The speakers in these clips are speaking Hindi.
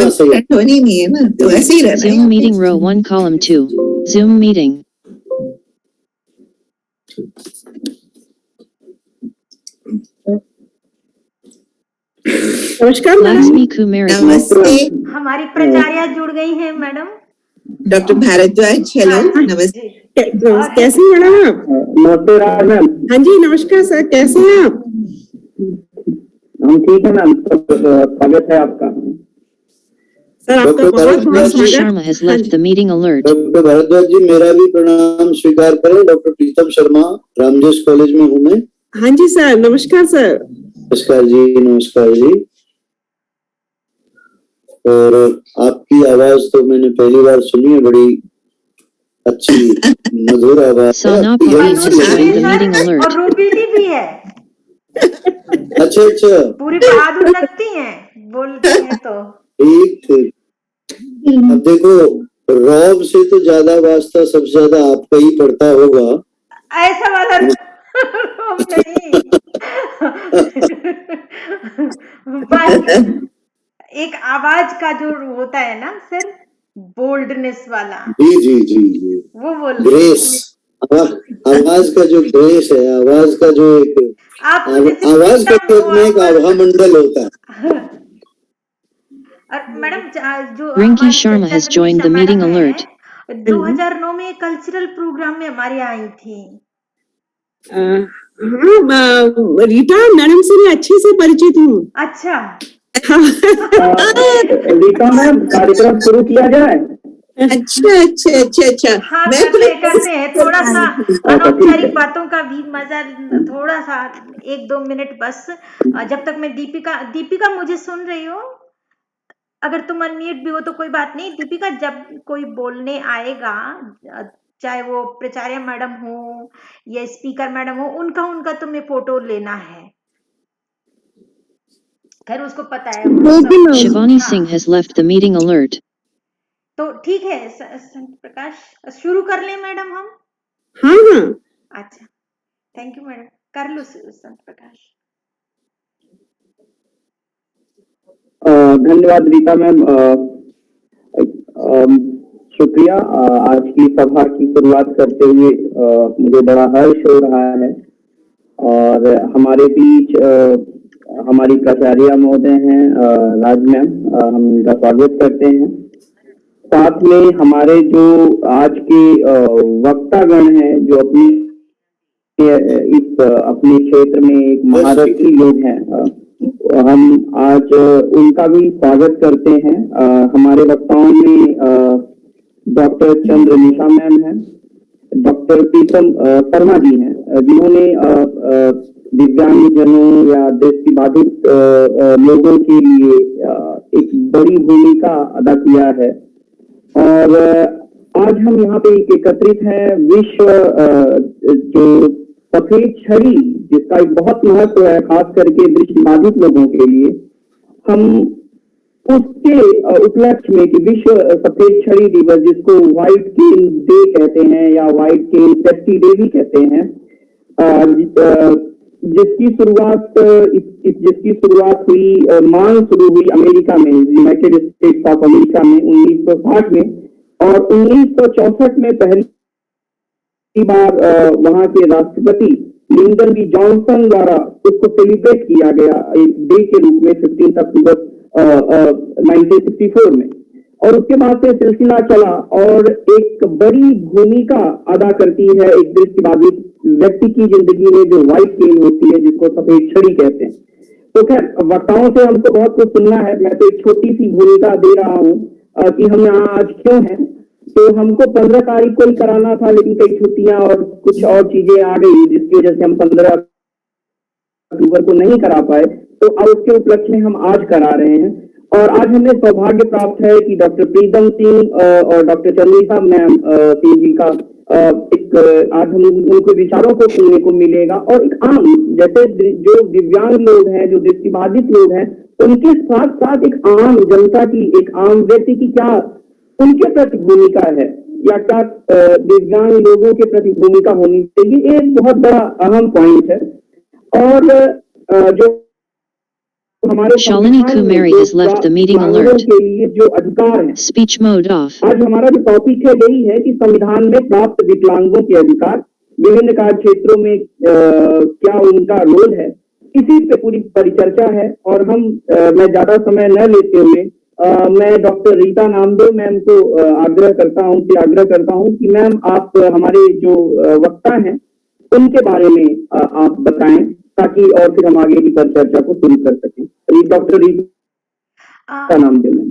हाँ सही है। होनी नहीं है ना, तो ऐसे ही रहना है। Zoom meeting row 1 column 2. Zoom meeting. नमस्कार मैडम। Lakshmi Kumari. नमस्ते हमारी प्राचार्य जुड़ गई हैं मैडम। डॉक्टर भारद्वाज, हेलो हाँ, नमस्ते। जी। और कैसे हैं मैडम आप? नमस्ते राज मैम। हाँ जी नमस्कार सर, कैसे हैं आप? हम ठीक है मैम, स्वागत है आपका। सर आपका डॉक्टर बहुत बहुत भारद्वाज Ricky स्वागत। Sharma has left the meeting alert. Doctor Bhardwaj ji, मेरा भी प्रणाम स्वीकार करें। डॉक्टर प्रीतम शर्मा, रामजेश कॉलेज में हूँ मैं। हाँ जी सर, नमस्कार सर। नमस्कार जी, नमस्कार जी। और आपकी आवाज तो मैंने पहली बार सुनी है, बड़ी अच्छी मधुर आवाज है। Sana आपकी Pawar यही has से- joined the meeting और alert. रूबीडी भी है, अच्छा अच्छा, पूरी बहादुर लगती हैं, बोलती हैं तो। ठीक। अब देखो, रॉब से तो ज्यादा वास्ता सबसे ज्यादा आपका ही पड़ता होगा। ऐसा वाला रोब नहीं। बस एक आवाज का जो होता है ना सर, बोल्डनेस वाला, जी वो बोल ग्रेस, आवाज का जो ग्रेस है, आवाज का जो एक आप आवाज का अपना एक आभा मंडल होता है। और मैडम जो Rinki हमारी Sharma has Chandramani joined the madam meeting है, alert. 2009 में कल्चरल प्रोग्राम में हमारी आई थी। हाँ, रीटा मैडम से मैं अच्छे से परिचित हूँ। अच्छा रीता मैम, कार्यक्रम शुरू किया जाए। अच्छा हाँ, मैं करते हैं। थोड़ा सा अनौपचारिक बातों का भी मजा, थोड़ा सा 1-2 मिनट बस। जब तक मैं दीपिका मुझे सुन रही हो, अगर तुम अनम्यूट भी हो तो कोई बात नहीं। दीपिका, जब कोई बोलने आएगा, चाहे वो प्राचार्य मैडम हो या स्पीकर मैडम हो, उनका तुम्हें फोटो लेना है। खैर उसको पता है। Shivani हाँ। Singh has left the meeting alert. तो ठीक है संत प्रकाश, शुरू कर लें मैडम हम? हाँ। अच्छा, थैंक यू मैडम, कर लो संत प्रकाश। धन्यवाद रीता मैम, शुक्रिया। आज की सभा की शुरुआत करते हुए मुझे बड़ा हर्ष हो रहा है। और हमारे बीच हमारी प्राचार्य महोदय हैं राज मैम, हम उनका स्वागत करते हैं। साथ में हमारे जो आज के वक्तागण हैं, जो अपने क्षेत्र में एक महारथी लोग हैं, हम आज उनका भी स्वागत करते हैं। हमारे वक्ताओं में डॉक्टर चंद्रनिशा मैम हैं, डॉक्टर प्रीतम शर्मा जी हैं, जिन्होंने दिव्यांगजनों या दृष्टिबाधित लोगों के लिए एक बड़ी भूमिका अदा किया है। और आज हम यहाँ पे एकत्रित हैं विश्व जो सफेद छड़ी, जिसका एक बहुत महत्व है खास करके दृष्टिबाधित लोगों के लिए, हम उसके उपलक्ष्य में कि विश्व सफेद छड़ी दिवस, जिसको व्हाइट केन डे कहते हैं या व्हाइट केन सेफ्टी डे भी कहते हैं, जिसकी शुरुआत हुई, मांग शुरू हुई अमेरिका में, यूनाइटेड स्टेट्स ऑफ अमेरिका में 1960 में, और 1964 में पहली बार वहां के राष्ट्रपति लिंडन बी जॉनसन द्वारा उसको सेलिब्रेट किया गया एक डे के रूप में 15 अक्टूबर 1964 में। और उसके बाद से सिलसिला चला और एक बड़ी भूमिका अदा करती है एक दृष्टिबाधित व्यक्ति की जिंदगी में, जो व्हाइट केन होती है, जिसको सफेद छड़ी कहते हैं। तो खैर, वक्ताओं से हमको बहुत कुछ सुनना है। मैं तो एक छोटी सी भूमिका दे रहा हूँ कि हम यहाँ आज क्यों हैं। तो हमको 15 तारीख को ही कराना था, लेकिन कई छुट्टियां और कुछ और चीजें आ गई, जिसकी वजह से हम 15 अक्टूबर को नहीं करा पाए। तो अब उसके उपलक्ष्य में हम आज करा रहे हैं। और आज हमें सौभाग्य प्राप्त है कि डॉक्टर प्रीतम सिंह और डॉक्टर चंद्रिका मैम सिंह जी का आज हम उनके विचारों को सुनने को मिलेगा। और एक आम, जैसे जो दिव्यांग लोग हैं, जो दृष्टिबाधित लोग हैं, उनके साथ साथ एक आम जनता की, एक आम व्यक्ति की क्या उनके प्रति भूमिका है, या क्या दिव्यांग लोगों के प्रति भूमिका होनी चाहिए, एक बहुत बड़ा अहम पॉइंट है। और जो हमारे Shalini संविधान में Kumari जो has left the meeting दिव्यांगों alert. के लिए जो अधिकार है, Speech mode off. आज हमारा जो टॉपिक है यही है कि संविधान में प्राप्त विकलांगों के अधिकार, विभिन्न कार्य क्षेत्रों में क्या उनका रोल है, इसी पे पूरी परिचर्चा है। और हम मैं ज्यादा समय न लेते हुए मैं डॉक्टर रीता नामदेव मैम को आग्रह करता हूं कि मैम आप हमारे जो वक्ता हैं उनके बारे में आप बताएं, ताकि और फिर हम आगे की परिचर्चा को शुरू कर सकें। Doctor Rita Namdev ma'am.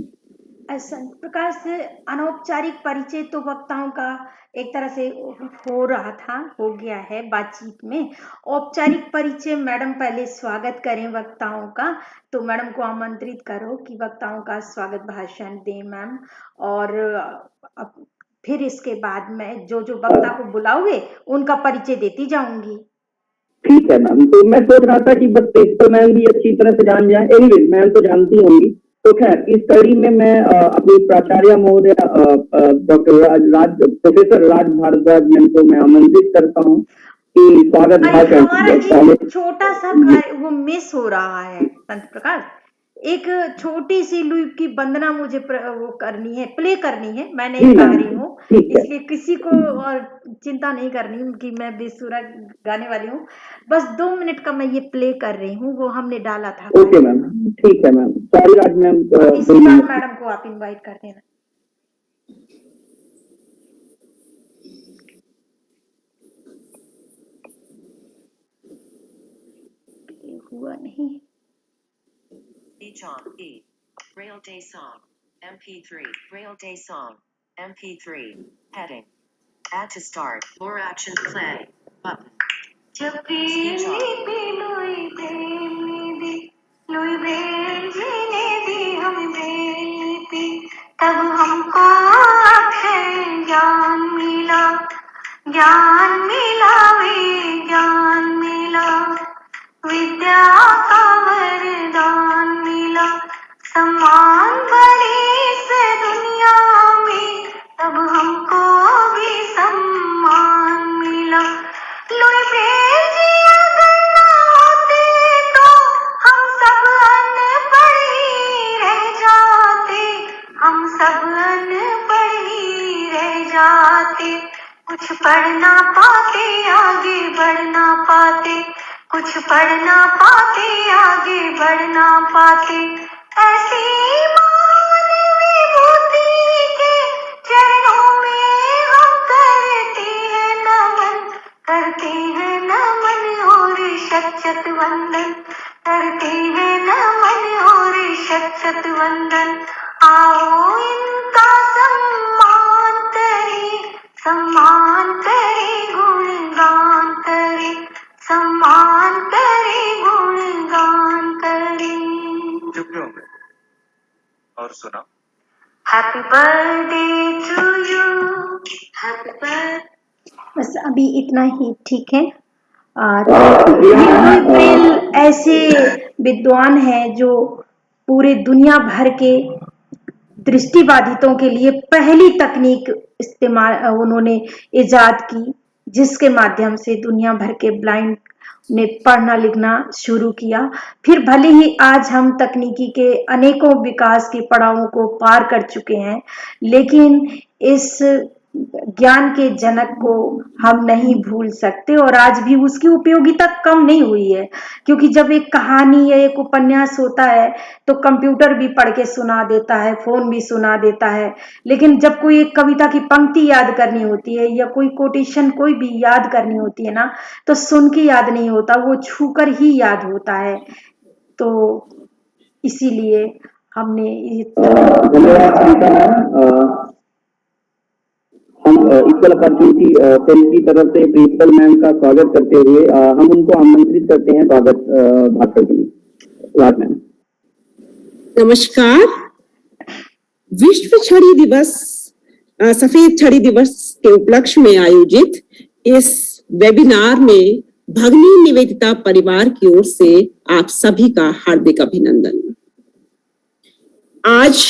संत प्रकाश से अनौपचारिक परिचय तो वक्ताओं का एक तरह से हो गया है बातचीत में। औपचारिक परिचय मैडम पहले स्वागत करें वक्ताओं का, तो मैडम को आमंत्रित करो कि वक्ताओं का स्वागत भाषण दें मैम, और फिर इसके बाद में जो वक्ता को बुलाओगे उनका परिचय देती जाऊंगी। ठीक है मैम, तो मैं सोच रहा था कि बस प्रिंसिपल मैम भी अच्छी तरह से जान जाए। एनीवे मैम तो जानती होंगी, तो खैर इस कड़ी में मैं अपनी प्राचार्य महोदय डॉक्टर प्रोफेसर राज भारद्वाज मैम को मैं आमंत्रित करता हूँ कि स्वागत भाषण। हमारा एक छोटा सा कार्य वो मिस हो रहा है संत प्रकाश, एक छोटी सी लुई की वंदना मुझे वो करनी है, प्ले करनी है। मैं नहीं गा रही हूँ, इसलिए किसी को और चिंता नहीं करनी कि मैं बेसुरा गाने वाली हूँ। बस 2 मिनट का मैं ये प्ले कर रही हूँ, वो हमने डाला था। ओके मैम, ठीक है मैम, सॉरी राज मैम। इसके बाद मैडम को आप इनवाइट कर देना। हुआ नहीं। John E. Braille Day Song. MP3. Braille Day Song. MP3. Heading. Add to start. More action play. Button. Speech तब हमको ज्ञान मिला, ज्ञान मिला, विज्ञान मिला, विद्या का वरदान मिला, सम्मान बड़ी इस दुनिया में, तब हमको भी सम्मान मिला। लुई ब्रेल जी अगर ना होते तो हम सब अनपढ़ ही रह जाते, हम सब अनपढ़ ही रह जाते, कुछ पढ़ ना पाते, आगे बढ़ ना पाते, कुछ पढ़ ना पाते, आगे बढ़ ना पाते। ऐसी महान विभूति के चरणों में हम करते हैं नमन, करते हैं नमन और शत शत वंदन, करते हैं नमन और शत शत वंदन। आओ इनका सम्मान करें, सम्मान करें, गुणगान करें, सम्मान करें, गुणगान करें। चुप रहो और सुना। Happy birthday to you, happy birthday. बस अभी इतना ही ठीक है। लुई ब्रेल ऐसे विद्वान हैं जो पूरे दुनिया भर के दृष्टिबाधितों के लिए पहली तकनीक इस्तेमाल उन्होंने इजाद की, जिसके माध्यम से दुनिया भर के ब्लाइंड ने पढ़ना लिखना शुरू किया। फिर भले ही आज हम तकनीकी के अनेकों विकास के पड़ावों को पार कर चुके हैं, लेकिन इस ज्ञान के जनक को हम नहीं भूल सकते, और आज भी उसकी उपयोगिता कम नहीं हुई है। क्योंकि जब एक कहानी या एक उपन्यास होता है तो कंप्यूटर भी पढ़ के सुना देता है, फोन भी सुना देता है, लेकिन जब कोई एक कविता की पंक्ति याद करनी होती है या कोई कोटेशन कोई भी याद करनी होती है ना, तो सुन के याद नहीं होता, वो छूकर ही याद होता है। तो इसीलिए हमने हम इक्वल अपॉर्चुनिटी सेल की तरफ से प्रिंसिपल मैम का स्वागत करते हुए हम उनको आमंत्रित करते हैं स्वागत भाषण के लिए। राज मैम। नमस्कार। विश्व छड़ी दिवस, सफेद छड़ी दिवस के उपलक्ष्य में आयोजित इस वेबिनार में भगिनी निवेदिता परिवार की ओर से आप सभी का हार्दिक अभिनंदन। आज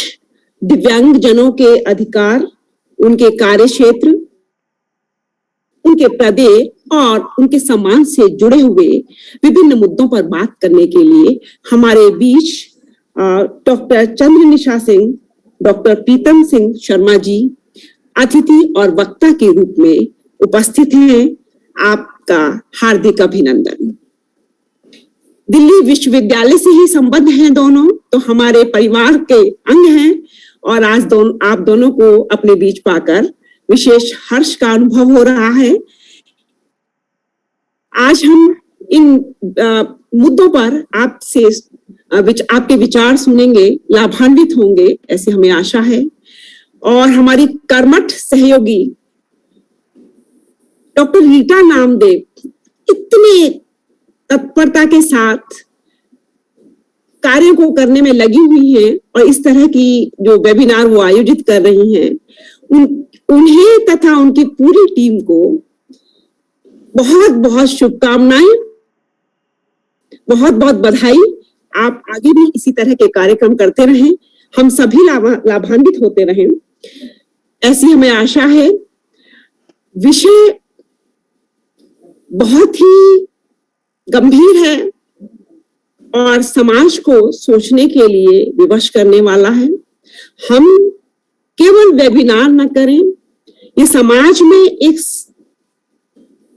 दिव्यांग जनों के अधिकार, उनके कार्य क्षेत्र, उनके और उनके समाज से जुड़े हुए विभिन्न मुद्दों पर बात करने के लिए हमारे बीच डॉक्टर चंद्रनिशा सिंह, डॉक्टर प्रीतम सिंह शर्मा जी अतिथि और वक्ता के रूप में उपस्थित हैं। आपका हार्दिक अभिनंदन। दिल्ली विश्वविद्यालय से ही संबद्ध हैं दोनों, तो हमारे परिवार के अंग हैं और आज आप दोनों को अपने बीच पाकर विशेष हर्ष का अनुभव हो रहा है। आज हम इन मुद्दों पर आपसे आपके विचार सुनेंगे, लाभान्वित होंगे ऐसी हमें आशा है। और हमारी कर्मठ सहयोगी डॉक्टर रीटा नामदेव इतने तत्परता के साथ कार्य को करने में लगी हुई हैं और इस तरह की जो वेबिनार वो आयोजित कर रही हैं, उन्हें तथा उनकी पूरी टीम को बहुत बहुत शुभकामनाएं, बहुत बहुत बधाई। आप आगे भी इसी तरह के कार्यक्रम करते रहें, हम सभी लाभान्वित होते रहें ऐसी हमें आशा है। विषय बहुत ही गंभीर है और समाज को सोचने के लिए विवश करने वाला है। हम केवल वेबिनार न करें, ये समाज में एक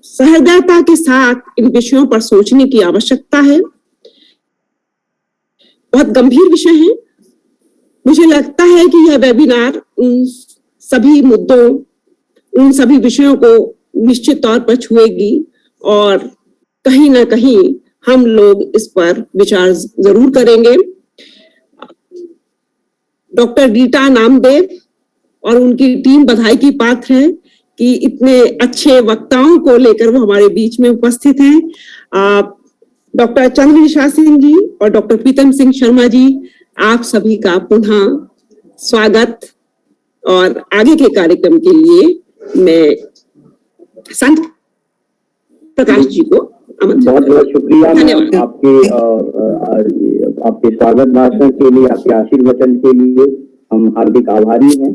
सहृदयता के साथ इन विषयों पर सोचने की आवश्यकता है। बहुत गंभीर विषय है। मुझे लगता है कि यह वेबिनार उन सभी मुद्दों, उन सभी विषयों को निश्चित तौर पर छुएगी और कहीं ना कहीं हम लोग इस पर विचार जरूर करेंगे। डॉक्टर रीटा नामदेव और उनकी टीम बधाई की पात्र है कि इतने अच्छे वक्ताओं को लेकर वो हमारे बीच में उपस्थित हैं। डॉक्टर चंद्रनिशा सिंह जी और डॉक्टर प्रीतम सिंह शर्मा जी, आप सभी का पुनः स्वागत। और आगे के कार्यक्रम के लिए मैं संत प्रकाश जी को बहुत बहुत शुक्रिया मैम आपके स्वागत भाषण के लिए, आपके आशीर्वचन के लिए हम हार्दिक आभारी हैं।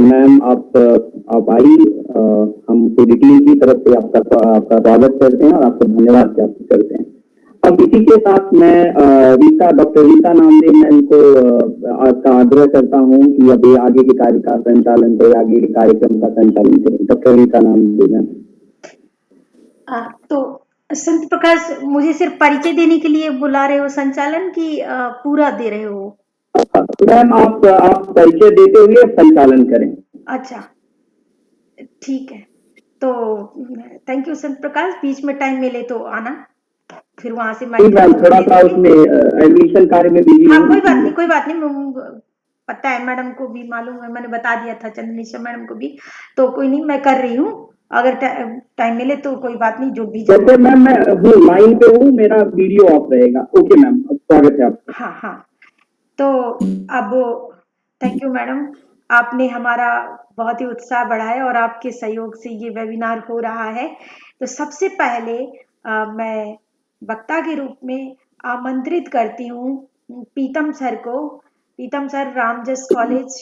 मैम आप आई, हम पूरी टीम की तरफ से आपका स्वागत करते हैं और आपको धन्यवाद ज्ञापित करते हैं। अब इसी के साथ मैं डॉक्टर रीटा नामदेव मैम को आपका आग्रह करता हूँ कि अभी आगे के कार्य का संचालन करें, आगे के कार्यक्रम का संचालन करें। Doctor Rita Namdev ma'am. तो संत प्रकाश, मुझे सिर्फ परिचय देने के लिए बुला रहे हो संचालन की पूरा दे रहे हो? मैम आप परिचय देते हुए संचालन करें। अच्छा, ठीक है। तो थैंक यू संत प्रकाश, बीच में टाइम मिले तो आना, फिर वहां से थोड़ा सा उसमें एडमिशन कार्य में बिजी। हाँ, कोई बात नहीं, पता है मैडम को भी मालूम है, मैंने बता दिया था चंद्रनिशा मैडम को भी, तो कोई नहीं, मैं कर रही हूँ। अगर टाइम मिले तो कोई बात नहीं, जो भी जैसे मैम मैं हूँ लाइन पे हूँ, मेरा वीडियो ऑफ रहेगा। ओके मैम, स्वागत है आपका। हाँ, तो अब थैंक यू मैडम, आपने हमारा बहुत ही उत्साह बढ़ाया और आपके सहयोग से ये वेबिनार हो रहा है। तो सबसे पहले मैं वक्ता के रूप में आमंत्रित करती हूँ प्रीतम सर को। Pritam sir Ramjas college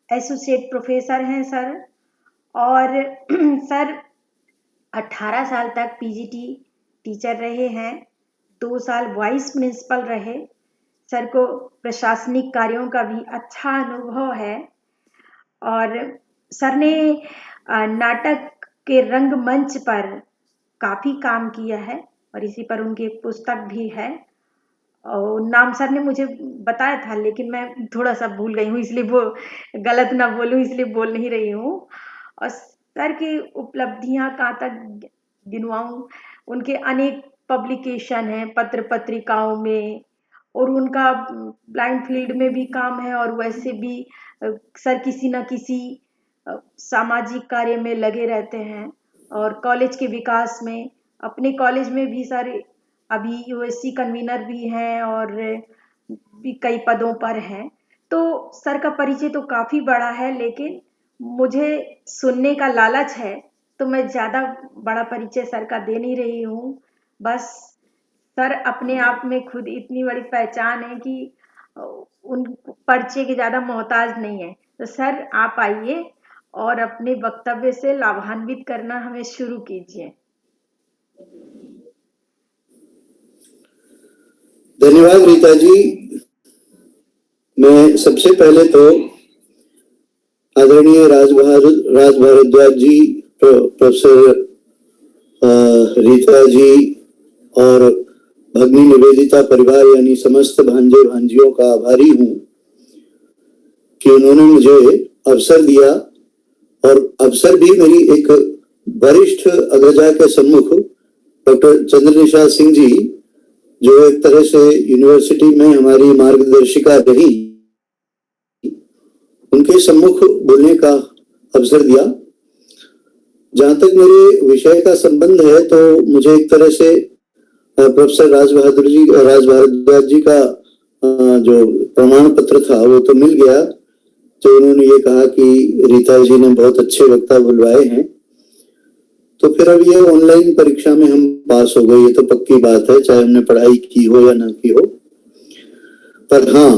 associate professor हैं सर, और सर 18 साल तक पीजीटी टीचर रहे हैं, 2 साल वाइस प्रिंसिपल रहे। सर को प्रशासनिक कार्यों का भी अच्छा अनुभव है और सर ने नाटक के रंगमंच पर काफी काम किया है और इसी पर उनकी एक पुस्तक भी है। और नाम सर ने मुझे बताया था, लेकिन मैं थोड़ा सा भूल गई हूँ, इसलिए वो गलत ना बोलूँ, इसलिए बोल नहीं रही हूँ। और सर की उपलब्धियां कहाँ तक गिनवाऊं, उनके अनेक पब्लिकेशन हैं पत्र पत्रिकाओं में, और उनका ब्लाइंड फील्ड में भी काम है और वैसे भी सर किसी न किसी सामाजिक कार्य में लगे रहते हैं और कॉलेज के विकास में, अपने कॉलेज में भी सर अभी यूएससी कन्वीनर भी हैं और भी कई पदों पर हैं। तो सर का परिचय तो काफी बड़ा है, लेकिन मुझे सुनने का लालच है तो मैं ज्यादा बड़ा परिचय सर का दे नहीं रही हूँ। बस सर अपने आप में खुद इतनी बड़ी पहचान है कि उन परिचय के ज्यादा मोहताज नहीं है। तो सर आप आइए और अपने वक्तव्य से लाभान्वित करना हमें शुरू कीजिए। धन्यवाद रीता जी। मैं सबसे पहले तो आदरणीय राज भारद्वाज जी, प्रोफेसर रीता जी और भगनी निवेदिता परिवार यानी समस्त भांजे भांजियों का आभारी हूँ कि उन्होंने मुझे अवसर दिया, और अवसर भी मेरी एक वरिष्ठ अग्रजा के सम्मुख डॉक्टर चंद्रनिशा सिंह जी, जो एक तरह से यूनिवर्सिटी में हमारी मार्गदर्शिका रही, उनके सम्मुख बोलने का अवसर दिया। जहां तक मेरे विषय का संबंध है तो मुझे एक तरह से प्रोफेसर राज भारद्वाज जी का जो प्रमाण पत्र था वो तो मिल गया, जो उन्होंने ये कहा कि रीता जी ने बहुत अच्छे वक्ता बुलवाए हैं। तो फिर अब ये ऑनलाइन परीक्षा में हम पास हो गए, ये तो पक्की बात है, चाहे हमने पढ़ाई की हो या ना की हो। पर हाँ,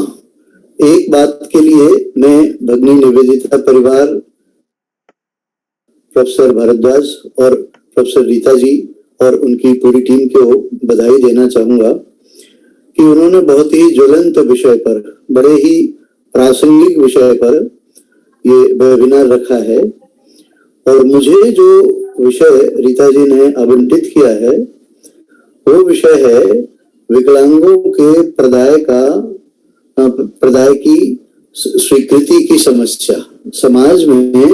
एक बात के लिए मैं भगनी निवेदिता परिवार, प्रोफेसर भारद्वाज और प्रोफेसर रीता जी और उनकी पूरी टीम को बधाई देना चाहूंगा कि उन्होंने बहुत ही ज्वलंत विषय पर, बड़े ही प्रासंगिक विषय पर ये वेबिनार रखा है। और मुझे जो विषय रीता जी ने आवंटित किया है वो विषय है विकलांगों के प्रदाय की स्वीकृति की समस्या। समाज में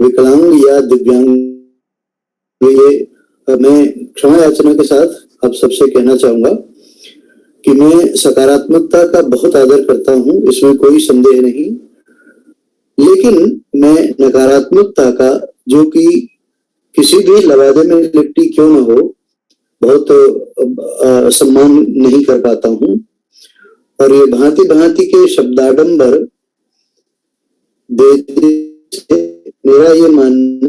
विकलांग या दिव्यांग, ये मैं क्षमा याचना के साथ आप सबसे कहना चाहूंगा कि मैं सकारात्मकता का बहुत आदर करता हूं, इसमें कोई संदेह नहीं, लेकिन मैं नकारात्मकता का, जो कि किसी भी लवादे में लिपटी क्यों न हो, बहुत सम्मान नहीं कर पाता हूं। और ये भांति भांति के शब्दाडंबर मेरा ये मानना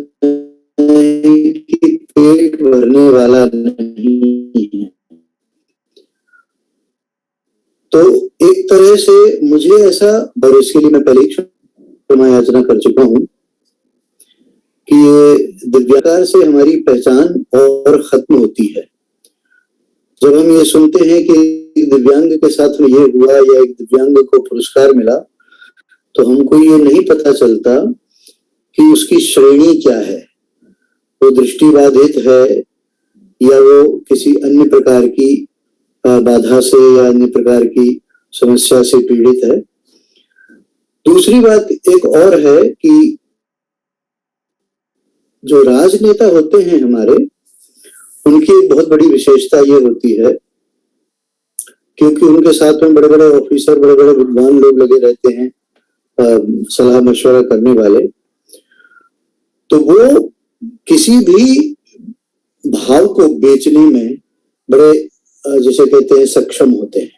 है कि पेट भरने वाला नहीं है। तो एक तरह से मुझे ऐसा, और इसके लिए मैं पहले ही क्षमा याचना कर चुका हूं कि ये दिव्यांग से हमारी पहचान और खत्म होती है। जब हम ये सुनते हैं कि दिव्यांग के साथ में ये हुआ या एक दिव्यांग को पुरस्कार मिला, तो हमको ये नहीं पता चलता कि उसकी श्रेणी क्या है, वो दृष्टिबाधित है या वो किसी अन्य प्रकार की बाधा से या अन्य प्रकार की समस्या से पीड़ित है। दूसरी बात एक और है कि जो राजनेता होते हैं हमारे, उनकी एक बहुत बड़ी विशेषता ये होती है, क्योंकि उनके साथ में बड़े बड़े ऑफिसर, बड़े बड़े विद्वान लोग लगे रहते हैं, सलाह मशवरा करने वाले, तो वो किसी भी भाव को बेचने में बड़े, जैसे कहते हैं, सक्षम होते हैं।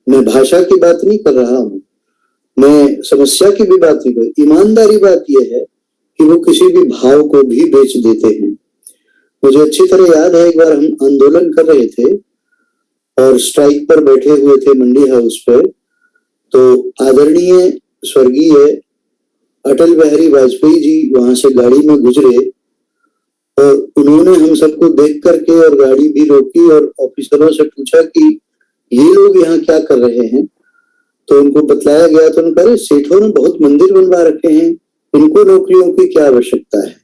मैं भाषा की बात नहीं कर रहा हूं, मैं समस्या की भी बात नहीं कर, ईमानदारी बात यह है कि वो किसी भी भाव को भी बेच देते हैं। मुझे अच्छी तरह याद है, एक बार हम आंदोलन कर रहे थे और स्ट्राइक पर बैठे हुए थे मंडी हाउस पे, तो आदरणीय स्वर्गीय अटल बिहारी वाजपेयी जी वहां से गाड़ी में गुजरे और उन्होंने हम सबको देख करके और गाड़ी भी रोकी और ऑफिसरों से पूछा कि ये लोग यहाँ क्या कर रहे हैं। तो उनको बतलाया गया, तो उन्होंने कहा, सेठों ने बहुत मंदिर बनवा रखे हैं, इनको नौकरियों की क्या आवश्यकता है।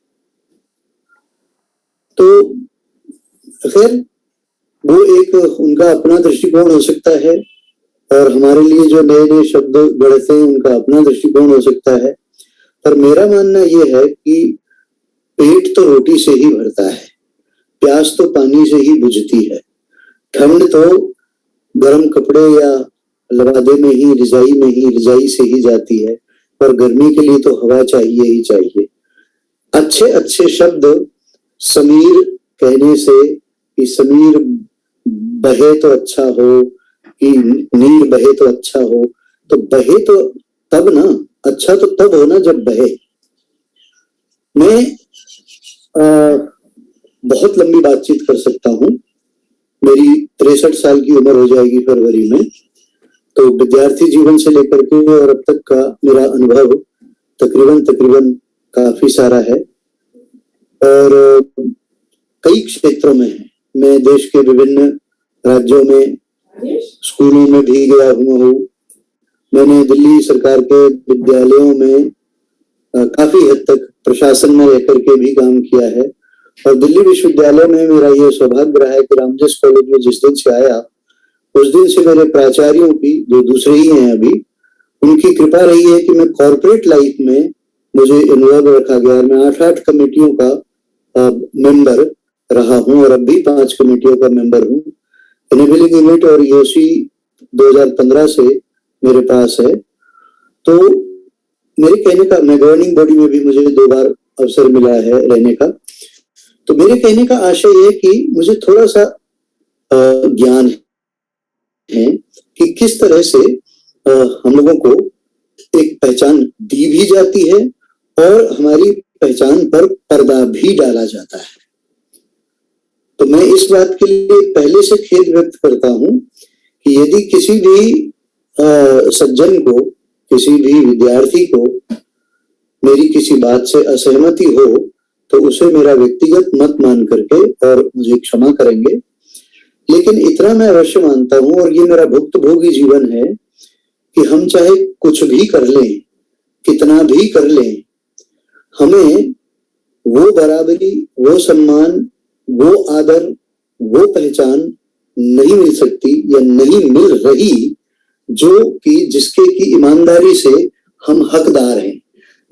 तो खैर वो एक उनका अपना दृष्टिकोण हो सकता है, और हमारे लिए जो नए नए शब्द गढ़ते हैं उनका अपना दृष्टिकोण हो सकता है। पर मेरा मानना यह है कि पेट तो रोटी से ही भरता है, प्यास तो पानी से ही बुझती है, ठंड तो गर्म कपड़े या लवादे में ही, रजाई से ही जाती है, पर गर्मी के लिए तो हवा चाहिए ही चाहिए। अच्छे अच्छे शब्द समीर कहने से, कि समीर बहे तो अच्छा हो, कि नीर बहे तो अच्छा हो, तो बहे तो तब ना, अच्छा तो तब हो ना जब बहे। मैं बहुत लंबी बातचीत कर सकता हूँ, मेरी 63 साल की उम्र हो जाएगी फरवरी में, तो विद्यार्थी जीवन से लेकर के और अब तक का मेरा अनुभव तकरीबन काफी सारा है और कई क्षेत्रों में है। मैं देश के विभिन्न राज्यों में स्कूलों में भी गया हुआ हूँ। मैंने दिल्ली सरकार के विद्यालयों में काफी हद तक प्रशासन में रहकर के भी काम किया है। और दिल्ली विश्वविद्यालय में मेरा ये सौभाग्य रहा है कि रामजस कॉलेज में जिस दिन से आया उस दिन से मेरे प्राचार्यों की, जो दूसरे ही हैं अभी, उनकी कृपा रही है कि मैं कॉर्पोरेट लाइफ में मुझे इन्वॉल्व रखा गया। मैं 8 कमेटियों का मेंबर रहा हूं और अब भी 5 कमेटियों का मेंबर हूं। इनेबलिंग यूनिट और ईओसी 2015 से मेरे पास है। तो मेरे कहने का, मैं गवर्निंग बॉडी में भी मुझे 2 बार अवसर मिला है रहने का। तो मेरे कहने का आशय ये कि मुझे थोड़ा सा ज्ञान है कि किस तरह से हम लोगों को एक पहचान दी भी जाती है और हमारी पहचान पर पर्दा भी डाला जाता है। तो मैं इस बात के लिए पहले से खेद व्यक्त करता हूं कि यदि किसी भी सज्जन को, किसी भी विद्यार्थी को मेरी किसी बात से असहमति हो तो उसे मेरा व्यक्तिगत मत मान करके और मुझे क्षमा करेंगे। लेकिन इतना मैं अवश्य मानता हूं, और ये मेरा भुक्तभोगी जीवन है, कि हम चाहे कुछ भी कर लें, कितना भी कर लें, हमें वो बराबरी, वो सम्मान, वो आदर, वो पहचान नहीं मिल सकती या नहीं मिल रही जो कि जिसके की ईमानदारी से हम हकदार हैं।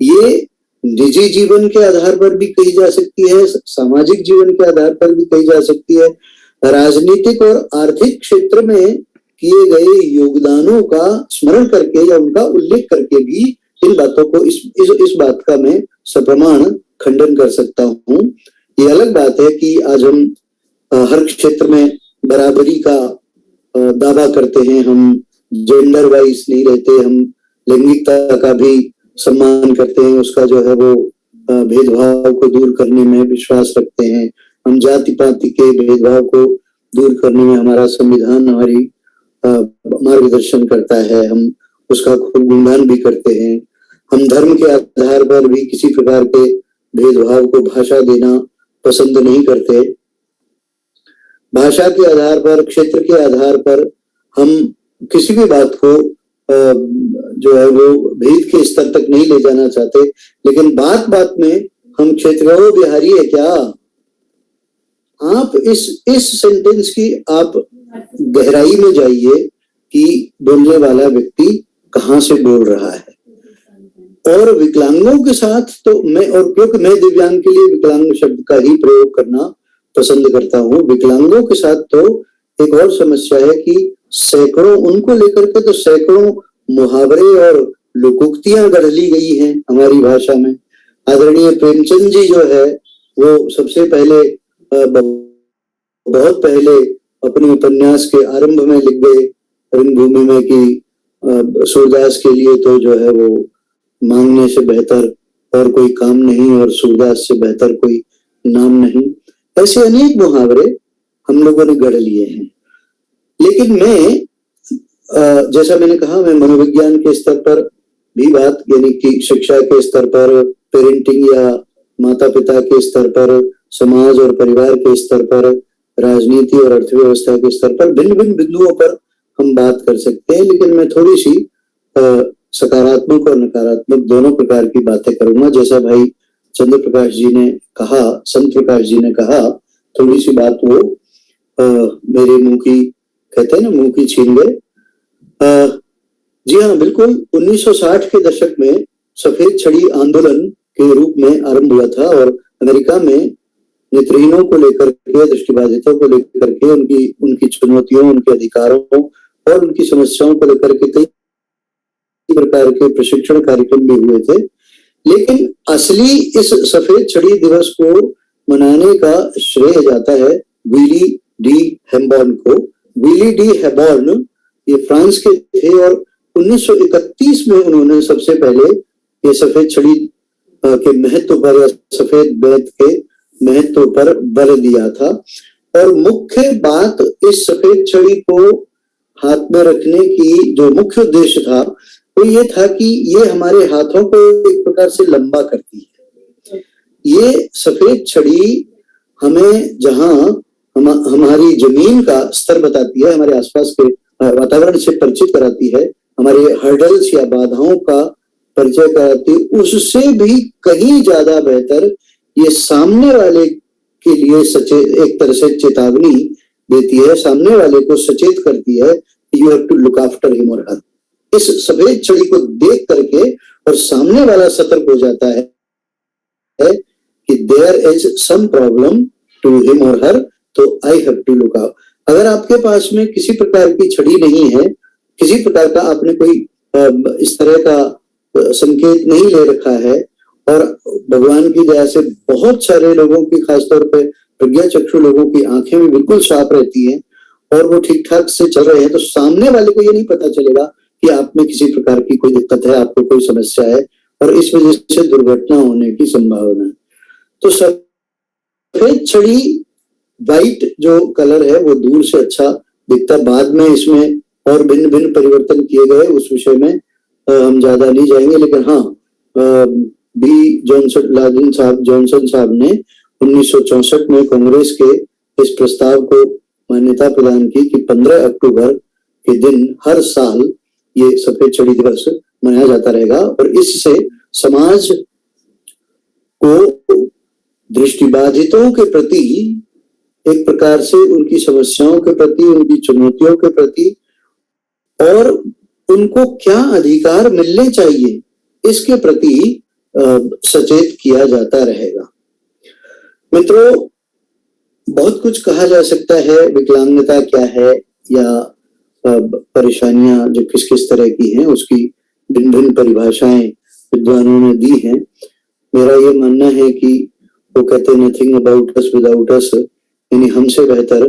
ये निजी जीवन के आधार पर भी कही जा सकती है, सामाजिक जीवन के आधार पर भी कही जा सकती है, राजनीतिक और आर्थिक क्षेत्र में किए गए योगदानों का स्मरण करके या उनका उल्लेख करके भी इन बातों को इस बात का मैं सप्रमाण खंडन कर सकता हूँ। ये अलग बात है कि आज हम हर क्षेत्र में बराबरी का दावा करते हैं, हम जेंडर वाइज नहीं रहते, हम लैंगिकता का भी सम्मान करते हैं, उसका जो है वो भेदभाव को दूर करने में विश्वास रखते हैं, हम जाति पाति के भेदभाव को दूर करने में हमारा संविधान हमारी मार्गदर्शन करता है, हम उसका खूब गुणगान भी करते हैं। हम धर्म के आधार पर भी किसी प्रकार के भेदभाव को भाषा देना पसंद नहीं करते। भाषा के आधार पर, क्षेत्र के आधार पर हम किसी भी बात को जो है वो भेद के स्तर तक नहीं ले जाना चाहते। लेकिन बात बात में हम क्षेत्र बिहारी है क्या? आप इस सेंटेंस की आप गहराई में जाइए कि बोलने वाला व्यक्ति कहाँ से बोल रहा है। और विकलांगों के साथ तो मैं, और क्योंकि मैं दिव्यांग के लिए विकलांग शब्द का ही प्रयोग करना पसंद करता हूँ, विकलांगों के साथ तो एक और समस्या है कि सैकड़ों, उनको लेकर के तो सैकड़ों मुहावरे और लोकोक्तियां गढ़ ली गई हैं हमारी भाषा में। आदरणीय प्रेमचंद जी जो है वो सबसे पहले, बहुत पहले अपने उपन्यास के आरंभ में लिख गए रंगभूमि में कि सूरदास के लिए तो जो है वो मांगने से बेहतर और कोई काम नहीं और सूरदास से बेहतर कोई नाम नहीं। ऐसे अनेक मुहावरे हम लोगों ने गढ़ लिए हैं। लेकिन मैं, जैसा मैंने कहा, मैं मनोविज्ञान के स्तर पर भी बात, यानी कि शिक्षा के स्तर पर, पेरेंटिंग या माता पिता के स्तर पर, समाज और परिवार के स्तर पर, राजनीति और अर्थव्यवस्था के स्तर पर, भिन्न भिन्न बिंदुओं पर हम बात कर सकते हैं। लेकिन मैं थोड़ी सी सकारात्मक और नकारात्मक दोनों प्रकार की बातें करूंगा। जैसा भाई चंद्र प्रकाश जी ने कहा, संत प्रकाश जी ने कहा, थोड़ी सी बात वो मेरे मुंह की, कहते हैं ना, मुंह की छीन गए। जी हाँ, बिल्कुल 1960 के दशक में सफेद छड़ी आंदोलन के रूप में आरंभ हुआ था और अमेरिका में नेत्रहीनों को लेकर के, दृष्टिबाधितों को लेकर के, उनकी चुनौतियों, उनके अधिकारों और उनकी समस्याओं को लेकर के कई प्रकार के प्रशिक्षण कार्यक्रम भी हुए थे। लेकिन असली इस सफेद छड़ी दिवस को मनाने का श्रेय जाता है विली डी हैम्बॉर्न को। विली डी हैम्बॉर्न ये फ्रांस के थे और 1931 में उन्होंने सबसे पहले ये सफेद छड़ी के महत्व पर या सफेद बेत के महत्व पर बल दिया था। और मुख्य बात इस सफेद छड़ी को हाथ में रखने की जो मुख्य उद्देश्य था वो ये था कि ये हमारे हाथों को एक प्रकार से लंबा करती है। ये सफेद छड़ी हमें जहां हमारी जमीन का स्तर बताती है, हमारे आसपास के वातावरण से परिचित कराती है, हमारे हर्डल्स या बाधाओं का परिचय कराती है, उससे भी कहीं ज्यादा बेहतर ये सामने वाले के लिए एक तरह से चेतावनी देती है, सामने वाले को सचेत करती है, you have to look after him और हर। इस सफेद छड़ी को देख करके और सामने वाला सतर्क हो जाता है कि there is some problem to him और हर, तो I have to look out. अगर आपके पास में किसी प्रकार की छड़ी नहीं है, किसी प्रकार का आपने कोई इस तरह का संकेत नहीं ले रखा है, और भगवान की दया से बहुत सारे लोगों की, खासतौर पे प्रज्ञा चक्षु लोगों की आंखें भी बिल्कुल साफ रहती हैं और वो ठीक ठाक से चल रहे हैं, तो सामने वाले को ये नहीं पता चलेगा कि आप में किसी प्रकार की कोई दिक्कत है, आपको कोई समस्या है और इस वजह से दुर्घटना होने की संभावना है। तो सफेद छड़ी, व्हाइट जो कलर है वो दूर से अच्छा दिखता, बाद में इसमें और भिन्न भिन्न परिवर्तन किए गए, उस विषय में हम ज्यादा नहीं जाएंगे, लेकिन हाँ बी जॉनसन साहब ने 1964 में कांग्रेस के इस प्रस्ताव को मान्यता प्रदान की कि 15 अक्टूबर के दिन हर साल ये सफेद छड़ी दिवस मनाया जाता रहेगा, और इससे समाज को दृष्टिबाधितों के प्रति एक प्रकार से उनकी समस्याओं के प्रति, उनकी चुनौतियों के प्रति और उनको क्या अधिकार मिलने चाहिए, इसके प्रति सचेत किया जाता रहेगा। मित्रों, बहुत कुछ कहा जा सकता है, विकलांगता क्या है या परेशानियां जो किस किस तरह की हैं, उसकी भिन्न भिन्न परिभाषाएं विद्वानों ने दी हैं। मेरा ये मानना है कि वो कहते नथिंग अबाउट अस विदाउट अस, यानी हमसे बेहतर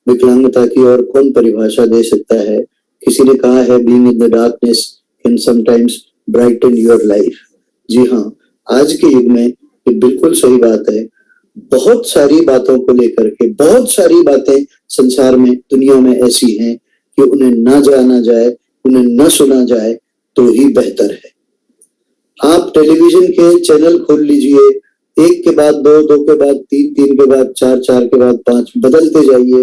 विकलांगता की और कौन परिभाषा दे सकता है। किसी ने कहा है being in the darkness can sometimes brighten your life. जी हाँ, आज के युग में ये बिल्कुल सही बात है। बहुत सारी बातों को लेकर के, बहुत सारी बातें संसार में, दुनिया में ऐसी हैं कि उन्हें ना जाना जाए, उन्हें न सुना जाए तो ही बेहतर है। आप टेलीविजन के चैनल खोल लीजिए, एक के बाद दो, दो के बाद तीन, तीन के बाद चार, चार के बाद पांच, बदलते जाइए।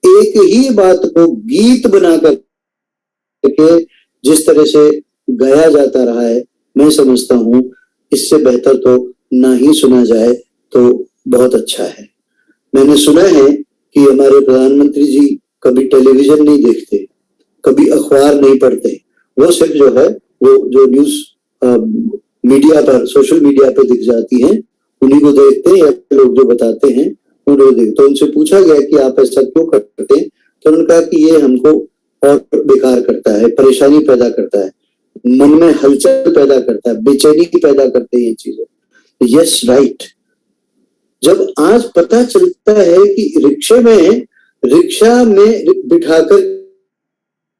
एक ही बात को गीत बनाकर के जिस तरह से गाया जाता रहा है, मैं समझता हूं इससे बेहतर तो ना ही सुना जाए तो बहुत अच्छा है। मैंने सुना है कि हमारे प्रधानमंत्री जी कभी टेलीविजन नहीं देखते, कभी अखबार नहीं पढ़ते, वो सिर्फ जो है वो जो न्यूज मीडिया पर, सोशल मीडिया पे दिख जाती हैं, उन्हीं को देखते हैं, या लोग जो बताते हैं उनको देखते। तो उनसे पूछा गया कि आप ऐसा क्यों करते हैं, तो उन्होंने कहा कि ये हमको और बेकार करता है, परेशानी पैदा करता है, मन में हलचल पैदा करता है, बेचैनी पैदा करते हैं ये चीजें। Yes, right. जब आज पता चलता है कि रिक्शा में बिठाकर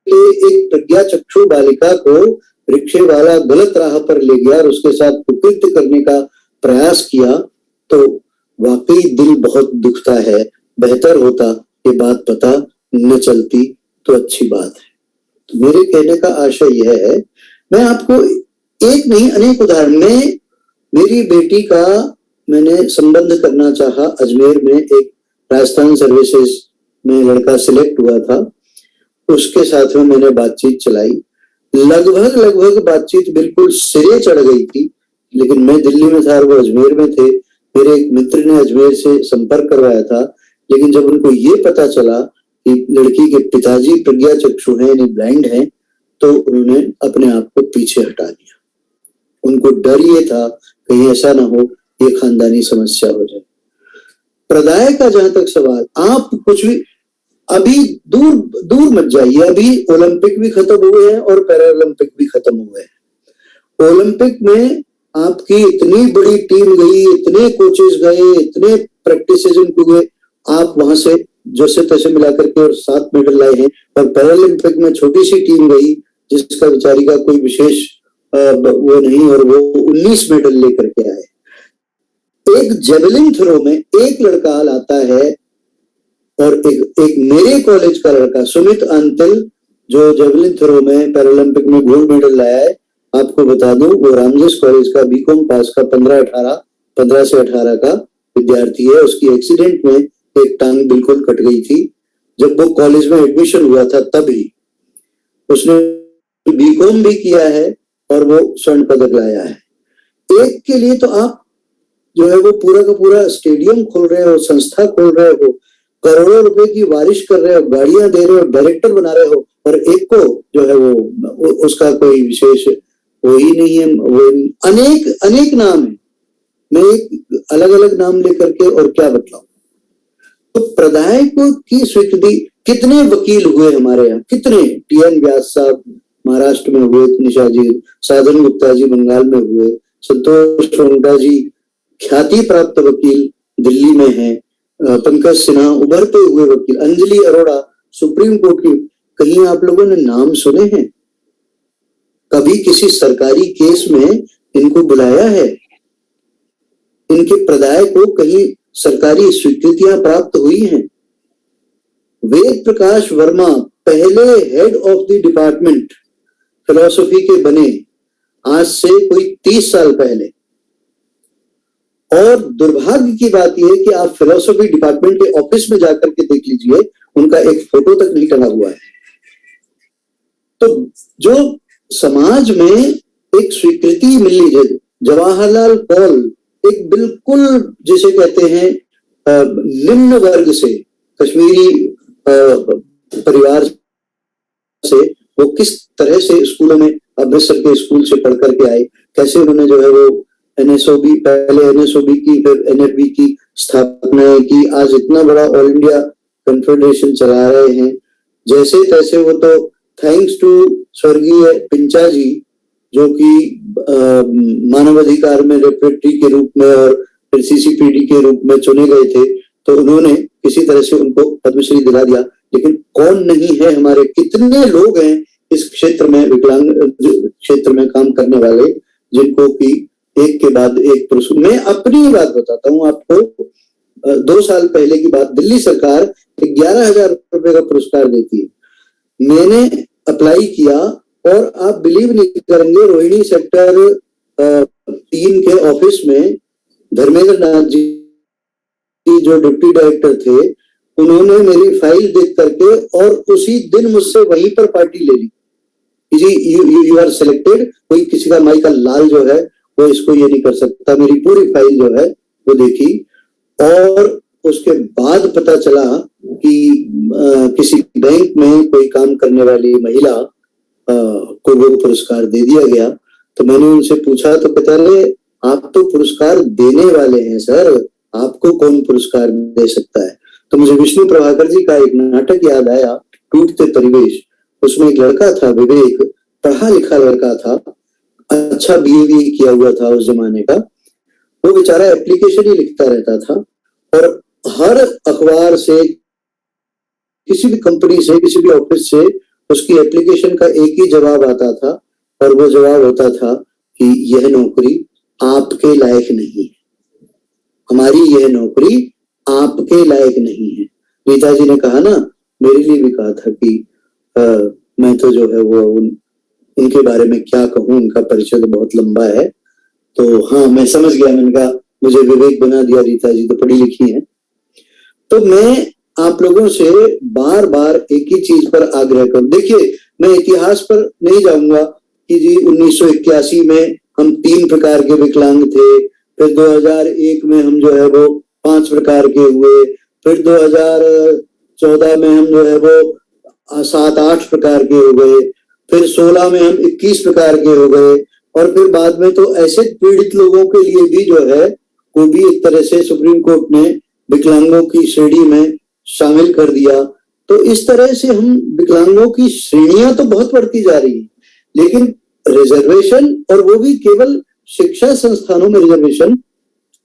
के एक प्रज्ञा चक्षु बालिका को रिक्शे वाला गलत राह पर ले गया और उसके साथ कुकृत्य करने का प्रयास किया, तो वाकई दिल बहुत दुखता है। बेहतर होता ये बात पता न चलती तो अच्छी बात है। तो मेरे कहने का आशय यह है, मैं आपको एक नहीं अनेक उदाहरण में, मेरी बेटी का मैंने संबंध करना चाहा। अजमेर में एक राजस्थान सर्विसेज में लड़का सिलेक्ट हुआ था, उसके साथ में मैंने बातचीत चलाई। लगभग बातचीत बिल्कुल सिरे चढ़ गई थी, लेकिन मैं दिल्ली में था और वो अजमेर में थे। मेरे एक मित्र ने अजमेर से संपर्क करवाया था, लेकिन जब उनको ये पता चला कि लड़की के पिताजी प्रज्ञा चक्षु हैं, यानी ब्लाइंड हैं, तो उन्होंने अपने आप को पीछे हटा दिया। उनको डर ये था कहीं ऐसा ना हो ये खानदानी समस्या हो जाए। प्रदाय का जहां तक सवाल, आप कुछ भी अभी दूर मत जाइए। अभी ओलंपिक भी खत्म हुए हैं और पैरा ओलंपिक भी खत्म हुए हैं। ओलंपिक में आपकी इतनी बड़ी टीम गई, इतने कोचेस गए, इतने प्रैक्टिसेस उनको गए, आप वहां से जैसे तैसे मिलाकर के और 7 मेडल लाए हैं। और पैरालंपिक में छोटी सी टीम गई जिसका बेचारी का कोई विशेष वो नहीं, और वो 19 मेडल लेकर के आए। एक जेवलिन थ्रो में एक लड़का लाता है, और एक मेरे कॉलेज का लड़का सुमित अंतिल, जो जेवलिन थ्रो में पैरालंपिक में गोल्ड मेडल लाया है। आपको बता दूं, वो रामजेस कॉलेज का बीकॉम पास का 15 से 18 का विद्यार्थी है। उसकी एक्सीडेंट में एक टांग बिल्कुल कट गई थी। जब वो कॉलेज में एडमिशन हुआ था तभी उसने बीकॉम भी किया है और वो स्वर्ण पदक लाया है। एक के लिए तो आप जो है वो पूरा का पूरा स्टेडियम खोल रहे हो, संस्था खोल रहे हो, करोड़ों रुपए की बारिश कर रहे हो, गाड़ियां दे रहे हो, डायरेक्टर बना रहे हो, और एक को जो है वो उसका कोई विशेष वो ही नहीं है। वो अनेक अनेक नाम है, मैं एक अलग अलग नाम लेकर के और क्या बतलाऊं। तो प्रदायक की स्वीकृति, कितने वकील हुए हमारे यहाँ, कितने, टी.एन. व्यास साहब महाराष्ट्र में हुए, निशा जी, साधन गुप्ता जी बंगाल में हुए, संतोष सोंगटा जी ख्याति प्राप्त वकील दिल्ली में हैं, पंकज सिन्हा उभरते हुए वकील, अंजलि अरोड़ा सुप्रीम कोर्ट की, कहीं आप लोगों ने नाम सुने हैं? कभी किसी सरकारी केस में इनको बुलाया है? इनके प्रदाय को कहीं सरकारी स्वीकृतियां प्राप्त हुई हैं? वेद प्रकाश वर्मा पहले head of the department philosophy के बने, आज से कोई 30 साल पहले। और दुर्भाग्य की बात यह है कि आप फिलोसफी डिपार्टमेंट के ऑफिस में जाकर के देख लीजिए, उनका एक फोटो तक नहीं टंगा हुआ है। तो जो समाज में एक स्वीकृति मिली है, जवाहरलाल पॉल एक बिल्कुल जिसे कहते हैं निम्न वर्ग से, कश्मीरी परिवार से, वो किस तरह से स्कूलों में, अमृतसर के स्कूल से पढ़ करके आए, कैसे उन्होंने जो है वो एनएसओबी, पहले एनएसओबी की, फिर एनएफबी की स्थापना की, आज इतना बड़ा ऑल इंडिया कन्फेडरेशन चला रहे हैं। जैसे तैसे वो तो थैंक्स टू स्वर्गीय पिंचा जी, जो कि मानवाधिकार में रिप्रेजेंटेटिव के रूप में और फिर सीसीपीडी के रूप में चुने गए थे, तो उन्होंने किसी तरह से उनको पद्मश्री दिला दिया। लेकिन कौन नहीं है हमारे, कितने लोग हैं इस क्षेत्र में, विकलांग क्षेत्र में काम करने वाले, जिनको कि एक के बाद एक पुरस्कार। मैं अपनी बात बताता हूँ आपको, 2 साल पहले की बात, दिल्ली सरकार 11,000 रुपए का पुरस्कार देती है। मैंने अप्लाई किया और आप बिलीव नहीं करेंगे, रोहिणी सेक्टर 3 के ऑफिस में धर्मेंद्र नाथ जी जो डिप्टी डायरेक्टर थे, उन्होंने मेरी फाइल देख करके और उसी दिन मुझसे वहीं पर पार्टी ले ली जी, यू आर सिलेक्टेड। कोई किसी का माइकल लाल जो है वो इसको ये नहीं कर सकता। मेरी पूरी फाइल जो है वो देखी और उसके बाद पता चला कि किसी बैंक में कोई काम करने वाली महिला को वो पुरस्कार दे दिया गया। तो मैंने उनसे पूछा तो कहता रहे, आप तो पुरस्कार देने वाले हैं सर, आपको कौन पुरस्कार दे सकता है। तो मुझे विष्णु प्रभाकर जी का एक नाटक याद आया, टूटते परिवेश। उसमें एक लड़का था विवेक, पढ़ा लिखा लड़का था, अच्छा बीए किया हुआ था उस जमाने का। वो बेचारा एप्लीकेशन ही लिखता रहता था और हर अखबार से, किसी भी कंपनी से, किसी भी ऑफिस से उसकी एप्लीकेशन का एक ही जवाब आता था और वो जवाब होता था कि यह नौकरी आपके लायक नहीं है, हमारी यह नौकरी आपके लायक नहीं है। रीता जी ने कहा ना, मेरे लिए भी कहा था कि मैं तो जो है वो उनके बारे में क्या कहूँ, उनका परिचय तो बहुत लंबा है। तो हाँ, मैं समझ गया, मैंने कहा मुझे विवेक बना दिया, रीता जी तो पढ़ी लिखी है। तो मैं आप लोगों से बार बार एक ही चीज पर आग्रह करूं। देखिए, मैं इतिहास पर नहीं जाऊंगा कि जी 1981 में हम 3 प्रकार के विकलांग थे, फिर 2001 में हम जो है वो 5 प्रकार के हुए, फिर 2014 में हम जो है वो 7-8 प्रकार के हो गए, फिर 16 में हम 21 प्रकार के हो गए, और फिर बाद में तो ऐसे पीड़ित लोगों के लिए भी जो है वो भी एक तरह से सुप्रीम कोर्ट ने विकलांगों की श्रेणी में शामिल कर दिया। तो इस तरह से हम विकलांगों की श्रेणियां तो बहुत बढ़ती जा रही है, लेकिन रिजर्वेशन, और वो भी केवल शिक्षा संस्थानों में रिजर्वेशन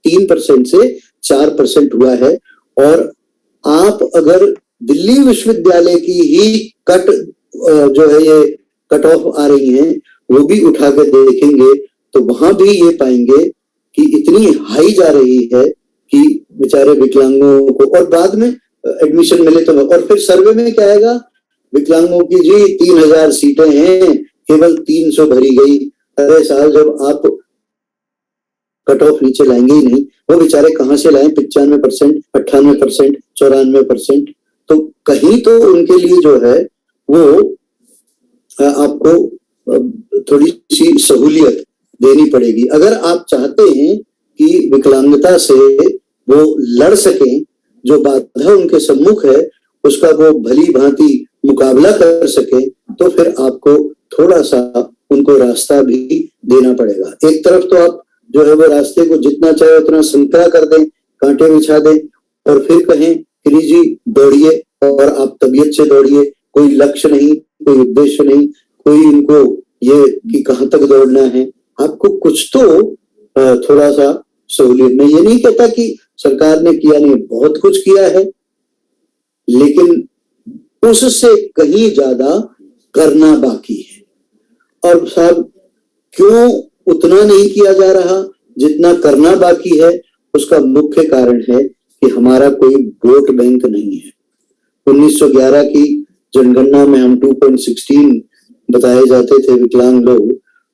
3% से 4% हुआ है। और आप अगर दिल्ली विश्वविद्यालय की ही जो है ये कट ऑफ आ रही है, वो भी उठा कर देखेंगे तो वहां भी ये पाएंगे कि इतनी हाई जा रही है कि बेचारे विकलांगों को, और बाद में एडमिशन मिले तो, और फिर सर्वे में क्या आएगा, विकलांगों की जी 3000 सीटें हैं, केवल 300 भरी गई। अरे साहब, जब आप कट ऑफ नीचे लाएंगे ही नहीं। वो बेचारे कहाँ से लाएं 95%, 98%, 94%। तो कहीं तो उनके लिए जो है वो आपको थोड़ी सी सहूलियत देनी पड़ेगी। अगर आप चाहते हैं कि विकलांगता से वो लड़ सकें, जो बाधा उनके सम्मुख है उसका वो भली भांति मुकाबला कर सके, तो फिर आपको थोड़ा सा उनको रास्ता भी देना पड़ेगा। एक तरफ तो आप जो है वो रास्ते को जितना चाहे उतना संकरा कर दें, कांटे बिछा दें और फिर कहें कि जी दौड़िए, और आप तबीयत से दौड़िए, कोई लक्ष्य नहीं, कोई उद्देश्य नहीं, कोई इनको ये कि कहाँ तक दौड़ना है। आपको कुछ तो थोड़ा सा सहूलियत। मैं ये नहीं कहता कि सरकार ने किया नहीं, बहुत कुछ किया है, लेकिन उससे कहीं ज्यादा करना बाकी है। और साहब क्यों उतना नहीं किया जा रहा जितना करना बाकी है? उसका मुख्य कारण है कि हमारा कोई वोट बैंक नहीं है। 1911 की जनगणना में हम 2.16 बताए जाते थे विकलांग लोग।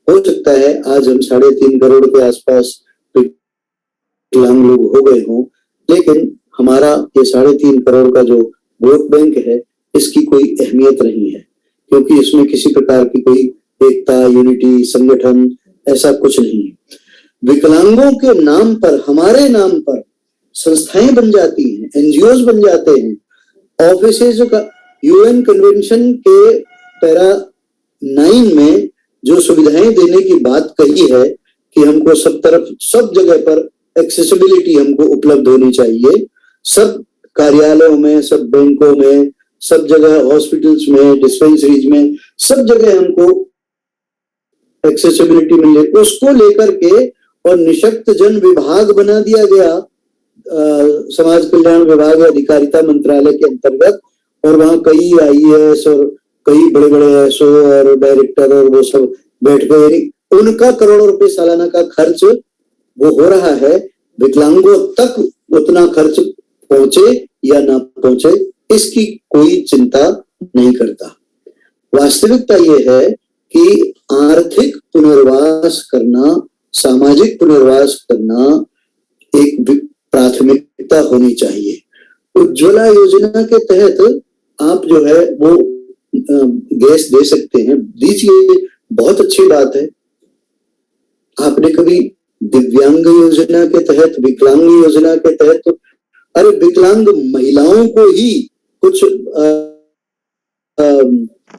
हो सकता है आज हम 3.5 करोड़ के आसपास विकलांग लोग हो गए हों, लेकिन हमारा ये 3.5 करोड़ का जो वोट बैंक है इसकी कोई अहमियत नहीं है, क्योंकि इसमें किसी प्रकार की कोई एकता, यूनिटी, संगठन ऐसा कुछ नहीं है। विकलांगों के नाम पर, हमारे नाम पर संस्थाएं बन जाती हैं, एनजीओज बन जाते हैं, ऑफिसेज का। यूएन कन्वेंशन के पैरा 9 में जो सुविधाएं देने की बात कही है कि हमको सब तरफ, सब जगह पर एक्सेसिबिलिटी हमको उपलब्ध होनी चाहिए, सब कार्यालयों में, सब बैंकों में, सब जगह हॉस्पिटल्स में, डिस्पेंसरीज में, सब जगह हमको एक्सेसिबिलिटी मिले, उसको लेकर के और निशक्त जन विभाग बना दिया गया समाज कल्याण विभाग, अधिकारिता मंत्रालय के अंतर्गत। और वहाँ कई आईएएस और कई बड़े बड़े एसओ और डायरेक्टर और वो सब बैठ गए। उनका करोड़ों रुपए सालाना का खर्च वो हो रहा है, विकलांगों तक उतना खर्च पहुंचे या ना पहुंचे इसकी कोई चिंता नहीं करता। वास्तविकता ये है कि आर्थिक पुनर्वास करना, सामाजिक पुनर्वास करना एक प्राथमिकता होनी चाहिए। उज्ज्वला योजना के तहत आप जो है वो गैस दे सकते हैं, दीजिए, बहुत अच्छी बात है। आपने कभी दिव्यांग योजना के तहत, विकलांग योजना के तहत, अरे विकलांग महिलाओं को ही कुछ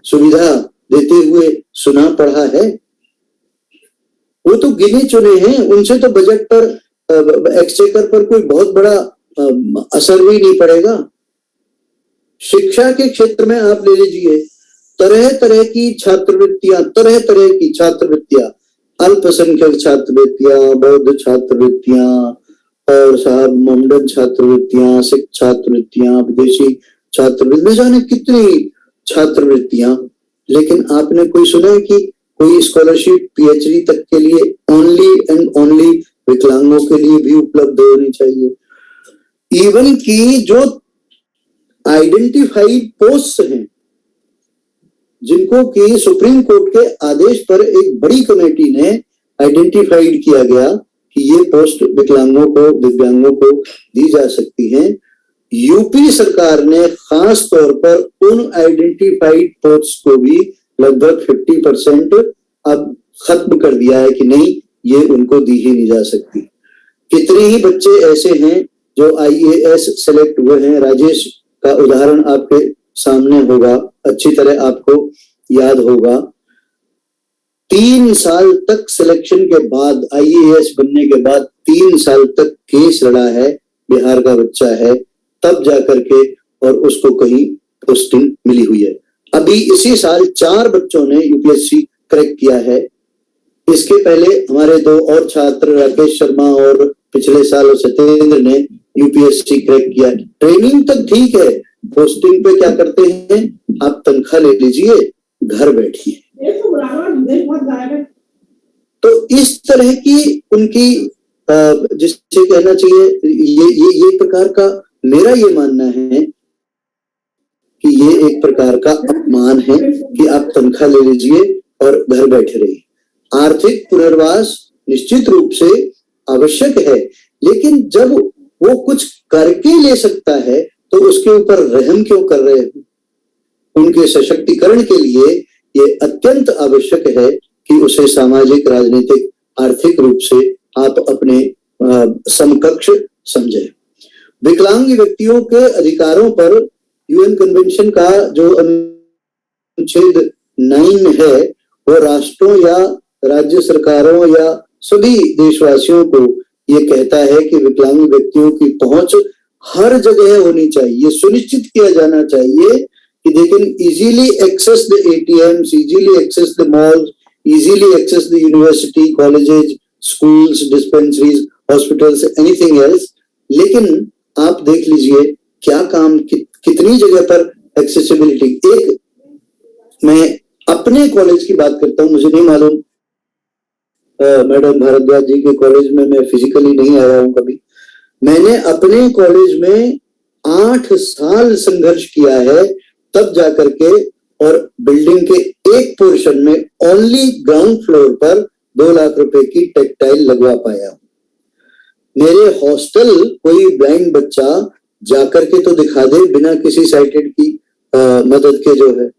सुविधा देते हुए सुना पढ़ा है? वो तो गिने चुने हैं, उनसे तो बजट पर, एक्सचेकर पर कोई बहुत बड़ा असर भी नहीं पड़ेगा। शिक्षा के क्षेत्र में आप ले लीजिए, तरह तरह की छात्रवृत्तियां, तरह तरह की छात्रवृत्तियां, अल्पसंख्यक छात्रवृत्तियां, बौद्ध छात्रवृत्तियां और साहब मोमडन छात्रवृत्तियां, सिख छात्रवृत्तियां, विदेशी छात्रवृत्तियां, जाने कितनी छात्रवृत्तियां। लेकिन आपने कोई सुना है कि कोई स्कॉलरशिप पीएचडी तक के लिए ओनली एंड ओनली विकलांगों के लिए भी उपलब्ध होनी चाहिए? इवन की जो आइडेंटिफाइड पोस्ट हैं, जिनको कि सुप्रीम कोर्ट के आदेश पर एक बड़ी कमेटी ने आइडेंटिफाइड किया गया कि ये पोस्ट विकलांगों को, दिव्यांगों को दी जा सकती हैं, यूपी सरकार ने खास तौर पर उन आइडेंटिफाइड पोस्ट को भी लगभग 50% अब खत्म कर दिया है कि नहीं, ये उनको दी ही नहीं जा सकती। कितने ही बच्चे ऐसे हैं जो आईएएस सेलेक्ट हुए हैं, राजेश का उदाहरण आपके सामने होगा, अच्छी तरह आपको याद होगा। 3 साल तक सिलेक्शन के बाद, आईएएस बनने के बाद 3 साल तक केस लड़ा है, बिहार का बच्चा है, तब जाकर के और उसको कहीं पोस्टिंग मिली हुई है। अभी इसी साल 4 बच्चों ने यूपीएससी क्रैक किया है। इसके पहले हमारे 2 और छात्र राकेश शर्मा और पिछले साल सत्येंद्र ने यूपीएससी क्रैक किया। ट्रेनिंग तक ठीक है, पोस्टिंग पे क्या करते हैं, आप तनख्वाह ले लीजिए, घर बैठिए। तो इस तरह की उनकी जिससे कहना चाहिए, ये प्रकार का मेरा ये मानना है कि ये एक प्रकार का अपमान है कि आप तनख्वाह ले लीजिए और घर बैठे रहिए। आर्थिक पुनर्वास निश्चित रूप से आवश्यक है, लेकिन जब वो कुछ करके ले सकता है तो उसके ऊपर रहम क्यों कर रहे हैं? उनके सशक्तिकरण के लिए ये अत्यंत आवश्यक है कि उसे सामाजिक, राजनीतिक, आर्थिक रूप से आप अपने समकक्ष समझें। विकलांग व्यक्तियों के अधिकारों पर यूएन कन्वेंशन का जो अनुच्छेद 9 है वो राष्ट्रों या राज्य सरकारों या सभी देशवासियों को ये कहता है कि विकलांग व्यक्तियों की पहुंच हर जगह होनी चाहिए। ये सुनिश्चित किया जाना चाहिए कि they can easily access the ATMs, easily access the malls, easily access the university, colleges, schools, dispensaries, hospitals, anything else। लेकिन आप देख लीजिए क्या काम कितनी जगह पर एक्सेसिबिलिटी। एक मैं अपने कॉलेज की बात करता हूँ, मुझे नहीं मालूम मैडम भारद्वाज जी के कॉलेज में मैं फिजिकली नहीं आया हूँ कभी। मैंने अपने कॉलेज में 8 साल संघर्ष किया है तब जाकर के, और बिल्डिंग के एक पोर्शन में ओनली ग्राउंड फ्लोर पर 2 लाख रुपए की टेक्सटाइल लगवा पाया हूं। मेरे हॉस्टल कोई ब्लाइंड बच्चा जाकर के तो दिखा दे बिना किसी साइटेड की मदद के जो है।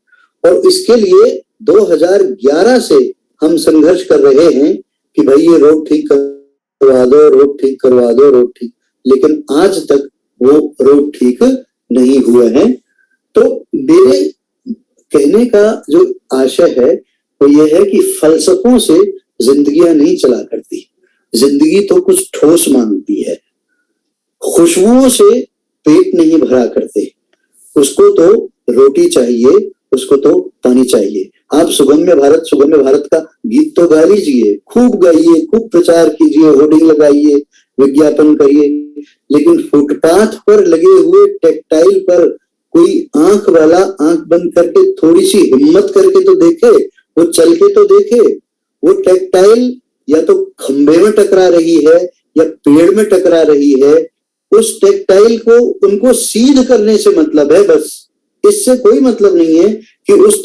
और इसके लिए 2011 से हम संघर्ष कर रहे हैं कि भाई ये रोड ठीक करवा दो, रोड ठीक करवा दो, रोड ठीक, लेकिन आज तक वो रोड ठीक नहीं हुए हैं। तो मेरे कहने का जो आशय है वो ये है कि फलसफों से जिंदगियां नहीं चला करती, जिंदगी तो कुछ ठोस मांगती है। खुशबुओं से पेट नहीं भरा करते, उसको तो रोटी चाहिए, उसको तो पानी चाहिए। आप सुगम्य भारत का गीत तो गा लीजिए, खूब गाइए, खूब प्रचार कीजिए, होर्डिंग लगाइए, विज्ञापन करिए, लेकिन फुटपाथ पर लगे हुए टेक्सटाइल पर कोई आंख वाला आंख बंद करके थोड़ी सी हिम्मत करके तो देखे, वो चल के तो देखे। वो टेक्सटाइल या तो खंबे में टकरा रही है या पेड़ में टकरा रही है, उस टेक्सटाइल को उनको सीध करने से मतलब है, बस इससे कोई मतलब नहीं है कि उस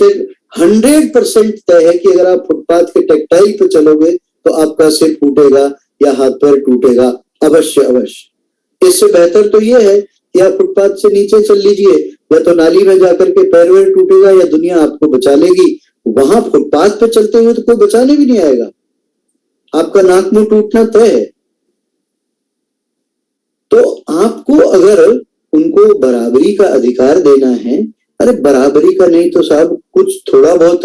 100% तय है कि अगर आप फुटपाथ के टेक्सटाइल पे चलोगे तो आपका सिर फूटेगा या हाथ पैर टूटेगा, अवश्य अवश्य। इससे बेहतर तो ये है कि आप फुटपाथ से नीचे चल लीजिए, या तो नाली में जाकर के पैर वैर टूटेगा या दुनिया आपको बचा लेगी। वहां फुटपाथ पे चलते हुए तो कोई बचाने भी नहीं आएगा, आपका नाक मुंह टूटना तय है। तो आपको अगर उनको बराबरी का अधिकार देना है, अरे बराबरी का नहीं तो साहब कुछ थोड़ा बहुत,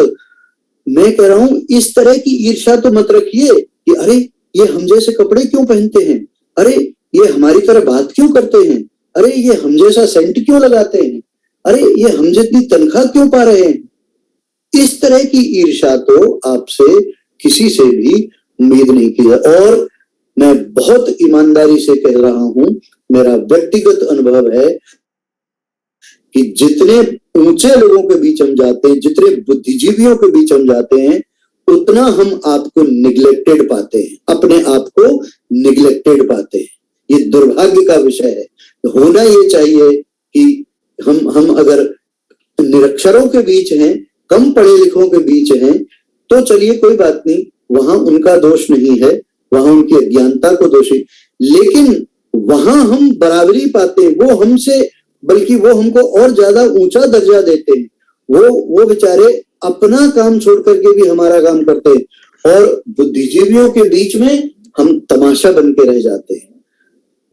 मैं कह रहा हूं इस तरह की ईर्ष्या तो मत रखिए कि अरे ये हम जैसे कपड़े क्यों पहनते हैं, अरे ये हमारी तरह बात क्यों करते हैं, अरे ये हम जैसा सेंट क्यों लगाते हैं, अरे ये हम जितनी तनख्वाह क्यों पा रहे हैं। इस तरह की ईर्ष्या तो आपसे किसी से भी उम्मीद नहीं की है। और मैं बहुत ईमानदारी से कह रहा हूं, मेरा व्यक्तिगत अनुभव है कि जितने ऊंचे लोगों के बीच हम जाते हैं, जितने बुद्धिजीवियों के बीच हम जाते हैं, उतना हम आपको निग्लेक्टेड पाते हैं, अपने आप को निग्लेक्टेड पाते हैं। ये दुर्भाग्य का विषय है। होना ये चाहिए कि हम अगर निरक्षरों के बीच हैं, कम पढ़े लिखों के बीच हैं, तो चलिए कोई बात नहीं, वहां उनका दोष नहीं है, वहां उनकी अज्ञानता को दोषी, लेकिन वहां हम बराबरी पाते हैं। वो हमसे, बल्कि वो हमको और ज्यादा ऊंचा दर्जा देते हैं। वो बेचारे अपना काम छोड़ करके भी हमारा काम करते हैं, और बुद्धिजीवियों के बीच में हम तमाशा बन के रह जाते हैं।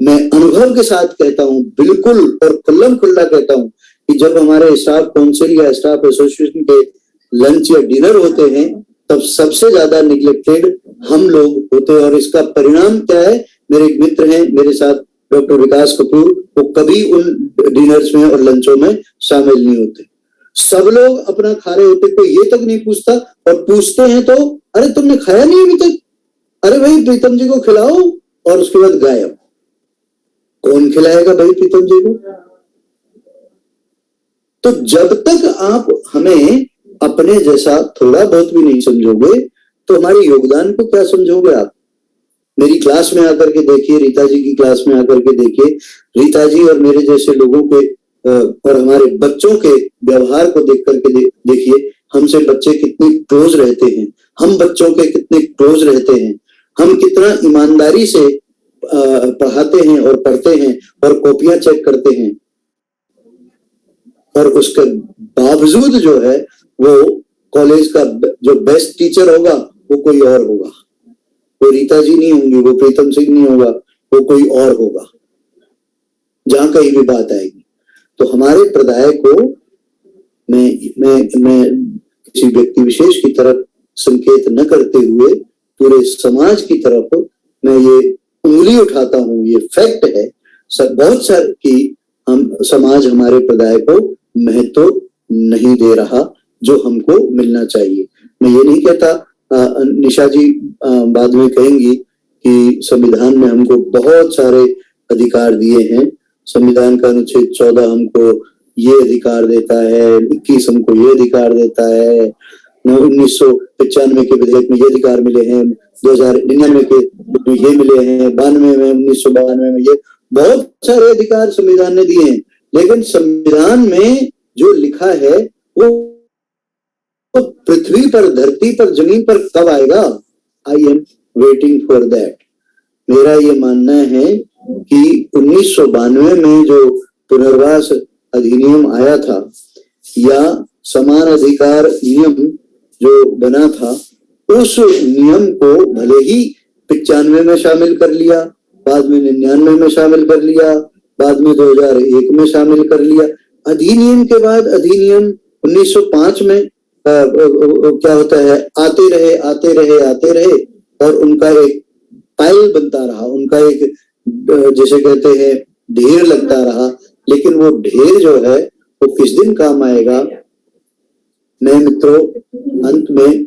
मैं अनुभव के साथ कहता हूं, बिल्कुल और खुल्लम खुल्ला कहता हूं कि जब हमारे स्टाफ काउंसिल या स्टाफ एसोसिएशन के लंच या डिनर होते हैं, तब सबसे ज्यादा निग्लेक्टेड हम लोग होते हैं। और इसका परिणाम क्या है, मेरे एक मित्र हैं मेरे साथ, डॉक्टर विकास कपूर, वो कभी उन डिनर्स में और लंचों में शामिल नहीं होते। सब लोग अपना खा रहे होते, कोई ये तक नहीं पूछता, और पूछते हैं तो अरे तुमने खाया नहीं अभी तक, अरे भाई प्रीतम जी को खिलाओ, और उसके बाद गायब। कौन खिलाएगा भाई प्रीतम जी को? तो जब तक आप हमें अपने जैसा थोड़ा बहुत भी नहीं समझोगे, तो हमारे योगदान को क्या समझोगे आप? मेरी क्लास में आकर के देखिए, रीता जी की क्लास में आकर के देखिए, रीता जी और मेरे जैसे लोगों के और हमारे बच्चों के व्यवहार को देख करके देखिए, हमसे बच्चे कितने क्लोज रहते हैं, हम बच्चों के कितने क्लोज रहते हैं। हम कितना ईमानदारी से पढ़ाते हैं और पढ़ते हैं और कॉपियां चेक करते हैं, और उसके बावजूद जो है वो कॉलेज का जो बेस्ट टीचर होगा वो कोई और होगा, वो रीता जी नहीं होंगी, वो प्रीतम सिंह नहीं होगा, वो कोई और होगा, जहां कहीं भी बात आएगी। तो हमारे प्रदाय को मैं किसी व्यक्ति विशेष की तरफ संकेत न करते हुए पूरे समाज की तरफ मैं ये उंगली उठाता हूँ। ये फैक्ट है बहुत सारे कि हम समाज हमारे प्रदाय को महत्व नहीं दे रहा जो हमको मिलना चाहिए। मैं ये नहीं कहता, निशा जी बाद में कहेंगी कि संविधान ने हमको बहुत सारे अधिकार दिए हैं। संविधान का अनुच्छेद 14 हमको ये अधिकार देता है, 21 हमको ये अधिकार देता है, 1995 के विधेयक में ये अधिकार मिले हैं, 2099 के ये मिले हैं, 92 में 1992 में ये बहुत सारे अधिकार संविधान ने दिए हैं। लेकिन संविधान में जो लिखा है वो पृथ्वी पर, धरती पर, जमीन पर कब आएगा? I am waiting for that. मेरा ये मानना है कि 1992 में जो पुनर्वास अधिनियम आया था या समान अधिकार नियम जो बना था, उस नियम को भले ही 95 में शामिल कर लिया, बाद में 99 में शामिल कर लिया, बाद में 2001 में शामिल कर लिया। अधिनियम के बाद अधिनियम 1905 में क्या होता है, आते रहे और उनका एक पाइल बनता रहा, उनका एक जैसे कहते हैं ढेर लगता रहा। लेकिन वो ढेर जो है वो किस दिन काम आएगा? मैं मित्रों अंत में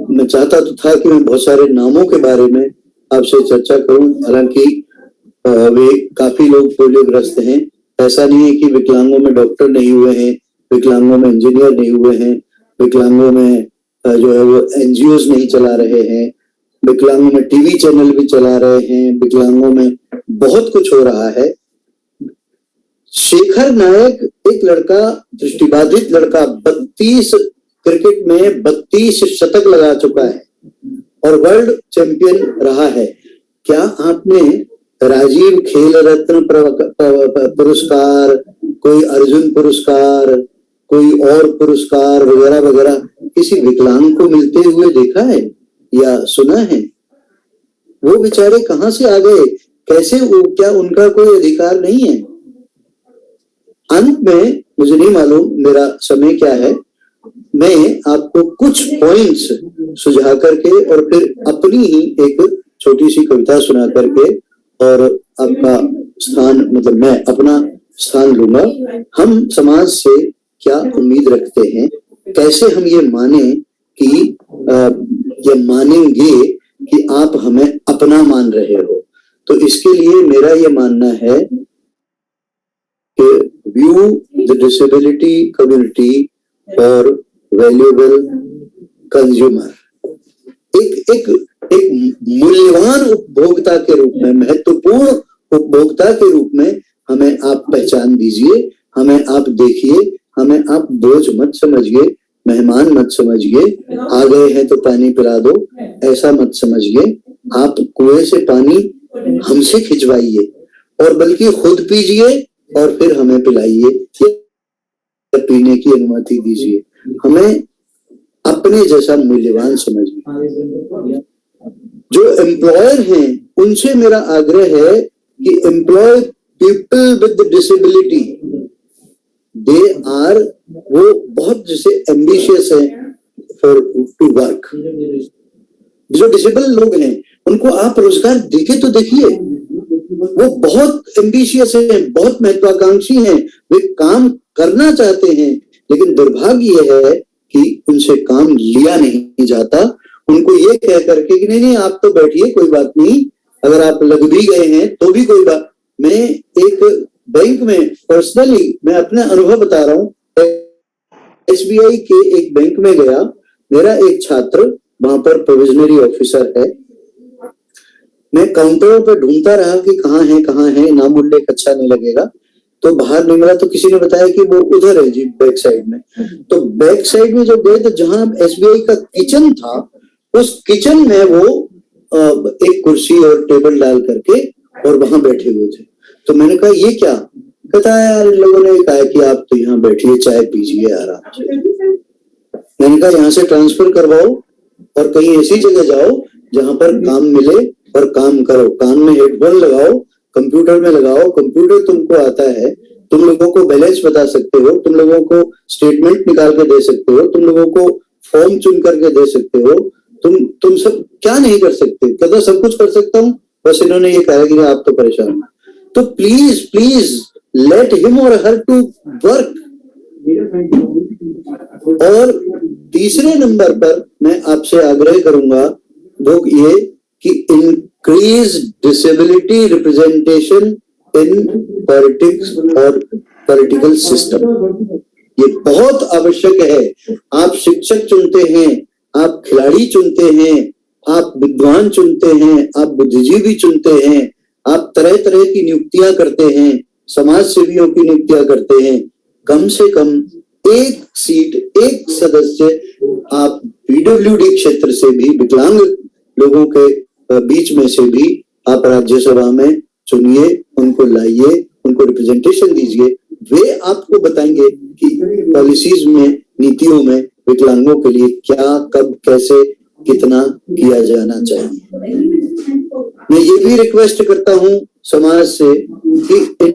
मैं चाहता तो था कि मैं बहुत सारे नामों के बारे में आपसे चर्चा करूं, हालांकि वे काफी लोग पोलियोग्रस्त हैं। ऐसा नहीं है कि विकलांगों में डॉक्टर नहीं हुए हैं, विकलांगों में इंजीनियर नहीं हुए हैं, विकलांगों में जो है वो एनजीओज नहीं चला रहे हैं, विकलांगों में टीवी चैनल भी चला रहे हैं, विकलांगों में बहुत कुछ हो रहा है। शेखर नायक एक लड़का, दृष्टिबाधित लड़का, 32 क्रिकेट में 32 शतक लगा चुका है और वर्ल्ड चैंपियन रहा है। क्या आपने राजीव खेल रत्न पुरस्कार, कोई अर्जुन पुरस्कार, कोई और पुरस्कार वगैरह वगैरह किसी विकलांग को मिलते हुए देखा है या सुना है? वो बेचारे कहां से आ गए? कैसे? क्या उनका कोई अधिकार नहीं है? अंत में मुझे नहीं मालूम मेरा समय क्या है, मैं आपको कुछ पॉइंट्स सुझा करके और फिर अपनी ही एक छोटी सी कविता सुना करके और आपका स्थान, मतलब मैं अपना स्थान लूंगा। हम समाज से क्या उम्मीद रखते हैं, कैसे हम ये माने कि ये मानेंगे कि आप हमें अपना मान रहे हो? तो इसके लिए मेरा ये मानना है कि व्यू द डिसेबिलिटी कम्युनिटी और वैल्यूएबल कंज्यूमर, एक मूल्यवान उपभोक्ता के रूप में, महत्वपूर्ण उपभोक्ता के रूप में हमें आप पहचान दीजिए, हमें आप देखिए, हमें आप बोझ मत समझिए, मेहमान मत समझिए, आ गए हैं तो पानी पिला दो, ऐसा मत समझिए। आप कुएं से पानी हमसे खिंचवाइए और बल्कि खुद पीजिए और फिर हमें पिलाइए, पीने की अनुमति दीजिए। हमें अपने जैसा मूल्यवान समझिए। जो एम्प्लॉयर हैं उनसे मेरा आग्रह है कि employ people with disability. They are, वो बहुत जैसे एम्बिशियस है फॉर टू वर्क। जो डिसेबल लोग हैं उनको आप रोजगार देके तो देखिए, वो बहुत एम्बिशियस है, बहुत महत्वाकांक्षी हैं, वे काम करना चाहते हैं, लेकिन दुर्भाग्य यह है कि उनसे काम लिया नहीं जाता। उनको ये कह करके कि नहीं आप तो बैठिए, कोई बात नहीं, अगर आप लग भी गए हैं तो भी कोई बात। मैं एक बैंक में पर्सनली, मैं अपना अनुभव बता रहा हूँ, एसबीआई के एक बैंक में गया, मेरा एक छात्र वहां पर प्रोविजनरी ऑफिसर है। मैं काउंटरों पर ढूंढता रहा कि कहाँ है, नाम उल्लेख अच्छा नहीं लगेगा, तो बाहर नहीं मिला, तो किसी ने बताया कि वो उधर है जी, बैक साइड में। तो बैक साइड में जब गए तो जहां एसबीआई का किचन था, उस किचन में वो एक कुर्सी और टेबल डाल करके और वहां बैठे हुए थे। तो मैंने कहा ये क्या? कहता है यार इन लोगों ने कहा कि आप तो यहाँ बैठिए, चाय पीजिए आराम से। मैंने कहा यहाँ से ट्रांसफर करवाओ और कहीं ऐसी जगह जाओ जहां पर काम मिले और काम करो। कान में हेडफोन लगाओ, कंप्यूटर में लगाओ, कंप्यूटर तुमको आता है, तुम लोगों को बैलेंस बता सकते हो, तुम लोगों को स्टेटमेंट निकाल के दे सकते हो, तुम लोगों को फॉर्म चुन करके दे सकते हो, तुम सब क्या नहीं कर सकते? कहता सब कुछ कर सकता हूँ, बस इन्होंने ये कहा कि आप तो परेशान हो। तो प्लीज प्लीज लेट हिम और हर टू वर्क। और तीसरे नंबर पर मैं आपसे आग्रह करूंगा वो ये कि increase disability representation in politics और पॉलिटिकल सिस्टम। ये बहुत आवश्यक है। आप शिक्षक चुनते हैं, आप खिलाड़ी चुनते हैं, आप विद्वान चुनते हैं, आप बुद्धिजीवी चुनते हैं, आप तरह तरह की नियुक्तियां करते हैं, समाज सेवियों की नियुक्तियां करते हैं। कम से कम एक सीट, एक सदस्य आप पीडब्ल्यूडी क्षेत्र से भी, विकलांग लोगों के बीच में से भी आप राज्यसभा में चुनिए, उनको लाइए, उनको रिप्रेजेंटेशन दीजिए। वे आपको बताएंगे कि पॉलिसीज में, नीतियों में विकलांगों के लिए क्या, कब, कैसे, कितना किया जाना चाहिए। मैं ये भी रिक्वेस्ट करता हूं समाज से कि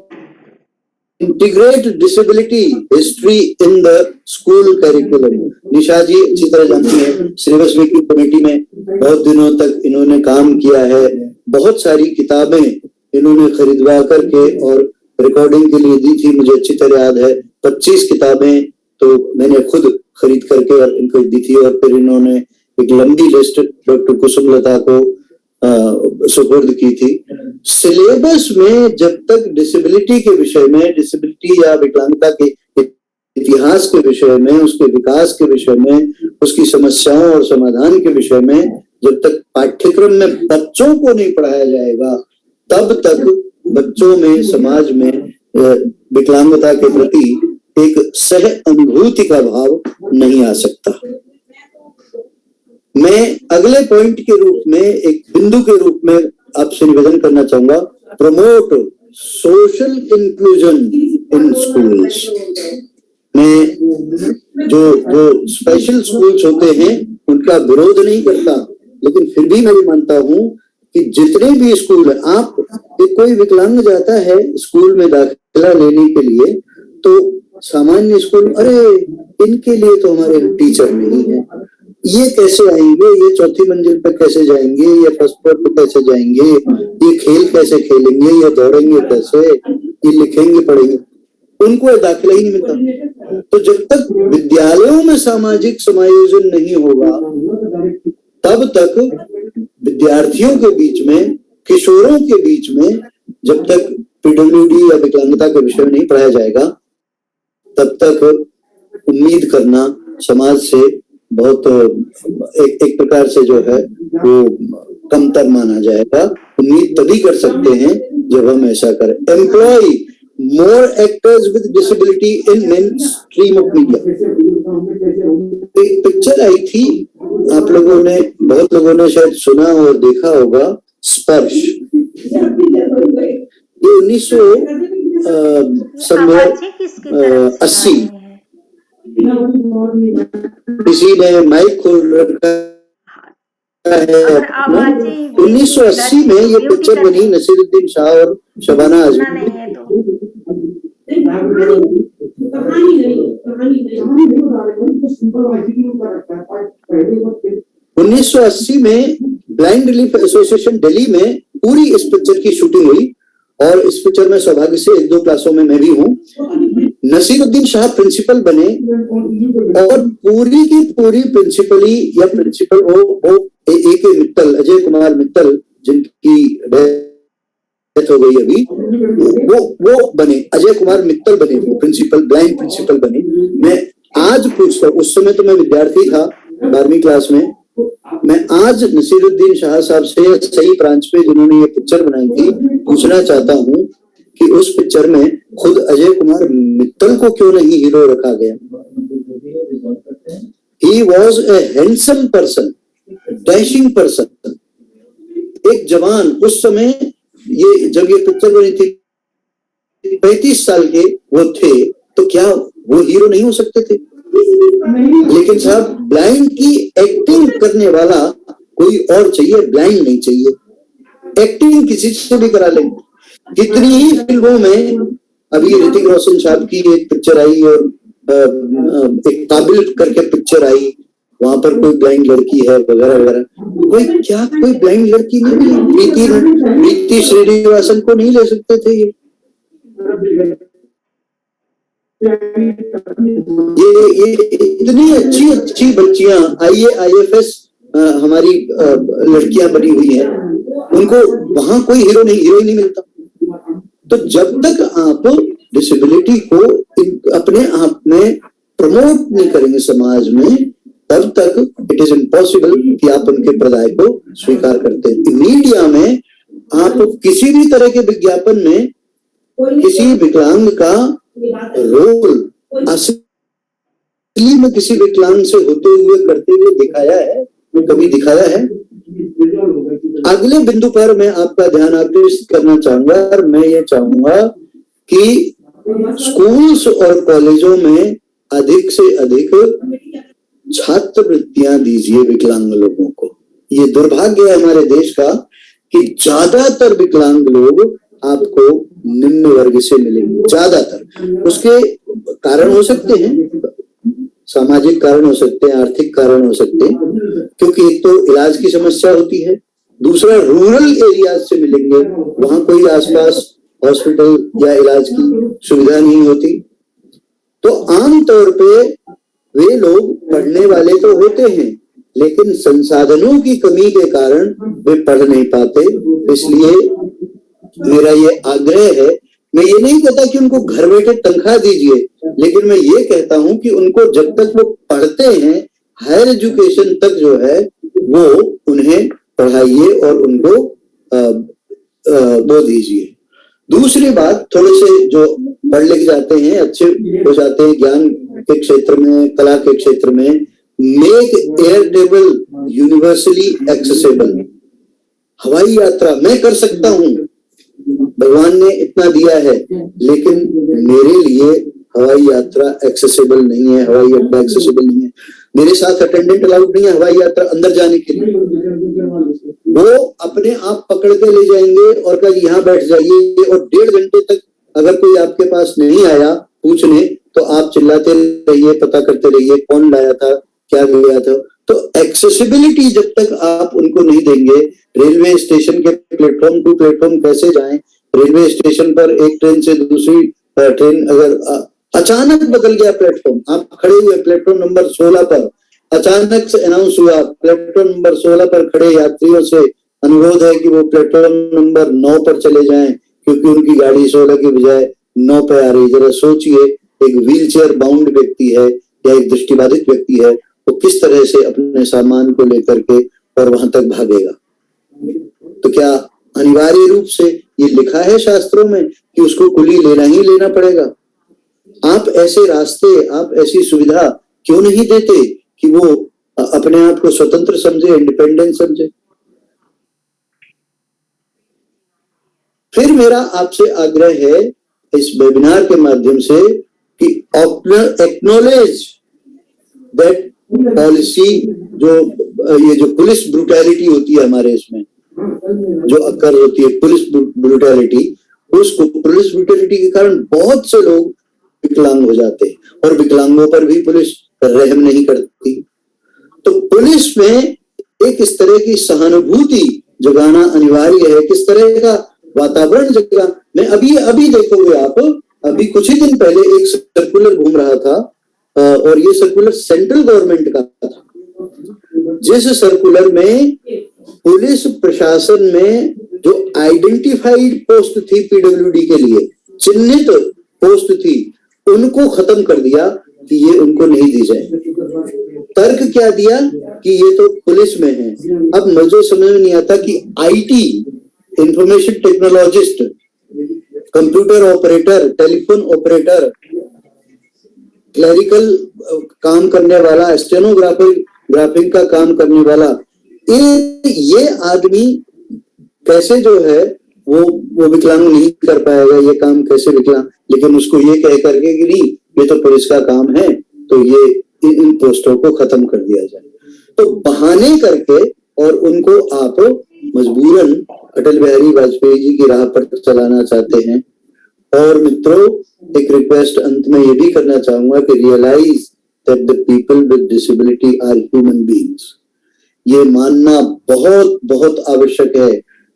integrate disability history in the school curriculum. Nisha ji अच्छी तरह जानती है, सिलेबस मेकिंग कमेटी में बहुत दिनों तक इन्होंने काम किया है। बहुत सारी किताबें इन्होंने खरीदवा करके और रिकॉर्डिंग के लिए दी थी, मुझे अच्छी तरह याद है। 25 किताबें तो मैंने खुद खरीद करके और इनको दी थी। और फिर इन्होंने एक लंबी लिस्ट डॉक्टर कुसुमलता को सुपुर्द की थी। सिलेबस में जब तक डिसेबिलिटी के विषय में, डिसेबिलिटी या विकलांगता के इतिहास के विषय में, उसके विकास के विषय में, उसकी समस्याओं और समाधान के विषय में जब तक पाठ्यक्रम में बच्चों को नहीं पढ़ाया जाएगा, तब तक बच्चों में, समाज में विकलांगता के प्रति एक सह अनुभूति का भाव नहीं आ सकता। मैं अगले पॉइंट के रूप में, एक बिंदु के रूप में आपसे निवेदन करना चाहूंगा, promote social inclusion in schools. मैं जो स्पेशल स्कूल्स होते हैं उनका विरोध नहीं करता, लेकिन फिर भी मैं मानता हूं कि जितने भी स्कूल, आप कोई विकलांग जाता है स्कूल में दाखिला लेने के लिए, तो सामान्य स्कूल, अरे इनके लिए तो हमारे टीचर नहीं है, ये कैसे आएंगे, ये चौथी मंजिल पर कैसे जाएंगे, ये फर्स्ट फ्लोर पर कैसे जाएंगे, ये खेल कैसे खेलेंगे, ये दौड़ेंगे कैसे, ये लिखेंगे पढ़ेंगे, उनको दाखिला ही नहीं मिलता। तो जब तक विद्यालयों में सामाजिक समायोजन नहीं होगा, तब तक विद्यार्थियों के बीच में, किशोरों के बीच में जब तक पीडब्ल्यूडी या विकलांगता के विषय में नहीं पढ़ाया जाएगा, तब तक उम्मीद करना समाज से बहुत एक प्रकार से जो है वो कमतर माना जाएगा। उम्मीद तभी कर सकते हैं जब हम ऐसा करें। Employ more actors with disability in mainstream of media. एक पिक्चर आई थी, आप लोगों ने, बहुत लोगों ने शायद सुना और देखा होगा, स्पर्श। ये 1980 किसी ने माइक खोल रखा है। 1980 में ये पिक्चर बनी, नसीरुद्दीन शाह और शबाना आजमी। 1980 में ब्लाइंड रिलीफ एसोसिएशन दिल्ली में पूरी इस पिक्चर की शूटिंग हुई और इस पिक्चर में सौभाग्य से 1-2 क्लासों में मैं भी हूँ। नसीरुद्दीन शाह प्रिंसिपल बने और पूरी की पूरी प्रिंसिपल वो A.K. मित्तल, अजय कुमार मित्तल, जिनकी डेथ हो गई अभी, वो बने, अजय कुमार मित्तल बने प्रिंसिपल, ब्लाइंड प्रिंसिपल बने। मैं आज पूछता हूँ, उस समय तो मैं विद्यार्थी था 12वीं क्लास में, मैं आज नसीरुद्दीन शाह साहब से, सही ब्रांच पे जिन्होंने ये पिक्चर बनाई थी, पूछना चाहता हूँ कि उस पिक्चर में खुद अजय कुमार मित्तल को क्यों नहीं हीरो रखा गया? He was a handsome person, dashing person, एक जवान उस समय, ये जब ये पिक्चर बनी थी 35 साल के वो थे, तो क्या वो हीरो नहीं हो सकते थे? लेकिन साहब ब्लाइंड की एक्टिंग करने वाला कोई और चाहिए, ब्लाइंड नहीं चाहिए। एक्टिंग किसी से भी करा लेंगे। कितनी ही फिल्मों में, अभी ऋतिक रोशन साहब की एक पिक्चर आई और एक काबिल करके पिक्चर आई, वहां पर कोई ब्लाइंड लड़की है वगैरह वगैरह। कोई ब्लाइंड लड़की नहीं मिली। प्रीति श्रीनिवासन को नहीं ले सकते थे ये इतनी अच्छी बच्चियां IAS हमारी लड़कियां बनी हुई हैं, उनको वहां कोई हीरोइन नहीं मिलता। तो जब तक आप डिसेबिलिटी को अपने आप में प्रमोट नहीं करेंगे समाज में, तब तक इट इज इम्पॉसिबल कि आप उनके पर्दाय को स्वीकार करते हैं। मीडिया में आप किसी भी तरह के विज्ञापन में किसी विकलांग का रोल असली में किसी विकलांग से होते हुए करते हुए दिखाया है, कभी दिखाया है? अगले बिंदु पर मैं आपका ध्यान आकर्षित करना चाहूंगा, और मैं ये चाहूंगा कि स्कूल्स और कॉलेजों में अधिक से अधिक छात्रवृत्तियां दीजिए विकलांग लोगों को। ये दुर्भाग्य है हमारे देश का कि ज्यादातर विकलांग लोग आपको निम्न वर्ग से मिलेंगे, ज्यादातर। उसके कारण हो सकते हैं, सामाजिक कारण हो सकते हैं, आर्थिक कारण हो सकते हैं, क्योंकि एक तो इलाज की समस्या होती है, दूसरा रूरल एरियाज से मिलेंगे, वहां कोई आसपास हॉस्पिटल या इलाज की सुविधा नहीं होती। तो आमतौर पे वे लोग पढ़ने वाले तो होते हैं, लेकिन संसाधनों की कमी के कारण वे पढ़ नहीं पाते। इसलिए मेरा ये आग्रह है, मैं ये नहीं कहता कि उनको घर बैठे तनख्वाह दीजिए, लेकिन मैं ये कहता हूं कि उनको जब तक वो पढ़ते हैं, हायर एजुकेशन तक जो है वो उन्हें पढ़ाइए और उनको वो दीजिए। दूसरी बात, थोड़े से जो पढ़ लिख जाते हैं, अच्छे हो जाते हैं ज्ञान के क्षेत्र में, कला के क्षेत्र में, make air travel universally accessible. हवाई यात्रा मैं कर सकता हूं, भगवान ने इतना दिया है, लेकिन मेरे लिए हवाई यात्रा एक्सेसिबल नहीं है, हवाई अड्डा एक्सेसिबल नहीं है, मेरे साथ अटेंडेंट अलाउड नहीं है हवाई यात्रा अंदर जाने के लिए। वो अपने आप पकड़ के ले जाएंगे और कहा यहाँ बैठ जाइए, और 1.5 घंटे तक अगर कोई आपके पास नहीं आया पूछने, तो आप चिल्लाते रहिए, पता करते रहिए कौन लाया था, क्या गया था। तो एक्सेसिबिलिटी जब तक आप उनको नहीं देंगे, रेलवे स्टेशन के प्लेटफॉर्म टू प्लेटफॉर्म कैसे जाएं, रेलवे स्टेशन पर एक ट्रेन से दूसरी ट्रेन अगर अचानक बदल गया प्लेटफॉर्म, आप खड़े हुए प्लेटफॉर्म नंबर 16 पर, अचानक से अनाउंस हुआ प्लेटफॉर्म नंबर 16 पर खड़े यात्रियों से अनुरोध है कि वो प्लेटफॉर्म नंबर 9 पर चले जाएं, क्योंकि उनकी गाड़ी 16 की बजाय 9 पे आ रही। जरा सोचिए, एक व्हील चेयर बाउंड व्यक्ति है या एक दृष्टिबाधित व्यक्ति है, वो किस तरह से अपने सामान को लेकर के और वहां तक भागेगा? तो क्या अनिवार्य रूप से ये लिखा है शास्त्रों में कि उसको कुली लेना ही लेना पड़ेगा? आप ऐसे रास्ते, आप ऐसी सुविधा क्यों नहीं देते कि वो अपने आप को स्वतंत्र समझे, इंडिपेंडेंट समझे? फिर मेरा आपसे आग्रह है इस वेबिनार के माध्यम से कि एक्नॉलेज दैट पॉलिसी, ये जो पुलिस ब्रूटैलिटी होती है हमारे इसमें जो अक्कर होती है, पुलिस ब्रूटैलिटी, उसको पुलिस ब्रूटैलिटी के कारण बहुत से लोग विकलांग हो जाते हैं, और विकलांगों पर भी पुलिस रहम नहीं करती। तो पुलिस में एक इस तरह की सहानुभूति जगाना अनिवार्य है, किस तरह का वातावरण जगा। मैं अभी देखोगे आप, अभी कुछ ही दिन पहले एक सर्कुलर घूम रहा था, और ये सर्कुलर सेंट्रल गवर्नमेंट का था, जिस सर्कुलर में पुलिस प्रशासन में जो आइडेंटिफाइड पोस्ट थी पीडब्ल्यूडी के लिए, चिन्हित पोस्ट थी, उनको खत्म कर दिया कि ये उनको नहीं दी जाए। तर्क क्या दिया कि ये तो पुलिस में है। अब मुझे समझ में नहीं आता कि IT, information technologist, computer operator, telephone operator, clerical काम करने वाला, स्टेनोग्राफिंग का काम करने वाला, ये आदमी कैसे जो है वो विकलांग नहीं कर पाएगा ये काम, कैसे विकलांग, लेकिन उसको ये कह करके कि नहीं ये तो पुलिस का काम है, तो ये इन पोस्टों को खत्म कर दिया जाए। तो बहाने करके और उनको आप मजबूरन अटल बिहारी वाजपेयी जी की राह पर चलाना चाहते हैं। और मित्रों, एक रिक्वेस्ट अंत में ये भी करना चाहूंगा कि realise that the people with disability are human beings. ये मानना बहुत बहुत आवश्यक है,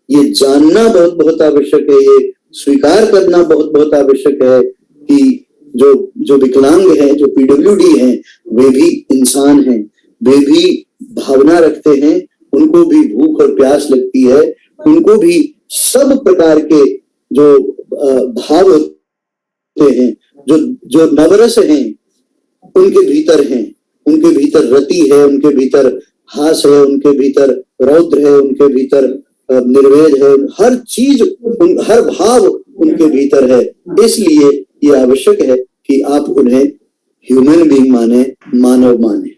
ये जानना बहुत बहुत आवश्यक है, ये स्वीकार करना बहुत बहुत आवश्यक है कि जो विकलांग हैं, जो पीडब्ल्यूडी हैं, वे भी इंसान हैं, वे भी भावना रखते हैं, उनको भी भूख और प्यास लगती है, उनको भी सब प्रकार के जो भाव होते हैं, जो नवरस हैं उनके भीतर हैं, उनके भीतर रति है, उनके भीतर हास है, उनके भीतर रौद्र है, उनके भीतर निर्वेद है, हर चीज हर भाव उनके भीतर है। इसलिए ये आवश्यक है कि आप उन्हें ह्यूमन बीइंग माने, मानव माने।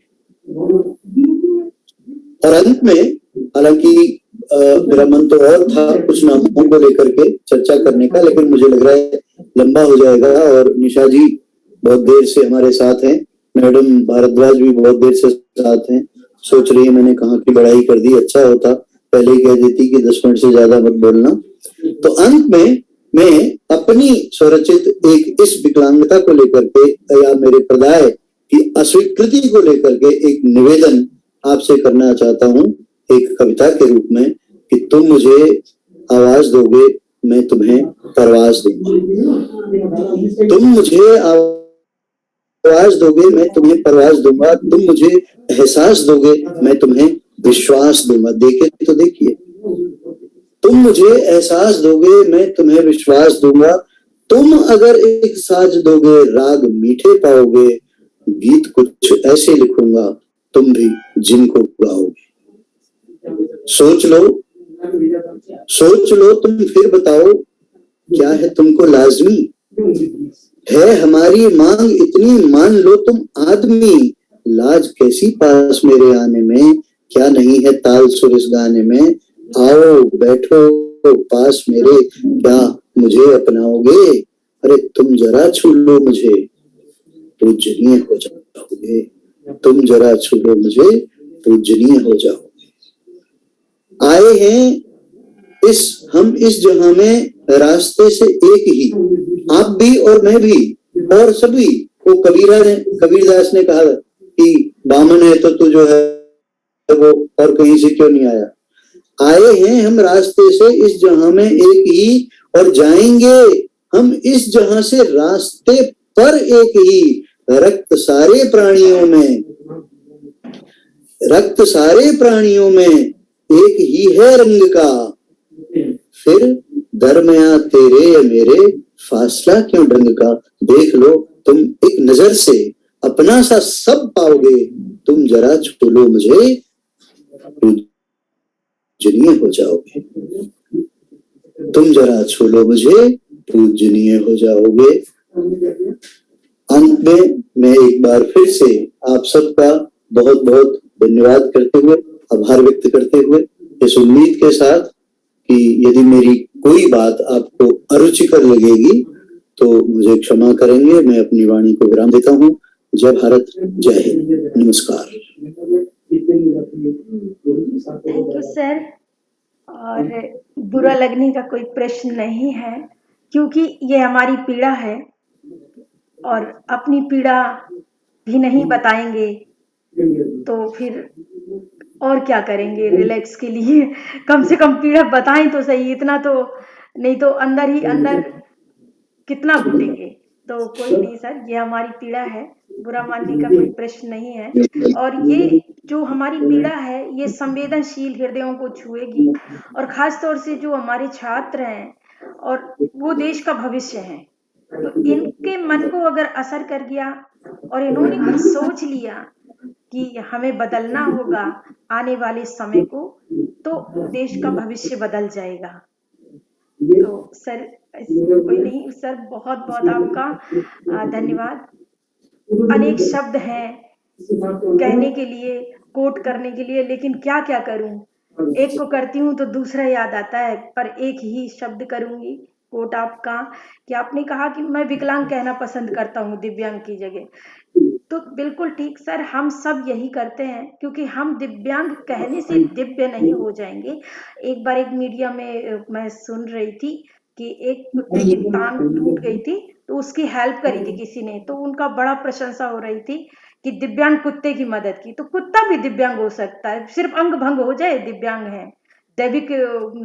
और अंत में, हालांकि मेरा मन तो और था कुछ नामों को लेकर के चर्चा करने का, लेकिन मुझे लग रहा है लंबा हो जाएगा। और निशा जी बहुत देर से हमारे साथ हैं, मैडम भारद्वाज भी बहुत देर से साथ हैं। सोच रही है मैंने कहा कि बड़ाई कर दी, अच्छा होता पहले ही कह देती कि 10 मिनट से ज्यादा मत बोलना। तो अंत में मैं अपनी स्वरचित एक इस विकलांगता को लेकर के या मेरे प्रदाय की अस्वीकृति को लेकर के एक निवेदन आपसे करना चाहता हूँ एक कविता के रूप में कि तुम मुझे आवाज दोगे, मैं तुम्हें परवाज दूंगा। तुम मुझे आवाज दोगे, मैं तुम्हें परवाज दूंगा। तुम मुझे एहसास दोगे, मैं तुम्हें विश्वास दूंगा। देखे तो देखिए, तुम मुझे एहसास दोगे, मैं तुम्हें विश्वास दूंगा। तुम अगर एक साज दोगे, राग मीठे पाओगे, गीत कुछ ऐसे लिखूंगा, तुम भी जिनको गाओगे। सोच लो तुम फिर बताओ, क्या है तुमको लाजमी? है हमारी मांग इतनी, मान लो तुम आदमी। लाज कैसी पास मेरे आने में, क्या नहीं है ताल सुर इस गाने में। आओ बैठो पास मेरे, क्या मुझे अपनाओगे? अरे तुम जरा छू लो मुझे, पूजनीय हो जाओगे। तुम जरा छू लो मुझे, पूजनीय हो जाओगे। आए हैं हम इस जहां में रास्ते से एक ही, आप भी और मैं भी और सभी। वो कबीरदास ने कहा कि बामन है तो तू जो है वो और कहीं से क्यों नहीं आया। आए हैं हम रास्ते से इस जहां में एक ही, और जाएंगे हम इस जहां से रास्ते पर एक ही। रक्त सारे प्राणियों में एक ही है रंग का। फिर दरमिया तेरे या मेरे फासला क्यों ढंग का। देख लो तुम एक नजर से, अपना सा सब पाओगे। तुम जरा छू लो मुझे, पूजनीय हो जाओगे। तुम जरा छू लो मुझे, पूजनीय हो जाओगे। अंत में मैं एक बार फिर से आप सबका बहुत बहुत धन्यवाद करते हुए, आभार व्यक्त करते हुए, इस उम्मीद के साथ कि यदि मेरी कोई बात आपको अरुचिकर लगेगी तो मुझे क्षमा करेंगे। मैं अपनी वाणी को विराम देता हूँ। जय भारत, जय हिंद, नमस्कार। Thank you sir. और बुरा लगने का कोई प्रश्न नहीं है, क्योंकि ये हमारी पीड़ा है और अपनी पीड़ा भी नहीं बताएंगे तो फिर और क्या करेंगे रिलैक्स के लिए। कम से कम पीड़ा बताएं तो सही, इतना तो नहीं तो अंदर ही अंदर कितना घुटेंगे। तो कोई नहीं सर, ये हमारी पीड़ा है, बुरा मानने का कोई प्रश्न नहीं है। और ये जो हमारी पीड़ा है ये संवेदनशील हृदयों को छुएगी, और खास तौर से जो हमारे छात्र हैं और वो देश का भविष्य है, तो इनके मन को अगर असर कर गया और इन्होंने कुछ सोच लिया कि हमें बदलना होगा आने वाले समय को, तो देश का भविष्य बदल जाएगा। तो सर कोई नहीं सर, बहुत बहुत आपका धन्यवाद। अनेक शब्द हैं कहने के लिए, कोट करने के लिए, लेकिन क्या क्या करूं। एक को करती हूँ तो दूसरा याद आता है, पर एक ही शब्द करूंगी कोट आपका, कि आपने कहा कि मैं विकलांग कहना पसंद करता हूँ दिव्यांग की जगह। तो बिल्कुल ठीक सर, हम सब यही करते हैं, क्योंकि हम दिव्यांग कहने से दिव्य नहीं हो जाएंगे। एक बार एक मीडिया में मैं सुन रही थी कि एक कुत्ते की टांग टूट गई थी, तो उसकी हेल्प करी थी किसी ने, तो उनका बड़ा प्रशंसा हो रही थी कि दिव्यांग कुत्ते की मदद की। तो कुत्ता भी दिव्यांग हो सकता है, सिर्फ अंग भंग हो जाए दिव्यांग है, दैविक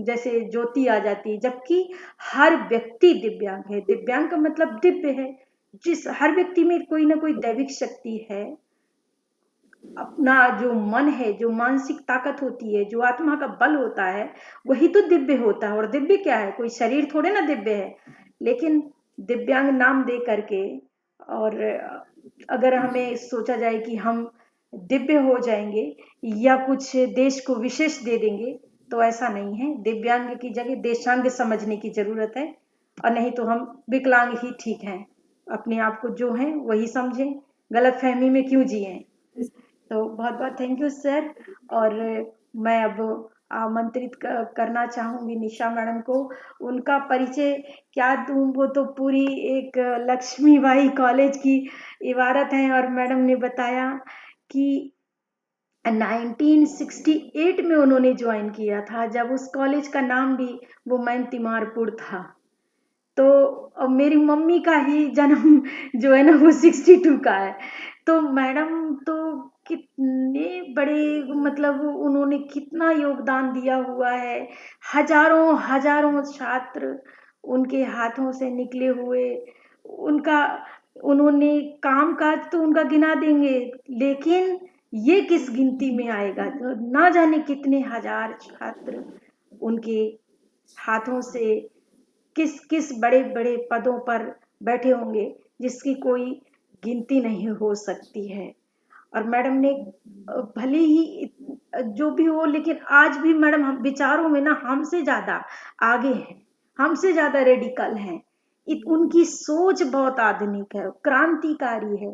जैसे ज्योति आ जाती है, जबकि हर व्यक्ति दिव्यांग है। दिव्यांग का मतलब दिव्य है, जिस हर व्यक्ति में कोई ना कोई दैविक शक्ति है। अपना जो मन है, जो मानसिक ताकत होती है, जो आत्मा का बल होता है, वही तो दिव्य होता है। और दिव्य क्या है, कोई शरीर थोड़े ना दिव्य है। लेकिन दिव्यांग नाम दे करके, और अगर हमें सोचा जाए कि हम दिव्य हो जाएंगे या कुछ देश को विशेष दे देंगे, तो ऐसा नहीं है। दिव्यांग की जगह देशांग समझने की जरूरत है, और नहीं तो हम विकलांग ही ठीक हैं। अपने आप को जो है वही समझें, गलत फहमी में क्यों जिए। तो बहुत बहुत थैंक यू सर। और मैं अब आमंत्रित करना चाहूंगी निशा मैडम को। उनका परिचय क्या दूं, वो तो पूरी एक लक्ष्मीबाई कॉलेज की इबारत है। और मैडम ने बताया कि 1968 में उन्होंने ज्वाइन किया था, जब उस कॉलेज का नाम भी वो मैन तिमारपुर था। तो मेरी मम्मी का ही जन्म जो है ना वो 62 का है। तो मैडम तो कितने बड़े, मतलब उन्होंने कितना योगदान दिया हुआ है। हजारों हजारों छात्र उनके हाथों से निकले हुए, उनका उन्होंने काम काज तो उनका गिना देंगे, लेकिन ये किस गिनती में आएगा। तो ना जाने कितने हजार छात्र उनके हाथों से किस किस बड़े बड़े पदों पर बैठे होंगे, जिसकी कोई गिनती नहीं हो सकती है। और मैडम ने भले ही जो भी हो, लेकिन आज भी मैडम हम विचारों में ना हमसे ज्यादा आगे हैं, हमसे ज्यादा रेडिकल हैं। उनकी सोच बहुत आधुनिक है, क्रांतिकारी है।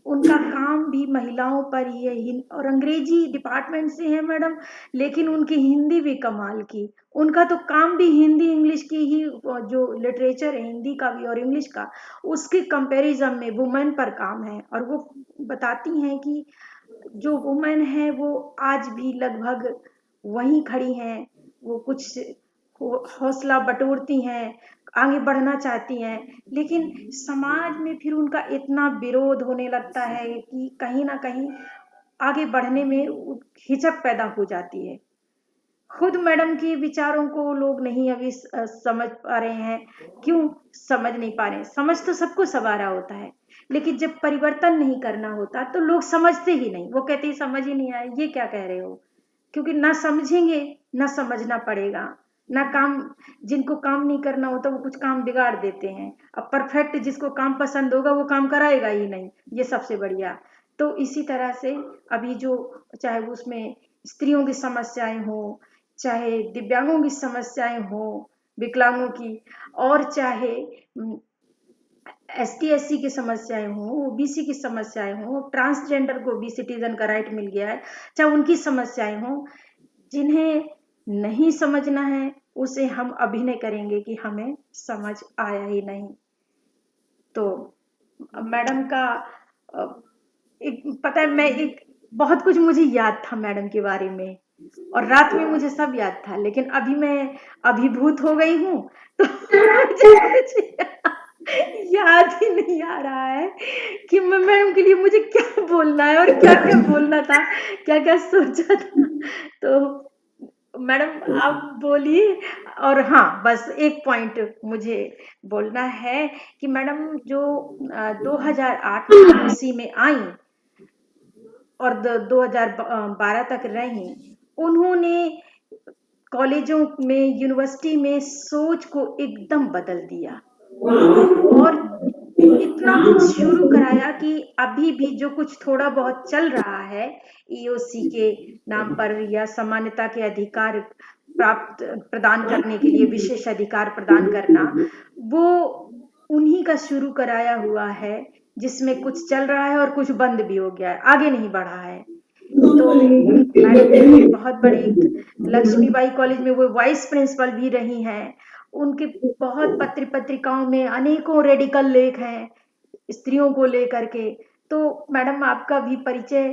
उनका काम भी महिलाओं पर ही है। और अंग्रेजी डिपार्टमेंट से है मैडम, लेकिन उनकी हिंदी भी कमाल की। उनका तो काम भी हिंदी इंग्लिश की ही, जो लिटरेचर है हिंदी का भी और इंग्लिश का, उसके कंपैरिजन में वुमेन पर काम है। और वो बताती हैं कि जो वुमेन है वो आज भी लगभग वहीं खड़ी हैं, वो कुछ हौसला बटोरती हैं, आगे बढ़ना चाहती हैं, लेकिन समाज में फिर उनका इतना विरोध होने लगता है कि कहीं ना कहीं आगे बढ़ने में हिचक पैदा हो जाती है। खुद मैडम के विचारों को लोग नहीं अभी समझ पा रहे हैं। क्यों समझ नहीं पा रहे हैं? समझ तो सबको सवारा होता है, लेकिन जब परिवर्तन नहीं करना होता तो लोग समझते ही नहीं। वो कहते हैं समझ ही नहीं आया, ये क्या कह रहे हो। क्योंकि ना समझेंगे ना समझना पड़ेगा, ना काम, जिनको काम नहीं करना होता वो कुछ काम बिगाड़ देते हैं। अब परफेक्ट जिसको काम पसंद होगा वो काम कराएगा ही नहीं, ये सबसे बढ़िया। तो इसी तरह से अभी जो, चाहे वो उसमें स्त्रियों की समस्याएं हो, चाहे दिव्यांगों की समस्याएं हो, विकलांगों की, और चाहे ST SC की समस्याएं हो, OBC की समस्याएं हो, ट्रांसजेंडर को भी सिटीजन का राइट मिल गया है, चाहे उनकी समस्याएं हो, जिन्हें नहीं समझना है उसे हम अभिनय करेंगे कि हमें समझ आया ही नहीं। तो मैडम का एक पता है, मैं एक बहुत कुछ मुझे याद था मैडम के बारे में, और रात में मुझे सब याद था, लेकिन अभी मैं अभिभूत हो गई हूँ तो मुझे कुछ याद ही नहीं आ रहा है कि मैं मैडम के लिए मुझे क्या बोलना है और क्या क्या बोलना था, क्या क्या सोचा था। तो मैडम आप बोलिए। और हाँ, बस एक पॉइंट मुझे बोलना है कि मैडम जो 2008 में यूपीसी में आई और 2012 तक रही, उन्होंने कॉलेजों में, यूनिवर्सिटी में सोच को एकदम बदल दिया और इतना कुछ शुरू कराया कि अभी भी जो कुछ थोड़ा बहुत चल रहा है EOC के नाम पर, या समानता के अधिकार प्राप्त प्रदान करने के लिए विशेष अधिकार प्रदान करना, वो उन्हीं का शुरू कराया हुआ है, जिसमें कुछ चल रहा है और कुछ बंद भी हो गया है, आगे नहीं बढ़ा है। तो मैडम भी बहुत बड़ी लक्ष्मीबाई कॉलेज में वो वाइस प्रिंसिपल भी रही हैं। उनके बहुत पत्रिकाओं में अनेकों रेडिकल लेख हैं स्त्रियों को लेकर के। तो मैडम आपका भी परिचय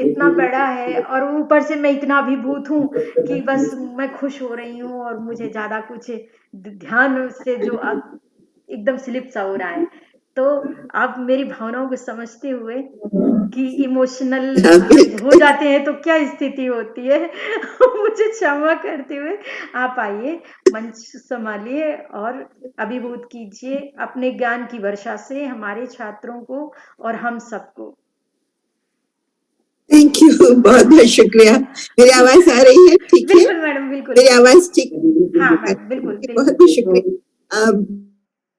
इतना बड़ा है और ऊपर से मैं इतना अभिभूत हूँ कि बस मैं खुश हो रही हूँ और मुझे ज्यादा कुछ ध्यान से जो अब एकदम स्लिप सा हो रहा है। तो आप मेरी भावनाओं को समझते हुए कि इमोशनल हो जाते हैं तो क्या स्थिति होती है मुझे क्षमा करते हुए आप आइए, मंच संभालिए और अभिभूत कीजिए अपने ज्ञान की वर्षा से हमारे छात्रों को और हम सबको। थैंक यू, बहुत बहुत शुक्रिया। मेरी आवाज आ रही है? ठीक है बिल्कुल मैडम, बिल्कुल। मेरी आवाज ठीक? हाँ मैडम, बिल्कुल बहुत बहुत शुक्रिया।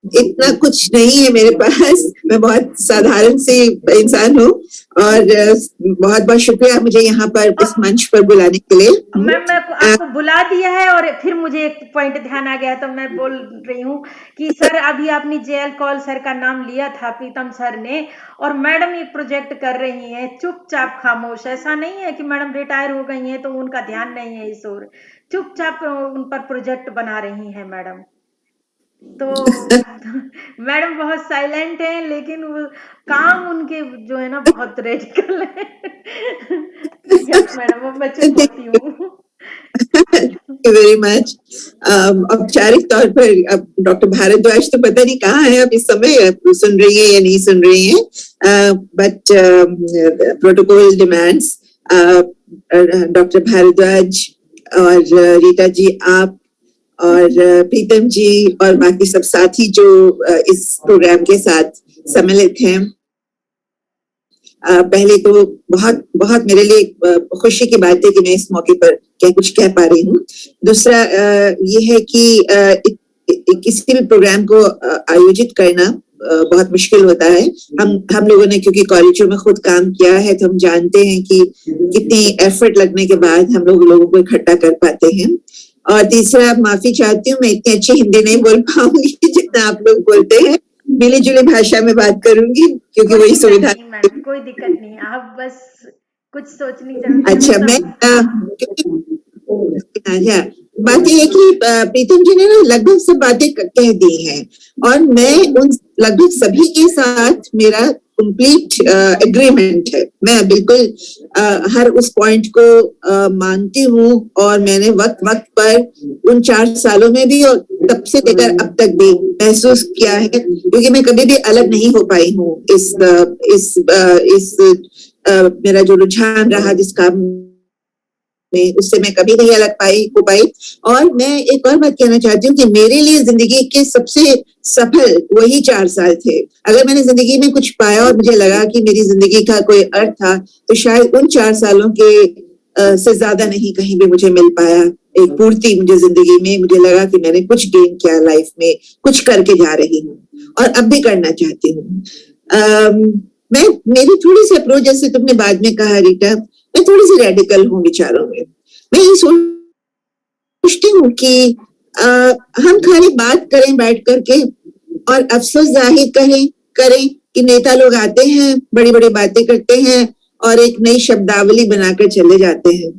इतना कुछ नहीं है मेरे पास, मैं बहुत साधारण सी इंसान हूँ और बहुत बहुत शुक्रिया मुझे यहाँ पर इस मंच पर बुलाने के लिए। मैम मैं आपको बुला दिया है और फिर मुझे एक पॉइंट ध्यान आ गया तो मैं बोल रही हूँ कि सर अभी आपने जेएल कौल सर का नाम लिया था, प्रीतम सर ने, और मैडम एक प्रोजेक्ट कर रही हैं चुपचाप खामोश। ऐसा नहीं है कि मैडम रिटायर हो गई हैं तो उनका ध्यान नहीं है इस ओर, चुपचाप उन पर प्रोजेक्ट बना रही हैं मैडम। तो मैडम बहुत साइलेंट हैं लेकिन वो काम उनके जो है ना बहुत रेडिकल है। यस मैडम, मैं चुप होती हूँ। Thank you very much. औपचारिक तौर पर अब डॉक्टर भारद्वाज तो पता नहीं कहाँ है अब इस समय, सुन रही है या नहीं सुन रही है, but protocol demands doctor Bhardwaj और रीटा जी, आप और प्रीतम जी और बाकी सब साथी जो इस प्रोग्राम के साथ सम्मिलित हैं, पहले तो बहुत बहुत मेरे लिए खुशी की बात है कि मैं इस मौके पर क्या कुछ कह पा रही हूँ। दूसरा ये है कि किसी भी प्रोग्राम को आयोजित करना बहुत मुश्किल होता है। हम लोगों ने क्योंकि कॉलेजों में खुद काम किया है तो हम जानते हैं कि कितनी एफर्ट लगने के बाद हम लोगों को इकट्ठा कर पाते हैं। और तीसरा, माफी चाहती हूँ मैं इतनी अच्छी हिंदी नहीं बोल पाऊंगी जितना आप लोग बोलते हैं, मिली जुली भाषा में बात करूंगी क्योंकि वही सुविधा। कोई दिक्कत नहीं, आप बस कुछ सोचने की जरूरत। अच्छा, मैं बात ये है कि प्रीतम जी ने ना लगभग सब बातें कह दी हैं और मैं उन लगभग सभी के साथ मेरा कंप्लीट एग्रीमेंट है। मैं बिल्कुल हर उस पॉइंट को मानती हूँ और मैंने वक्त पर उन 4 सालों में भी और तब से लेकर अब तक भी महसूस किया है, क्योंकि मैं कभी भी अलग नहीं हो पाई हूँ इस मेरा जो रुझान रहा जिस काम में, उससे मैं कभी नहीं अलग हो पाई। और मैं एक और बात कहना चाहती हूँ कि मेरे लिए जिंदगी के सबसे सफल वही 4 साल थे। अगर मैंने जिंदगी में कुछ पाया और मुझे लगा कि मेरी जिंदगी का कोई अर्थ था तो शायद उन 4 सालों के से ज्यादा नहीं कहीं भी मुझे मिल पाया एक पूर्ति मुझे जिंदगी में। मुझे लगा कि मैंने कुछ गेन किया लाइफ में, कुछ करके जा रही हूँ और अब भी करना चाहती हूँ। मेरी थोड़ी सी अप्रोच, जैसे तुमने बाद में कहा रीटा, मैं थोड़ी सी रेडिकल हूँ विचारों में। मैं ये सोचती हूँ कि हम खाली बात करें बैठ करके और अफसोस जाहिर करें कि नेता लोग आते हैं, बड़ी बड़ी बातें करते हैं और एक नई शब्दावली बनाकर चले जाते हैं।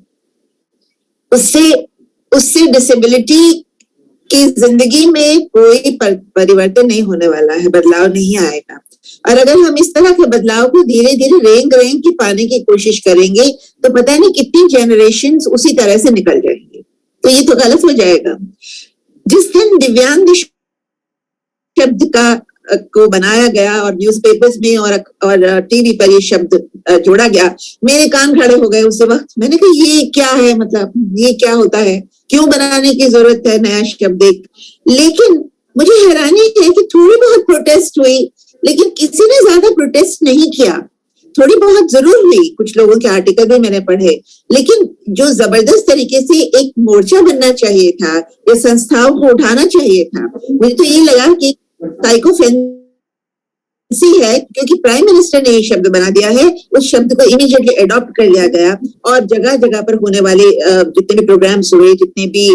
उससे डिसेबिलिटी की जिंदगी में कोई परिवर्तन नहीं होने वाला है, बदलाव नहीं आएगा। और अगर हम इस तरह के बदलाव को धीरे धीरे रेंग के पाने की कोशिश करेंगे तो पता नहीं कितनी जनरेशन्स उसी तरह से निकल जाएंगे, तो ये तो गलत हो जाएगा। जिस दिन दिव्यांग शब्द को बनाया गया और न्यूज़पेपर्स में और टीवी पर ये शब्द जोड़ा गया, मेरे कान खड़े हो गए उस वक्त। मैंने कहा ये क्या है, मतलब ये क्या होता है, क्यों बनाने की जरूरत है नया शब्द एक। लेकिन मुझे हैरानी है कि थोड़ी बहुत प्रोटेस्ट हुई लेकिन किसी ने ज्यादा प्रोटेस्ट नहीं किया। थोड़ी बहुत जरूर हुई, कुछ लोगों के आर्टिकल भी मैंने पढ़े, लेकिन जो जबरदस्त तरीके से एक मोर्चा बनना चाहिए था या संस्थाओं को उठाना चाहिए था, मुझे तो ये लगा कि साइकोफेंसी है, क्योंकि प्राइम मिनिस्टर ने ये शब्द बना दिया है। उस शब्द को इमीडिएटली अडॉप्ट कर लिया गया और जगह जगह पर होने वाले जितने भी प्रोग्राम्स हुए, जितने भी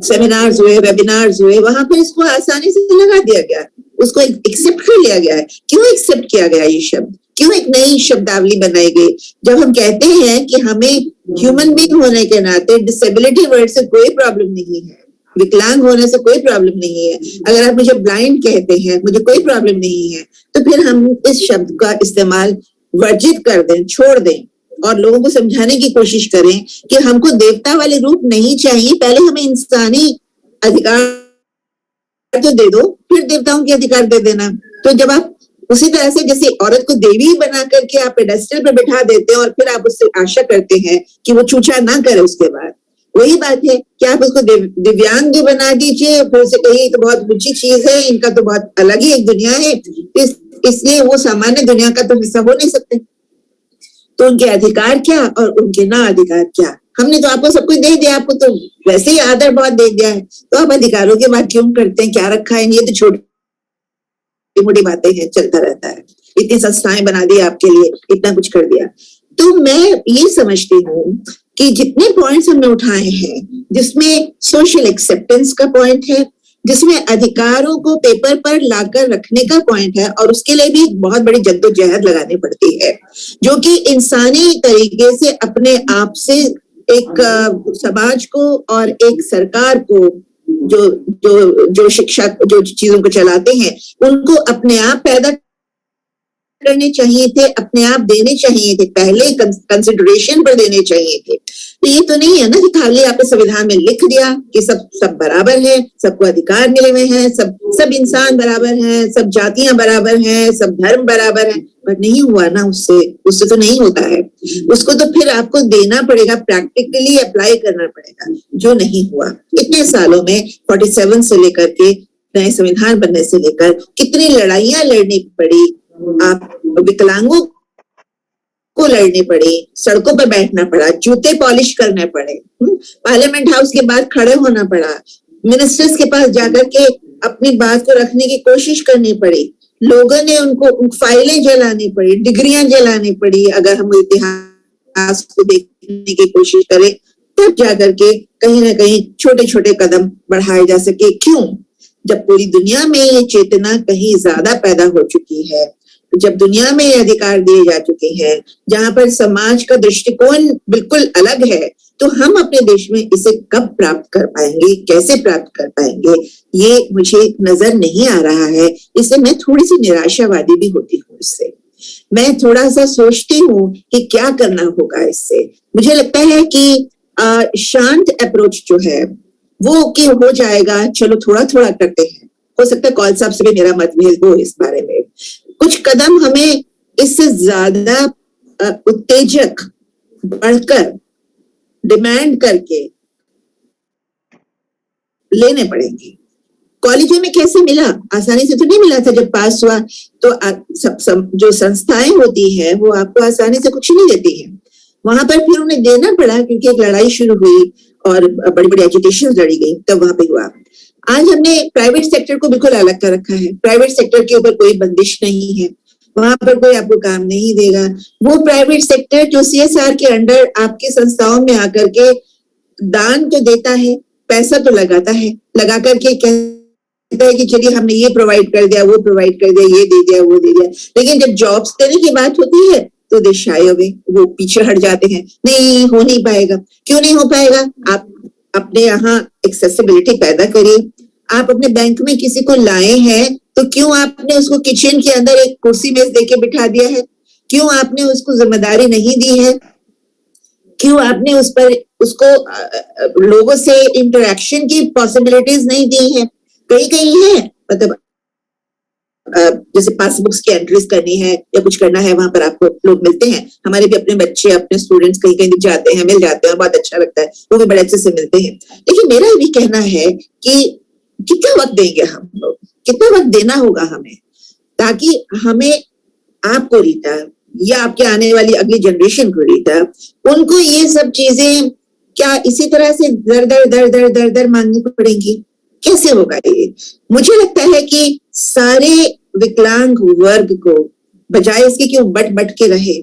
सेमिनार्स हुए, वेबिनार्स हुए, वहां पर इसको आसानी से लगा दिया गया, उसको एक्सेप्ट कर लिया गया है। क्यों एक्सेप्ट किया गया ये शब्द? क्यों एक नई शब्दावली बनाई गई? जब हम कहते हैं कि हमें ह्यूमन बीइंग होने के नाते डिसेबिलिटी वर्ड से कोई प्रॉब्लम नहीं है, विकलांग होने से कोई प्रॉब्लम नहीं है, अगर आप मुझे ब्लाइंड कहते हैं मुझे कोई प्रॉब्लम नहीं है, तो फिर हम इस शब्द का इस्तेमाल वर्जित कर दें, छोड़ दें और लोगों को समझाने की कोशिश करें कि हमको देवता वाले रूप नहीं चाहिए, पहले हमें इंसानी अधिकार तो दे दो, फिर देवताओं के अधिकार दे देना। तो जब आप उसी तरह से जैसे औरत को देवी बना करके आप पेडेस्टल पर बैठा देते हैं और फिर आप उससे आशा करते हैं कि वो छूछा ना करे उसके बाद, वही बात है कि आप उसको दिव्यांग बना दीजिए, फिर उसे कहिए तो बहुत ऊंची चीज है, इनका तो बहुत अलग ही एक दुनिया है, इसलिए वो सामान्य दुनिया का तो हिस्सा हो नहीं सकते। तो उनके अधिकार क्या और उनके ना अधिकार क्या? हमने तो आपको सब कुछ दे दिया, आपको तो वैसे ही आदर बहुत दे दिया है, तो आप अधिकारों की बात क्यों करते हैं? क्या रखा है? ये तो छोटी मोटी बातें हैं, चलता रहता है। इतनी संस्थाएं बना दी आपके लिए, इतना कुछ कर दिया। तो मैं ये समझती हूँ कि जितने पॉइंट्स हमने उठाए हैं, जिसमें सोशल एक्सेप्टेंस का पॉइंट है, जिसमें अधिकारों को पेपर पर लाकर रखने का पॉइंट है, और उसके लिए भी बहुत बड़ी जद्दोजहद लगानी पड़ती है, जो कि इंसानी तरीके से अपने आप से एक समाज को और एक सरकार को जो शिक्षा जो चीजों को चलाते हैं उनको अपने आप पैदा करने चाहिए थे, अपने आप देने चाहिए थे, पहले कंसिडरेशन पर देने चाहिए थे। तो ये तो नहीं है ना कि खाली आपने संविधान में लिख दिया कि सब बराबर है, सबको अधिकार मिले हुए हैं, सब इंसान बराबर हैं, सब जातियां बराबर हैं, सब धर्म बराबर हैं, पर नहीं हुआ ना, उससे तो नहीं होता है। उसको तो फिर आपको देना पड़ेगा, प्रैक्टिकली अप्लाई करना पड़ेगा, जो नहीं हुआ। इतने सालों में 47 से लेकर के नए संविधान बनने से लेकर कितनी लड़ाइयां लड़नी पड़ी, आप विकलांगों को लड़ने पड़े, सड़कों पर बैठना पड़ा, जूते पॉलिश करने पड़े, पार्लियामेंट हाउस के बाहर खड़े होना पड़ा, मिनिस्टर्स के पास जाकर के अपनी बात को रखने की कोशिश करनी पड़ी, लोगों ने उनको फाइलें जलानी पड़ी, डिग्रियां जलानी पड़ी। अगर हम इतिहास को देखने की कोशिश करें तब जाकर के कहीं ना कहीं छोटे छोटे कदम बढ़ाए जा सके। क्यों? जब पूरी दुनिया में ये चेतना कहीं ज्यादा पैदा हो चुकी है, जब दुनिया में ये अधिकार दिए जा चुके हैं, जहां पर समाज का दृष्टिकोण बिल्कुल अलग है, तो हम अपने देश में इसे कब प्राप्त कर पाएंगे, कैसे प्राप्त कर पाएंगे, ये मुझे नजर नहीं आ रहा है। इससे मैं थोड़ी सी निराशावादी भी होती हूँ। इससे मैं थोड़ा सा सोचती हूँ कि क्या करना होगा। इससे मुझे लगता है कि शांत अप्रोच जो है वो कि हो जाएगा, चलो थोड़ा थोड़ा करते हैं। हो सकता है कौल साहब से भी मेरा मतभेद हो इस बारे में। कुछ कदम हमें इससे ज्यादा उत्तेजक बढ़कर डिमांड करके लेने पड़ेंगे। कॉलेजों में कैसे मिला? आसानी से तो नहीं मिला था। जब पास हुआ तो जो संस्थाएं होती है वो आपको आसानी से कुछ नहीं देती है। वहां पर फिर उन्हें देना पड़ा, क्योंकि एक लड़ाई शुरू हुई और बड़ी बड़ी एजुटेशन लड़ी गई, तब वहां पे हुआ। आज हमने प्राइवेट सेक्टर को बिल्कुल अलग कर रखा है। प्राइवेट सेक्टर के ऊपर कोई बंदिश नहीं है, वहां पर कोई आपको काम नहीं देगा। वो प्राइवेट सेक्टर जो CSR के अंडर आपकी संस्थाओं में आकर के दान तो देता है, पैसा तो लगाता है, लगा करके कहता है कि चलिए हमने ये प्रोवाइड कर दिया, वो प्रोवाइड कर दिया, ये दे दिया, वो दे दिया। लेकिन जब जॉब्स देने की बात होती है तो दे शाय अवे, वो पीछे हट जाते हैं। नहीं, हो नहीं पाएगा। क्यों नहीं हो पाएगा? आप अपने यहाँ एक्सेसिबिलिटी पैदा करिए। आप अपने बैंक में किसी को लाए हैं तो क्यों आपने उसको किचन के अंदर एक कुर्सी मेज देके बिठा दिया है? क्यों आपने उसको जिम्मेदारी नहीं दी है? क्यों आपने उसको लोगों से इंटरेक्शन की पॉसिबिलिटीज नहीं दी है? कहीं कहीं है, मतलब जैसे पासबुक्स की एंट्रीज करनी है या कुछ करना है, वहां पर आपको लोग मिलते हैं। हमारे भी अपने बच्चे, अपने स्टूडेंट्स कहीं कहीं जाते हैं, मिल जाते हैं, बहुत अच्छा लगता है, वो भी बड़े अच्छे से मिलते हैं। लेकिन मेरा ये भी कहना है कि कितना वक्त देंगे हम लोग, कितना वक्त देना होगा हमें, ताकि हमें आपको रीता या आपके आने वाली अगली जनरेशन को रीता, उनको ये सब चीजें क्या इसी तरह से दर दर मांगनी पड़ेंगी? कैसे होगा ये? मुझे लगता है कि सारे विकलांग वर्ग को बजाय इसके कि वो बट के रहे,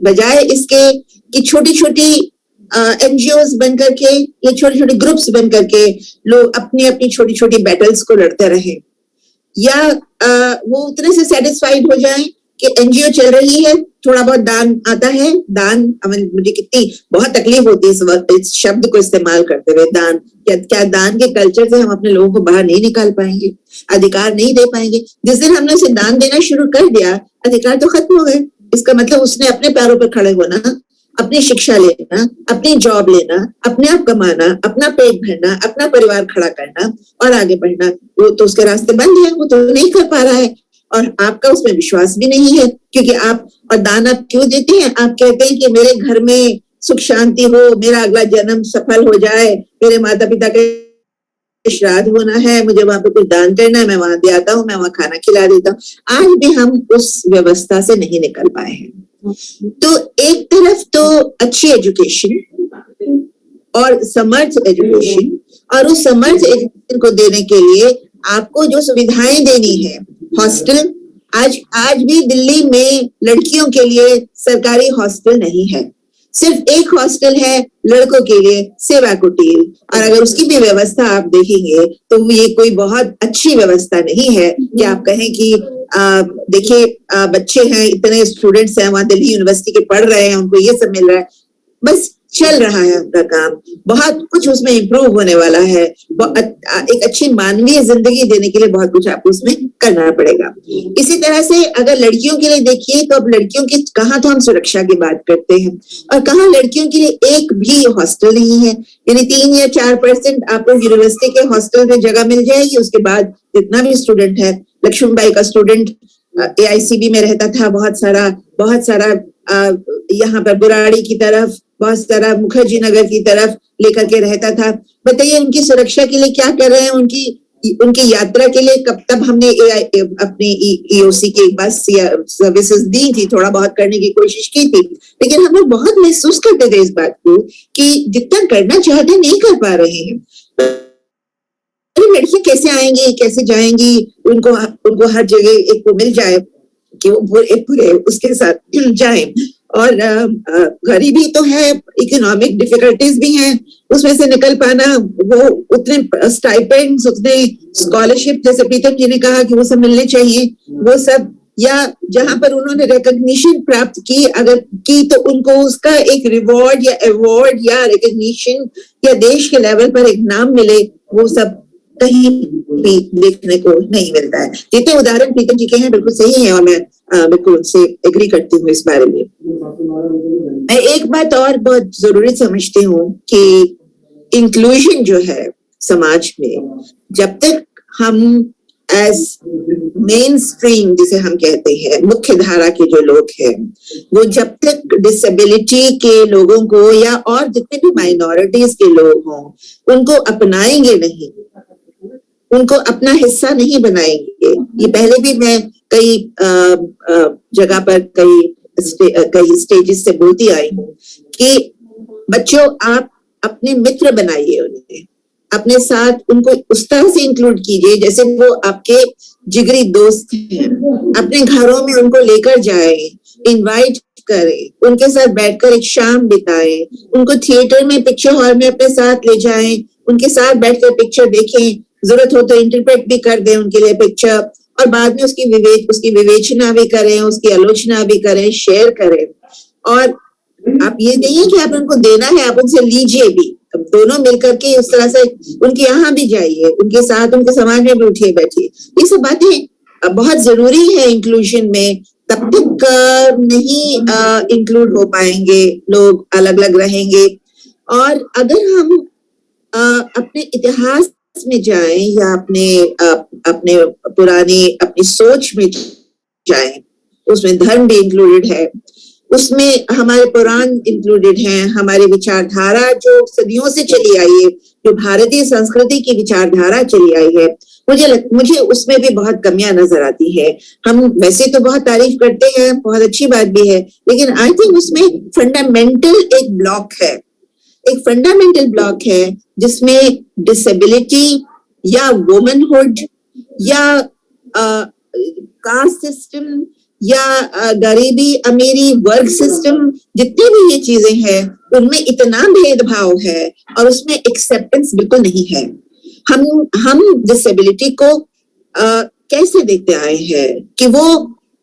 बजाय इसके कि छोटी छोटी NGOs बन करके, ये छोटे छोटे ग्रुप्स बन करके लोग अपनी अपनी छोटी छोटी बैटल्स को लड़ते रहे, या वो उतने से सेटिस्फाइड हो जाएं कि एनजीओ चल रही है, थोड़ा बहुत दान आता है, दान मुझे कितनी बहुत तकलीफ होती है इस शब्द को इस्तेमाल करते हुए, दान क्या दान के कल्चर से हम अपने लोगों को बाहर नहीं निकाल पाएंगे, अधिकार नहीं दे पाएंगे। जिस दिन हमने उसे दान देना शुरू कर दिया, अधिकार तो खत्म हो गए। इसका मतलब उसने अपने पैरों पर खड़े होना, अपनी शिक्षा लेना, अपनी जॉब लेना, अपने आप कमाना, अपना पेट भरना, अपना परिवार खड़ा करना और आगे बढ़ना, वो तो उसके रास्ते बंद है, वो तो नहीं कर पा रहा है। और आपका उसमें विश्वास भी नहीं है, क्योंकि आप और दान आप क्यों देते हैं? आप कहते हैं कि मेरे घर में सुख शांति हो, मेरा अगला जन्म सफल हो जाए, मेरे माता पिता के श्राद्ध होना है, मुझे वहां पे कुछ दान करना है, मैं वहां दे आता हूँ, मैं वहां खाना खिला देता हूँ। आज भी हम उस व्यवस्था से नहीं निकल पाए हैं। तो एक तरफ तो अच्छी एजुकेशन और समर्थ एजुकेशन, और उस समर्थ एजुकेशन को देने के लिए आपको जो सुविधाएं देनी है, हॉस्टल, आज भी दिल्ली में लड़कियों के लिए सरकारी हॉस्टल नहीं है, सिर्फ एक हॉस्टल है लड़कों के लिए, सेवा कुटीर, और अगर उसकी भी व्यवस्था आप देखेंगे तो ये कोई बहुत अच्छी व्यवस्था नहीं है कि आप कहें कि देखिए बच्चे हैं, इतने स्टूडेंट्स हैं वहां दिल्ली यूनिवर्सिटी के पढ़ रहे हैं, उनको ये सब मिल रहा है, बस चल रहा है उनका काम, बहुत कुछ उसमें इम्प्रूव होने वाला है। एक अच्छी मानवीय जिंदगी देने के लिए बहुत कुछ आपको उसमें करना पड़ेगा। इसी तरह से अगर लड़कियों के लिए देखिए तो अब लड़कियों की कहाँ तो हम सुरक्षा की बात करते हैं और कहाँ लड़कियों के लिए एक भी हॉस्टल नहीं है। यानी 3 या 4% आपको यूनिवर्सिटी के हॉस्टल में जगह मिल जाएगी, उसके बाद जितना भी स्टूडेंट है, लक्ष्मीबाई का स्टूडेंट AICB में रहता था, बहुत सारा यहाँ पर बुराड़ी की तरफ, बहुत सारा मुखर्जी नगर की तरफ लेकर के रहता था। बताइए उनकी सुरक्षा के लिए क्या कर रहे हैं, उनकी यात्रा के लिए कब तक हमने अपनी EOC की बस या सर्विसेज दी थी, थोड़ा बहुत करने की कोशिश की थी, लेकिन हम लोग बहुत महसूस करते थे इस बात को कि जितना करना चाहते नहीं कर पा रहे हैं। लड़कियां कैसे आएंगी, कैसे जाएंगी, उनको हर जगह एक को मिल जाए कि वो पूरे उसके साथ जाए, और गरीबी तो है, इकोनॉमिक डिफिकल्टीज भी हैं, उसमें से निकल पाना, वो उतने स्टाइपेंड्स, उतने स्कॉलरशिप, जैसे प्रीतम जी ने कहा कि वो सब मिलने चाहिए, वो सब, या जहां पर उन्होंने रिकॉग्निशन प्राप्त की अगर की तो उनको उसका एक रिवॉर्ड या अवार्ड या रिकॉग्निशन या देश के लेवल पर एक नाम मिले, वो सब कहीं भी देखने को नहीं मिलता है। जितने उदाहरण प्रीतम जी के हैं बिल्कुल सही है और मैं बिल्कुल उनसे एग्री करती हूँ इस बारे में। मैं एक बात और बहुत जरूरी समझती हूँ कि इंक्लूजन जो है समाज में, जब तक हम एज मेन स्ट्रीम जिसे हम कहते हैं, मुख्य धारा के जो लोग हैं, वो जब तक डिसेबिलिटी के लोगों को या और जितने भी माइनॉरिटीज के लोग हों उनको अपनाएंगे नहीं, उनको अपना हिस्सा नहीं बनाएंगे। ये पहले भी मैं कई जगह पर कई स्टेजेस से बोलती आई हूँ कि बच्चों आप अपने मित्र बनाइए, उन्हें अपने साथ उनको उस तरह से इंक्लूड कीजिए जैसे वो आपके जिगरी दोस्त हैं। अपने घरों में उनको लेकर जाए, इनवाइट करें, उनके साथ बैठकर एक शाम बिताएं, उनको थिएटर में, पिक्चर हॉल में अपने साथ ले जाएं, उनके साथ बैठकर पिक्चर देखें, जरूरत हो तो इंटरप्रेट भी कर दें उनके लिए पिक्चर, और बाद में उसकी विवेचना भी करें, उसकी आलोचना भी करें, शेयर करें। और आप ये नहीं है कि आप उनको देना है, आप उनसे लीजिए भी, दोनों मिलकर के उस तरह से उनके यहाँ भी जाइए, उनके साथ उनके समाज में भी उठिए बैठिए। ये सब बातें बहुत जरूरी है इंक्लूजन में, तब तक नहीं इंक्लूड हो पाएंगे लोग, अलग अलग रहेंगे। और अगर हम अपने इतिहास में जाएं या अपने पुरानी अपनी सोच में जाएं, उसमें धर्म भी इंक्लूडेड है, उसमें हमारे पुराण इंक्लूडेड हैं, हमारी विचारधारा जो सदियों से चली आई है, जो भारतीय संस्कृति की विचारधारा चली आई है, मुझे उसमें भी बहुत कमियां नजर आती है। हम वैसे तो बहुत तारीफ करते हैं, बहुत अच्छी बात भी है, लेकिन आई थिंक उसमें फंडामेंटल एक ब्लॉक है, एक फंडामेंटल ब्लॉक है जिसमें डिसेबिलिटी या वुमनहुड या कास्ट सिस्टम या गरीबी अमीरी वर्ग सिस्टम, जितनी भी ये चीजें हैं उनमें इतना भेदभाव है और उसमें एक्सेप्टेंस बिल्कुल नहीं है। हम डिसेबिलिटी को कैसे देखते आए हैं कि वो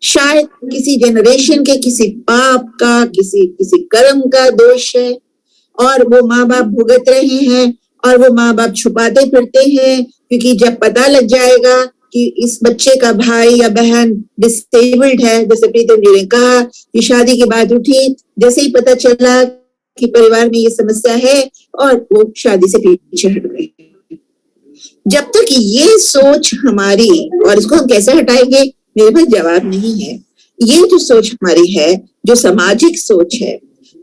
शायद किसी जनरेशन के किसी पाप का, किसी कर्म का दोष है और वो माँ बाप भुगत रहे हैं और वो माँ बाप छुपाते फिरते हैं, क्योंकि जब पता लग जाएगा कि इस बच्चे का भाई या बहन डिसेबल्ड है, जैसे प्रीतम जी ने कहा कि शादी की बात उठी, जैसे ही पता चला कि परिवार में ये समस्या है और वो शादी से पीछे हट गए। जब तक ये सोच हमारी, और इसको हम कैसे हटाएंगे, मेरे पास जवाब नहीं है। ये जो सोच हमारी है, जो सामाजिक सोच है,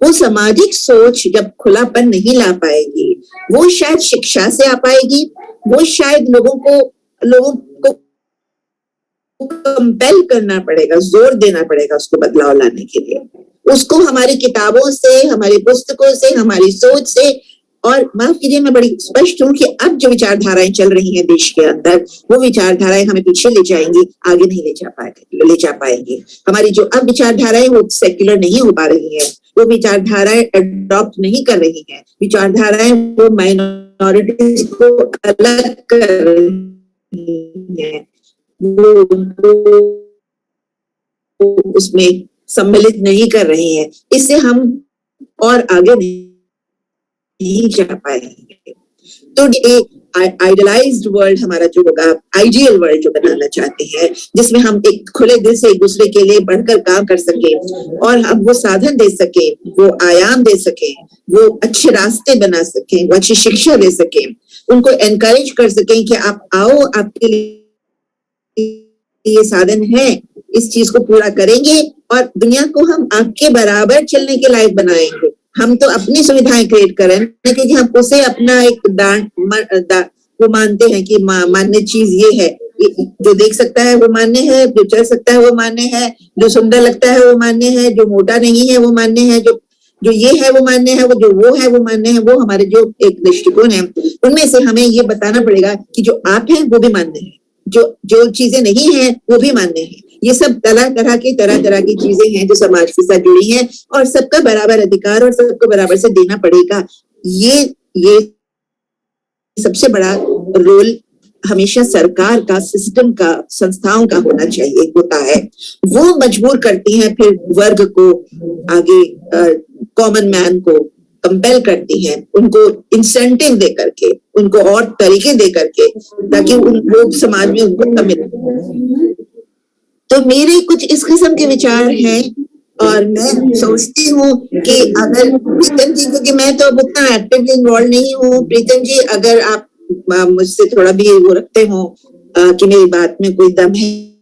वो सामाजिक सोच जब खुलापन नहीं ला पाएगी, वो शायद शिक्षा से आ पाएगी, वो शायद लोगों को कंपेल करना पड़ेगा, जोर देना पड़ेगा उसको बदलाव लाने के लिए। उसको हमारी किताबों से, हमारी पुस्तकों से, हमारी सोच से, और माफ कीजिए मैं बड़ी स्पष्ट हूँ कि अब जो विचारधाराएं चल रही हैं देश के अंदर, वो विचारधाराएं हमें पीछे ले जाएंगी, आगे नहीं ले जा पाएंगे। हमारी जो अब विचारधाराएं वो सेक्युलर नहीं हो पा रही है, वो विचारधाराएं अडॉप्ट नहीं कर रही हैं, विचारधाराएं वो माइनॉरिटीज को अलग कर रही हैं, वो उसमें सम्मिलित नहीं कर रही है। इससे हम और आगे नहीं जा पाएंगे। तो आइडियलाइज्ड वर्ल्ड हमारा जो होगा, आइडियल वर्ल्ड जो बनाना चाहते हैं, जिसमें हम एक खुले दिल से एक दूसरे के लिए बढ़कर काम कर सके और हम वो साधन दे सके, वो आयाम दे सके, वो अच्छे रास्ते बना सके, वो अच्छी शिक्षा दे सके, उनको एनकरेज कर सके कि आप आओ, आपके लिए ये साधन है, इस चीज को पूरा करेंगे और दुनिया को हम आपके बराबर चलने के लायक बनाएंगे। हम तो अपनी सुविधाएं क्रिएट करें, क्योंकि हम उसे अपना एक वो मानते हैं कि मान्य चीज ये है, जो देख सकता है वो मान्य है, जो चल सकता है वो मान्य है, जो सुंदर लगता है वो मान्य है, जो मोटा नहीं है वो मान्य है, जो ये है वो मान्य है, वो है वो मान्य है। वो हमारे जो एक दृष्टिकोण है, उनमें से हमें ये बताना पड़ेगा कि जो आप हैं वो भी मान्य है, जो चीजें नहीं है वो भी मान्य है। ये सब तरह तरह की चीजें हैं जो समाज के साथ जुड़ी हैं और सबका बराबर अधिकार और सबको बराबर से देना पड़ेगा। ये सबसे बड़ा रोल हमेशा सरकार का, सिस्टम का, संस्थाओं का होना चाहिए, होता है। वो मजबूर करती हैं फिर वर्ग को आगे, कॉमन मैन को कंपेल करती हैं, उनको इंसेंटिव दे करके, उनको और तरीके दे करके, ताकि उन लोग समाज में उनको मिले। तो मेरे कुछ इस किस्म के विचार हैं और मैं सोचती हूँ कि अगर प्रीतम जी, क्योंकि मैं तो अब उतना एक्टिवली इन्वॉल्व नहीं हूँ, प्रीतम जी अगर आप मुझसे थोड़ा भी वो रखते हो कि मेरी बात में कोई दम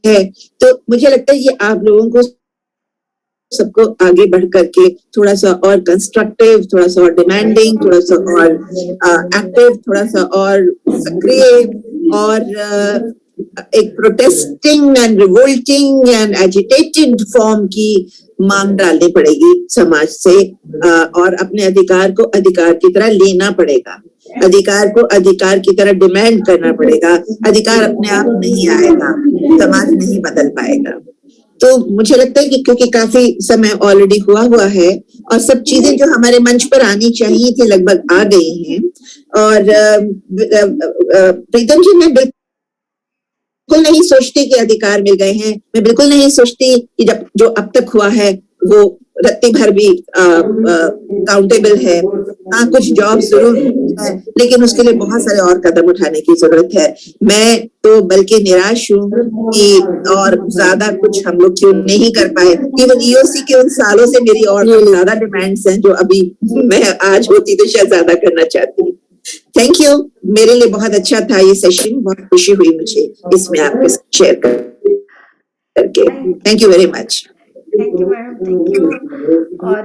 है, तो मुझे लगता है कि आप लोगों को सबको आगे बढ़ करके थोड़ा सा और कंस्ट्रक्टिव, थोड़ा सा और डिमांडिंग, थोड़ा सा और एक्टिव, थोड़ा सा और सक्रिय और एक protesting and revolting and agitated form की मांग डालनी पड़ेगी समाज से, और अपने अधिकार को अधिकार की तरह लेना पड़ेगा, अधिकार को अधिकार की तरह डिमांड करना पड़ेगा। अधिकार अपने आप नहीं आएगा, समाज नहीं बदल पाएगा। तो मुझे लगता है कि क्योंकि काफी समय ऑलरेडी हुआ है और सब चीजें जो हमारे मंच पर आनी चाहिए थी लगभग आ गई हैं, और प्रीतम जी मैं बिल्कुल नहीं सोचती कि अधिकार मिल गए हैं, मैं बिल्कुल नहीं सोचती कि जब जो अब तक हुआ है वो रत्ती भर भी काउंटेबल है। हाँ, कुछ जॉब जरूर है, लेकिन उसके लिए बहुत सारे और कदम उठाने की जरूरत है। मैं तो बल्कि निराश हूँ कि और ज्यादा कुछ हम लोग क्यों नहीं कर पाए। केवल ईओसी के उन सालों से मेरी और ज्यादा डिमांड्स हैं जो अभी मैं आज होती तो शायद ज्यादा करना चाहती। थैंक यू, मेरे लिए बहुत अच्छा था ये सेशन, बहुत खुशी हुई मुझे इसमें आपके साथ शेयर करके। Thank you very much. Thank you madam, thank you. और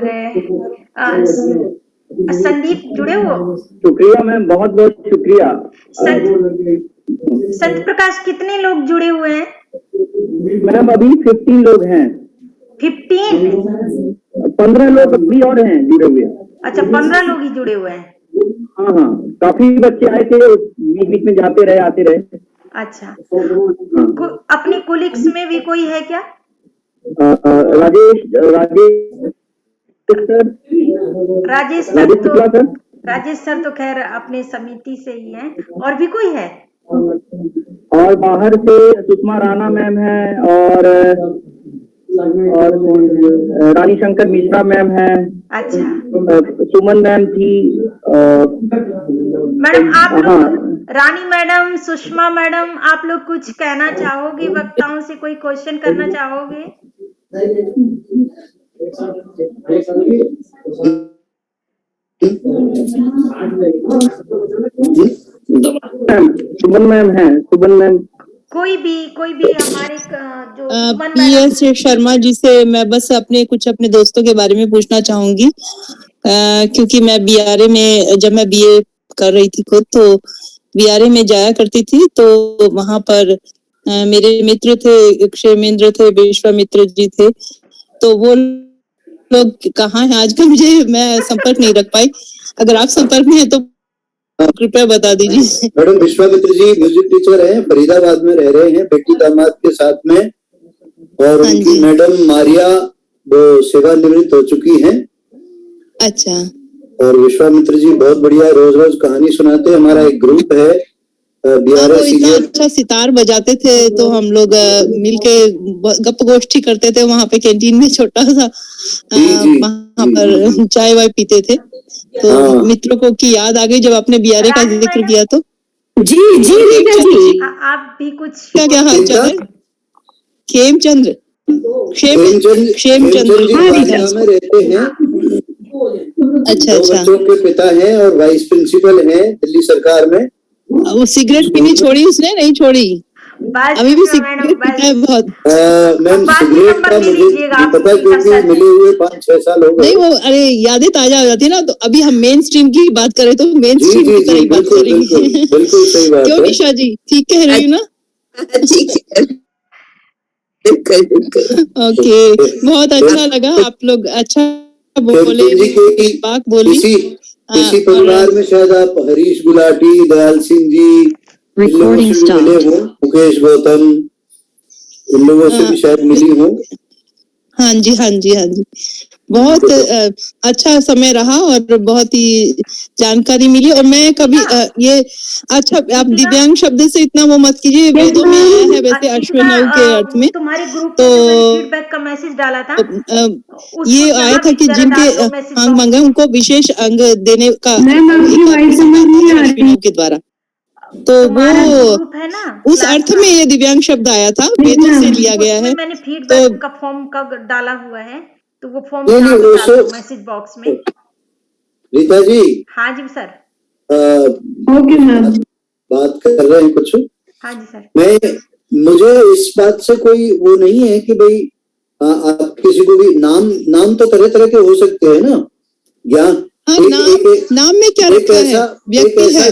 संदीप जुड़े हो? शुक्रिया मैम, बहुत बहुत शुक्रिया। संत प्रकाश कितने लोग जुड़े हुए हैं? मैम अभी 15 लोग हैं। 15 लोग अभी और हैं जुड़े हुए। अच्छा, 15 लोग ही जुड़े हुए हैं। हाँ, काफी बच्चे आए थे, बीच बीच में जाते रहे आते रहे। अच्छा, अपनी कोलिग्स में भी कोई है क्या? राजेश सर तो खैर अपने समिति से ही हैं। और भी कोई है? और बाहर से सुषमा राणा मैम है, और और रानी शंकर मिश्रा मैम है, अच्छा सुमन मैम थी, मैडम आप हाँ लोग, रानी मैडम, सुषमा मैडम, आप लोग कुछ कहना चाहोगे? वक्ताओं से कोई क्वेश्चन करना चाहोगे? सुमन मैम है, सुमन मैम कोई भी हमारे जो सुमन P madam, S Sharma ji से मैं बस अपने दोस्तों के बारे में पूछना चाहूंगी, क्योंकि मैं बीआरए में, जब मैं बीए कर रही थी खुद, तो बीआरए में जाया करती थी, तो वहां पर मेरे मित्र थे, क्षेमेंद्र थे, विश्वामित्र जी थे, तो वो लोग कहाँ हैं आजकल? मैं संपर्क नहीं रख पाई, अगर आप संपर्क में है तो कृपया बता दीजिए। Madam Vishwamitra ji music teacher हैं, फरीदाबाद में रह रहे हैं बेटी दामाद के साथ में, और हाँ उनकी जी। मैडम मारिया वो सेवानिवृत्त हो चुकी हैं। अच्छा। और विश्वामित्र जी बहुत बढ़िया रोज रोज कहानी सुनाते हैं। हमारा एक ग्रुप है हाँ, बीआरए वो इतना सीनियर, अच्छा सितार बजाते थे, तो हम लोग मिलके गप गोष्ठी करते थे वहां पे कैंटीन में, छोटा सा वहां पर चाय वाय पीते थे। तो हाँ। मित्रों को की याद आ गई जब आपने बीआरए का रानी जिक्र मैडम, किया तो। जी जी रीता जी, आप भी कुछ क्या हाल चाल है? खेमचंद्र खेमचंद खेमचंद्र जी हाँ, बालिया में रहते हैं, अच्छा दो अच्छा। बच्चों के पिता हैं और वाइस प्रिंसिपल हैं दिल्ली सरकार में। वो सिगरेट पीनी छोड़ी उसने? नहीं छोड़ी, बस अभी भी मैडम, सिगरेट पीता है बहुत। मैम बाद में सिगरेट नंबर का ले मुझे लीजिएगा, नहीं आपको पता, पीता क्योंकि सच है। मिले हुए 5-6 साल हो गए। नहीं, वो अरे यादें ताजा हो जाती है ना, तो अभी हम मेन स्ट्रीम की बात करें तो मेन जी स्ट्रीम जी की तरह जी ही बात बिल्कुल करेंगे। बिल्कुल बिल्कुल सही बात क्यों है। निशा जी, ठीक कह रही हूँ ना? ठीक है, बिल्कुल। ओके, बहुत अच्छा लगा, आप लोग अच्छा बोले, खेमचंद जी के बात बोली। इसी परिवार में शायद आप हरीश गुलाटी, दयाल सिंह जी, इन लोगों Recording से भी मिले stopped. हो, मुकेश गौतम, इन लोगों से भी शायद मिली हो। हाँ जी हाँ जी हाँ जी, बहुत अच्छा समय रहा और बहुत ही जानकारी मिली। और मैं कभी ये अच्छा, आप दिव्यांग शब्द से इतना वो मत कीजिए, वेदों में आया है वैसे अश्वनव के अर्थ में, तुम्हारे ग्रुप तो में जो मैंने फीडबैक का मैसेज डाला था, ये आया था कि जिनके अंग मंगे उनको विशेष अंग देने का अश्विनों के द्वारा, तो तुम्हारा जो वो ग्रुप है ना उस क्लास अर्थ का, में ये दिव्यांग शब्द आया था, वेदों से लिया गया उसमें है। मैंने तो फीडबैक का फॉर्म का डाला हुआ है, तो वो फॉर्म नहीं, यहाँ नहीं, पे वो डाल सो- दो मैसेज बॉक्स में। रीता जी हाँ जी सर। ओके मैम, बात कर रहे हैं कुछ। हाँ जी सर। मुझे इस बात से कोई वो नहीं है कि भाई आप किसी को भी नाम तो तरह तरह के हो सकते हैं ना, ज्ञान। हाँ, नाम में क्या रखा है? व्यक्ति है।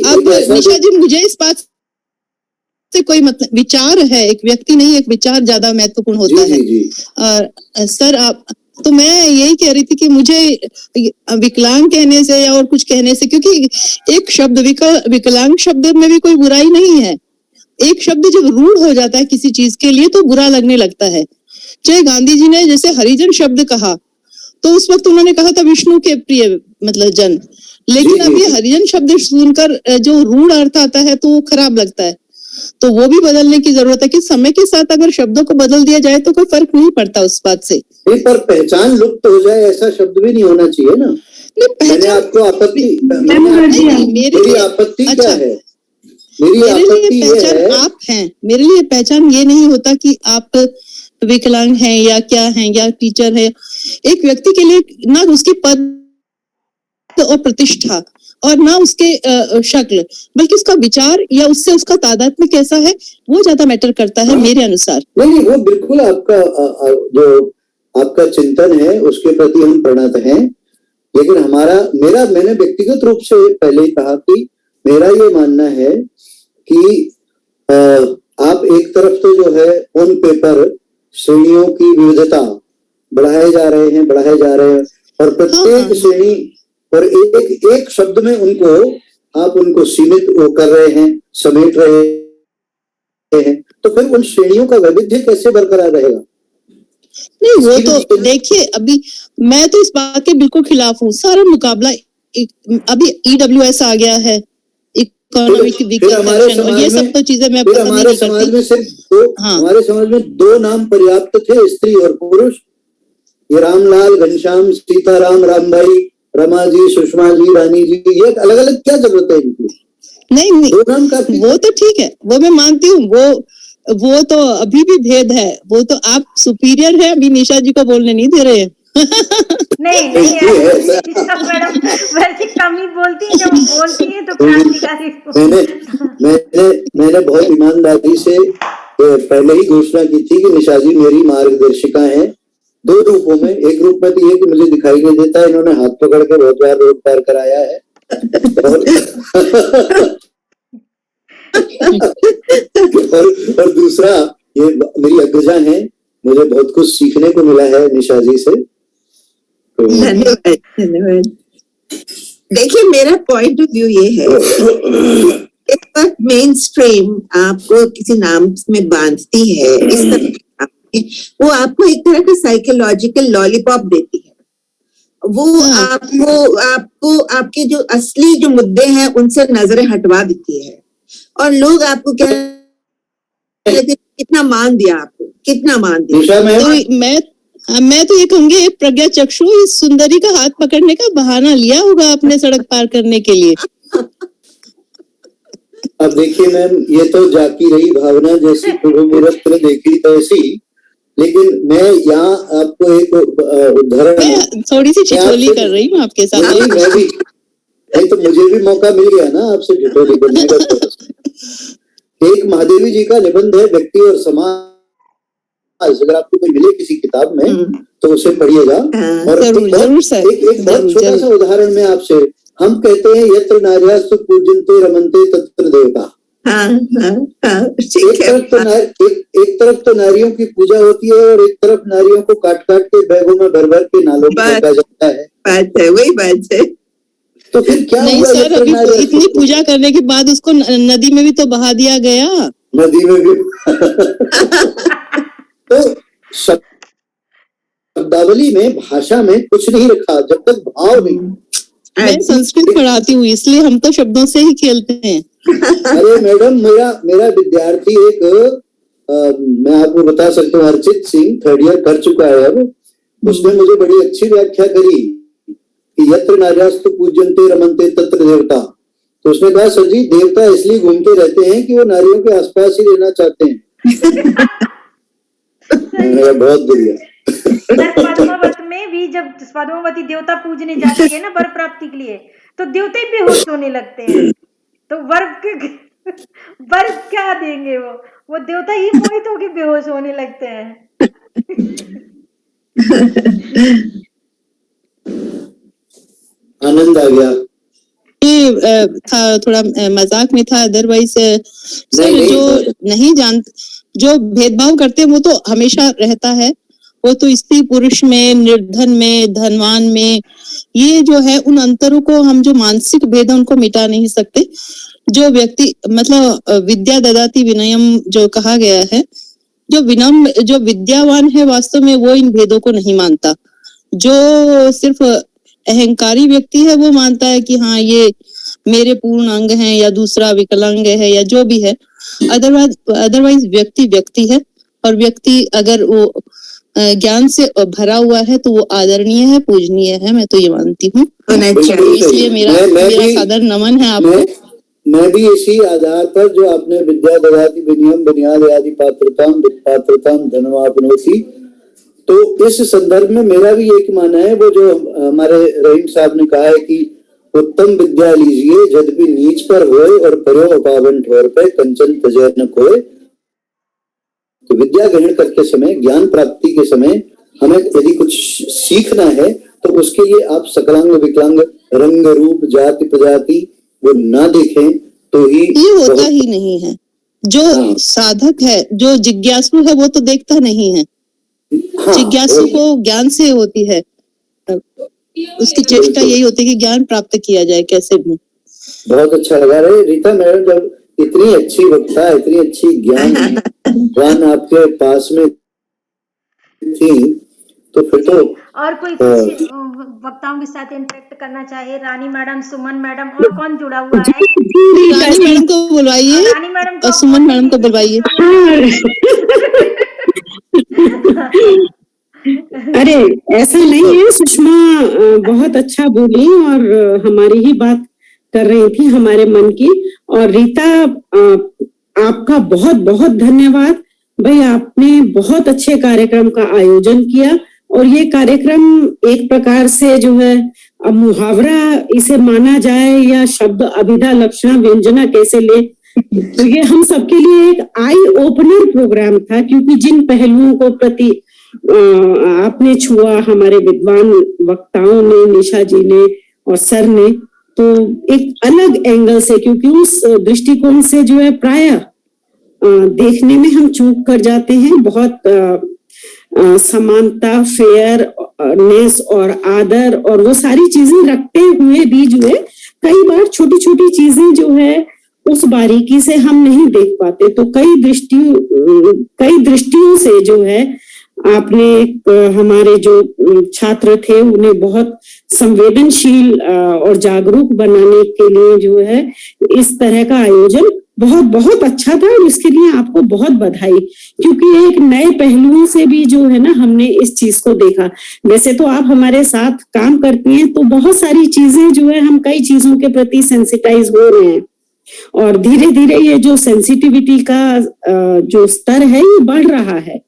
अब निशा जी, मुझे इस बात से कोई मतलब, विचार है, एक व्यक्ति नहीं, एक विचार ज्यादा महत्वपूर्ण होता है। और सर आप, तो मैं यही कह रही थी कि मुझे विकलांग कहने से या और कुछ कहने से, क्योंकि एक शब्द विकलांग शब्द में भी कोई बुराई नहीं है। एक शब्द जब रूढ़ हो जाता है किसी चीज के लिए तो बुरा लगने लगता है। चाहे गांधी जी ने जैसे हरिजन शब्द कहा, तो उस वक्त उन्होंने कहा था विष्णु के प्रिय मतलब जन, लेकिन अब ये हरिजन शब्द सुनकर जो रूढ़ अर्थ आता है तो वो खराब लगता है। तो वो भी बदलने की जरूरत है कि समय के साथ अगर शब्दों को बदल दिया जाए तो कोई फर्क नहीं पड़ता उस बात से। नहीं, पर पहचान लुप्त हो जाए ऐसा शब्द भी नहीं होना चाहिए ना। मैंने आपको आपत्ति, मेरी आपत्ति क्या है? मेरे लिए पहचान आप हैं, मेरे लिए पहचान ये नहीं होता कि आप विकलांग हैं या क्या हैं या टीचर है। एक व्यक्ति के लिए ना उसकी पद और प्रतिष्ठा और ना उसके शक्ल, बल्कि उसका विचार या उससे उसका तादात्म्य कैसा है वो ज्यादा मैटर करता है मेरे अनुसार। नहीं, वो बिल्कुल आपका जो आपका चिंतन है उसके प्रति हम प्रणत हैं, लेकिन मैंने व्यक्तिगत रूप से पहले ही कहा कि मेरा ये मानना है कि आप एक तरफ तो जो है ऑन पेपर श्रेणियों की विविधता बढ़ाए जा रहे हैं और प्रत्येक श्रेणी और एक शब्द में उनको सीमित कर रहे हैं, समेट रहे हैं, तो फिर उन श्रेणियों का वैविध्य कैसे बरकरार रहेगा? नहीं, वो तो देखिए, अभी मैं तो इस बात के बिल्कुल खिलाफ हूँ। सारा मुकाबला अभी EWS आ गया है, इकोनॉमिक वीकर सेक्शन, और ये सब तो चीजें मैं पसंद हमारे नहीं समाज करती। में सिर्फ दो, हमारे समाज में दो नाम पर्याप्त थे, स्त्री और पुरुष। ये रामलाल, घनश्याम, सीताराम, रामबाई, रमा जी, सुषमा जी, रानी जी, ये अलग अलग क्या जरूरत है इनकी? नहीं दो नाम काफी। वो तो ठीक है, वो मैं मानती हूँ, वो तो अभी भी भेद है, वो तो आप सुपीरियर है, अभी निशा जी को बोलने नहीं दे रहे हैं। नहीं निशा मैडम वैसे कम ही बोलती है, जब बोलती है तो क्रांतिकारी। मैंने बहुत ईमानदारी से पहले ही घोषणा की थी कि निशा जी मेरी मार्गदर्शिका हैं, दो रूपों में। एक रूप में तो ये कि मुझे दिखाई नहीं देता, इन्होंने हाथ पकड़ के बहुत बार रोड पार कराया है। और दूसरा ये मेरी अग्रजा है, मुझे बहुत कुछ सीखने को मिला है निशा जी से। तो धन्यवाद। देखिए, मेरा पॉइंट ऑफ व्यू ये है, एक बात मेन स्ट्रीम आपको किसी नाम में बांधती है, इस तरह वो आपको एक तरह का साइकोलॉजिकल लॉलीपॉप देती है। वो आपको आपके जो असली जो मुद्दे हैं उनसे नजरें हटवा देती है, और लोग आपको क्या कितना मान दिया, आपको कितना मान दिया। तो मैं तो ये कहूंगी, एक प्रज्ञा चक्षु इस सुंदरी का हाथ पकड़ने का बहाना लिया होगा अपने सड़क पार करने के लिए। अब देखिए मैम, ये तो जाकी रही भावना, जैसी प्रभु मुहूर्त ने देखी तैसी। लेकिन मैं यहाँ आपको एक उदाहरण, थोड़ी सी ठिठोली कर रही हूँ आपके साथ। नहीं तो मुझे भी मौका मिल गया ना आपसे ठिठोली करने का। एक महादेवी जी का निबंध है, व्यक्ति और समाज। अगर आपको कोई मिले किसी किताब में तो उसे पढ़िएगा। और एक बहुत छोटा सा उदाहरण में आपसे, हम कहते हैं यत्र नार्यास्तु पूज्यन्ते रमन्ते तत्र देवता। एक तरफ तो नारियों की पूजा होती है, और एक तरफ नारियों को काट काट के बैगों में भर भर के नालों में फेंका जाता है। बात है, वही बात है। तो फिर क्या नहीं हुआ? सर, अभी इतनी पूजा करने के बाद उसको नदी में भी तो बहा दिया गया। नदी में भी तो शब्दावली में, भाषा में कुछ नहीं रखा जब तक भाव नहीं। मैं संस्कृत पढ़ाती हूँ, इसलिए हम तो शब्दों से ही खेलते हैं। अरे मैडम, मेरा विद्यार्थी एक मैं आपको बता सकता हूँ, अर्चित सिंह 3rd ईयर कर चुका है अब। उसने मुझे बड़ी अच्छी व्याख्या करी कि यत्र नार्यास्तु पूज्यन्ते रमन्ते तत्र देवता। तो उसने कहा, सर जी, देवता इसलिए घूमते रहते हैं कि वो नारियों के आसपास ही रहना चाहते हैं। बहुत बढ़िया। पद्मावत में भी जब पद्मावती देवता पूजने जाती है ना वर प्राप्ति के लिए, तो देवते ही बेहोश होने लगते हैं। तो वर क्या देंगे? वो देवता ही मोहित होकर बेहोश होने लगते हैं। आनंद आ गया। ये था थोड़ा मजाक में था, अदरवाइज सर जो नहीं जानते, जो भेदभाव करते हैं वो तो हमेशा रहता है। वो तो स्त्री पुरुष में, निर्धन में, धनवान में, ये जो है उन अंतरों को हम जो मानसिक भेद है उनको मिटा नहीं सकते। जो व्यक्ति मतलब विद्या ददाति विनयम जो कहा गया है, जो विनम्र, जो विद्यावान है वास्तव में वो इन भेदों को नहीं मानता। जो सिर्फ अहंकारी व्यक्ति है वो मानता है कि हाँ ये मेरे पूर्ण अंग हैं, या दूसरा विकलांग है, या जो भी है। अदरवाइज व्यक्ति है, और व्यक्ति अगर वो ज्ञान से भरा हुआ है तो वो आदरणीय है, पूजनीय है। मैं तो ये मानती हूँ, इसलिए मेरा सादर नमन है आपको। मैं भी इसी आधार पर, जो आपने विद्या ददाति विनयम बुनियाद आदि पात्रताम धनवापनोति, तो इस संदर्भ में मेरा भी एक मानना है, वो जो हमारे रहीम साहब ने कहा है कि उत्तम विद्या लीजिए यद्यपि नीच पर होए, और पर्यो अपावन ठोर पे कंचन तजय न खोए। तो विद्या ग्रहण करते समय, ज्ञान प्राप्ति के समय हमें यदि कुछ सीखना है तो उसके लिए आप सकलांग विकलांग, रंग रूप, जाति प्रजाति वो ना देखें तो ही ये होता ही नहीं है। जो साधक है, जो जिज्ञासु है, वो तो देखता नहीं है। जिज्ञासु को ज्ञान से होती है, उसकी चेष्टा यही होती है कि ज्ञान प्राप्त किया जाए कैसे भी। बहुत अच्छा लगा रहे रीता मैडम, जब इतनी अच्छी वक्ता, इतनी अच्छी ज्ञान आपके पास में थी, तो फिर तो और कोई कुछ वक्ताओं के साथ इंटरेक्ट करना चाहे, रानी मैडम, सुमन मैडम, और कौन जुड़ा हुआ है? रानी मैडम को बुलवाइए रानी मैडम और सुमन मैडम को बुलवाइए। अरे ऐसा नहीं है, सुषमा बहुत अच्छा बोली और हमारी ही बात कर रही थी, हमारे मन की। और रीता आपका बहुत बहुत धन्यवाद भाई, आपने बहुत अच्छे कार्यक्रम का आयोजन किया। और ये कार्यक्रम एक प्रकार से जो है मुहावरा इसे माना जाए या शब्द अभिधा लक्षणा व्यंजना कैसे ले, तो ये हम सबके लिए एक आई ओपनर प्रोग्राम था, क्योंकि जिन पहलुओं को प्रति आपने छुआ, हमारे विद्वान वक्ताओं ने, निशा जी ने और सर ने, तो एक अलग एंगल से, क्योंकि उस दृष्टिकोण से जो है प्राय देखने में हम चूक कर जाते हैं। बहुत समानता, फेयरनेस और आदर और वो सारी चीजें रखते हुए भी जो है कई बार छोटी छोटी चीजें जो है उस बारीकी से हम नहीं देख पाते। तो कई दृष्टियों से जो है आपने हमारे जो छात्र थे उन्हें बहुत संवेदनशील और जागरूक बनाने के लिए जो है इस तरह का आयोजन बहुत बहुत अच्छा था, और इसके लिए आपको बहुत बधाई, क्योंकि एक नए पहलुओं से भी जो है ना हमने इस चीज को देखा। वैसे तो आप हमारे साथ काम करती हैं तो बहुत सारी चीजें जो है हम कई चीजों के प्रति सेंसिटाइज हो रहे हैं, और धीरे धीरे ये जो सेंसिटिविटी का जो स्तर है ये बढ़ रहा है।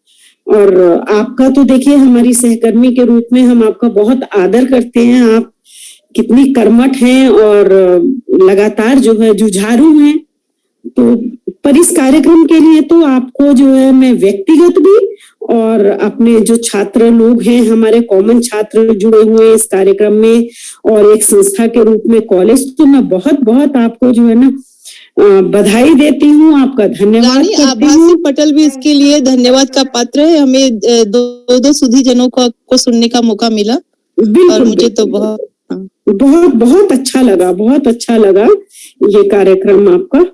और आपका तो देखिए, हमारी सहकर्मी के रूप में हम आपका बहुत आदर करते हैं। आप कितनी कर्मठ हैं और लगातार जो है जुझारू हैं। तो पर इस कार्यक्रम के लिए तो आपको जो है मैं व्यक्तिगत भी और अपने जो छात्र लोग हैं, हमारे कॉमन छात्र जुड़े हुए इस कार्यक्रम में, और एक संस्था के रूप में कॉलेज, तो मैं बहुत बहुत आपको जो है ना बधाई देती हूँ, आपका धन्यवाद करती हूँ। आभासी पटेल भी इसके लिए धन्यवाद का पात्र है। हमें दो सुधी जनों को सुनने का मौका मिला, और मुझे तो बहुत बहुत अच्छा लगा, बहुत अच्छा लगा ये कार्यक्रम आपका,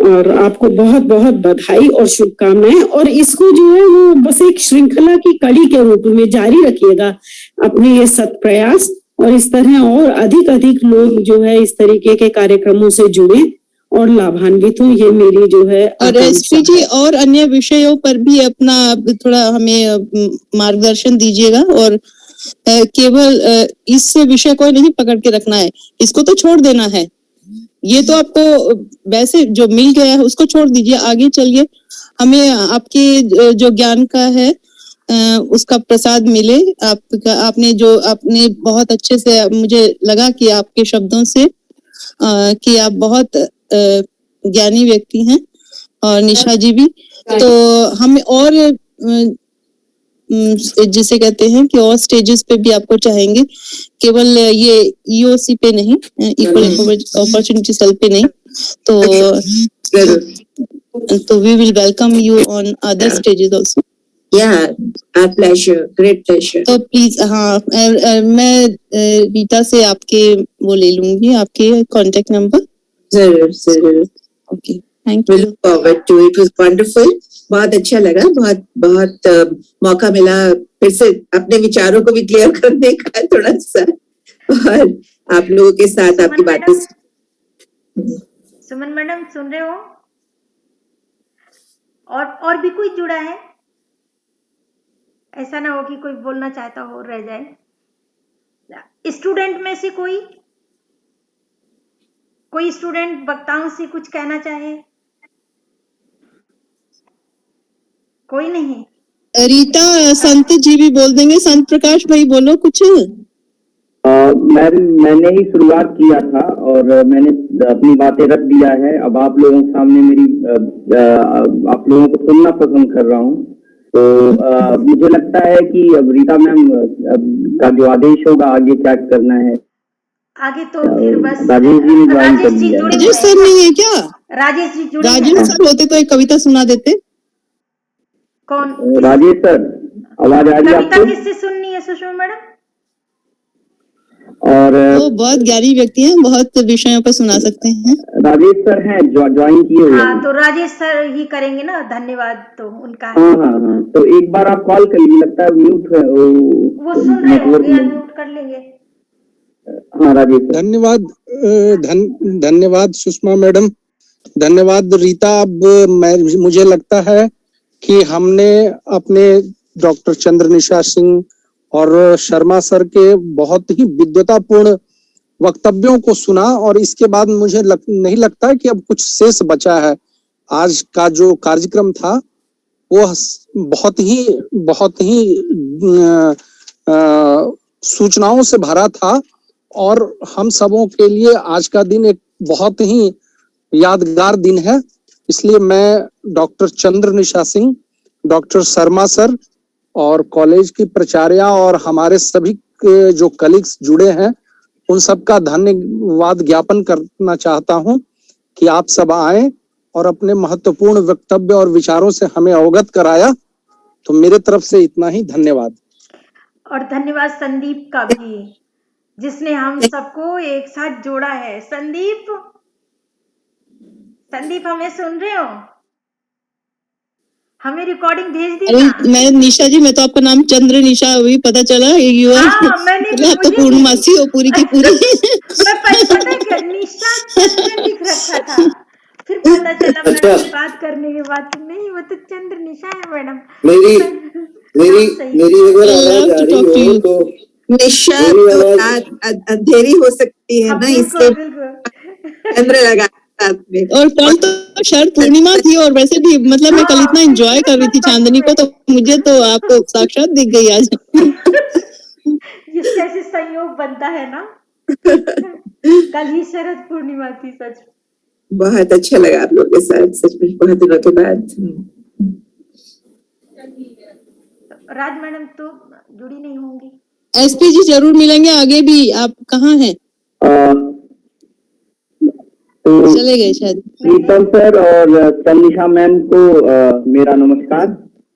और आपको बहुत बहुत बधाई और शुभकामनाएं। और इसको जो है वो बस एक श्रृंखला की कड़ी के रूप में जारी रखिएगा अपने ये सत प्रयास, और इस तरह और अधिक लोग जो है इस तरीके के कार्यक्रमों से जुड़े और लाभान्वित हो, ये मेरी जो है। और एसपी जी और अन्य विषयों पर भी अपना थोड़ा हमें मार्गदर्शन दीजिएगा, और केवल इस विषय को नहीं पकड़ के रखना है, इसको तो छोड़ देना है। ये तो आपको वैसे जो मिल गया है उसको छोड़ दीजिए, आगे चलिए। हमें आपके जो ज्ञान का है उसका प्रसाद मिले। आपने बहुत अच्छे से, मुझे लगा कि आपके शब्दों से कि आप बहुत ज्ञानी व्यक्ति हैं, और निशा जी भी। तो हमें और जिसे कहते हैं कि और स्टेजेस पे भी आपको चाहेंगे, केवल ये ईओसी पे नहीं, इक्वल अपॉर्चुनिटी सेल पे नहीं। तो we will welcome you on other stages also. Great pleasure. तो प्लीज, हाँ, मैं रीता से आपके वो ले लूंगी, आपके कांटेक्ट नंबर। जरूर। Okay, thank you. We look forward to it. It was wonderful. बहुत अच्छा लगा, बहुत मौका मिला फिर से अपने विचारों को भी क्लियर करने का थोड़ा सा, और आप लोगों के साथ आपकी बातें। सुमन मैडम सुन रहे हो? और भी कोई जुड़ा है? ऐसा ना हो कि कोई बोलना चाहता हो रह जाए। स्टूडेंट में से कोई स्टूडेंट वक्ताओं से कुछ कहना चाहे? कोई नहीं? रीता, संत जी भी बोल देंगे। संत प्रकाश भाई बोलो कुछ। मैम, मैंने ही शुरुआत किया था और मैंने अपनी बातें रख दिया है। अब आप लोगों के सामने आप लोगों को सुनना पसंद कर रहा हूँ। तो मुझे लगता है कि अब रीता मैम का जो आदेश होगा आगे क्या करना है। आगे तो फिर बस राजेश जी ने ज्वाइन कर राजेश जी लिया। जुड़े राजेश सर नहीं है क्या? राजेश जी जुड़े हैं। राजेश सर होते तो एक कविता सुना देते। कौन? राजेश सर, आवाज आ रही है कविता आपको? किससे सुननी है सुषमा मैडम? और वो बहुत ज्ञानी व्यक्ति हैं, बहुत विषयों पर सुना सकते हैं। राजेश सर हैं, ज्वाइन किए हुए हैं। हाँ, तो राजेश सर ही करेंगे ना। धन्यवाद तो उनका है। हाँ, तो एक बार आप कॉल करिए, लगता है म्यूट है वो सुन रहे होंगे, अनम्यूट कर लेंगे। हाँ राजेश सर। धन्यवाद धन्यवाद सुषमा मैडम, धन्यवाद रीता। अब मुझे लगता है कि हमने अपने डॉक्टर चंद्रनिशा सिंह और शर्मा सर के बहुत ही विद्वतापूर्ण वक्तव्यों को सुना और इसके बाद मुझे नहीं लगता है कि अब कुछ शेष बचा है। आज का जो कार्यक्रम था वो बहुत ही सूचनाओं से भरा था और हम सबों के लिए आज का दिन एक बहुत ही यादगार दिन है। इसलिए मैं doctor Chandranisha Singh, doctor Sharma sir और कॉलेज की प्राचार्या और हमारे सभी जो कलीग्स जुड़े हैं उन सबका धन्यवाद ज्ञापन करना चाहता हूं कि आप सब आए और अपने महत्वपूर्ण वक्तव्य और विचारों से हमें अवगत कराया। तो मेरे तरफ से इतना ही, धन्यवाद। और धन्यवाद संदीप का भी, जिसने हम सबको एक साथ जोड़ा है। संदीप हमें सुन रहे हो? हमें रिकॉर्डिंग भेज दी ना। मैं निशा जी, मैं तो आपका नाम चंद्र निशा अभी पता चला। आप तो पूर्णमासी हो पूरी की पूरी। मैं पता है क्या निशा चंद्र लिख रखा था, फिर पता चला मैडम से बात करने के बाद नहीं वो तो चंद्र निशा है मैडम। मेरी अगर आवाज आ रही हो तो निशा तो अंधेरी हो सकती है ना, इसलिए चंद्र लगा साथ में। और कल तो शायद पूर्णिमा थी और वैसे भी मतलब मैं कल इतना एंजॉय कर रही थी चांदनी को, तो मुझे तो आपको साक्षात दिख गई आज। ये कैसे संयोग बनता है ना। कल ही शरद पूर्णिमा थी। सच बहुत अच्छा लगा आप लोगों के साथ, सच में बहुत दिनों के बाद। राज मैडम तो जुड़ी नहीं होंगी। एसपी जी जरूर मिलेंगे आगे भी। आप कहाँ हैं? तो चले गए शायद। प्रीतम सर और चंद्रनिशा मैम को मेरा नमस्कार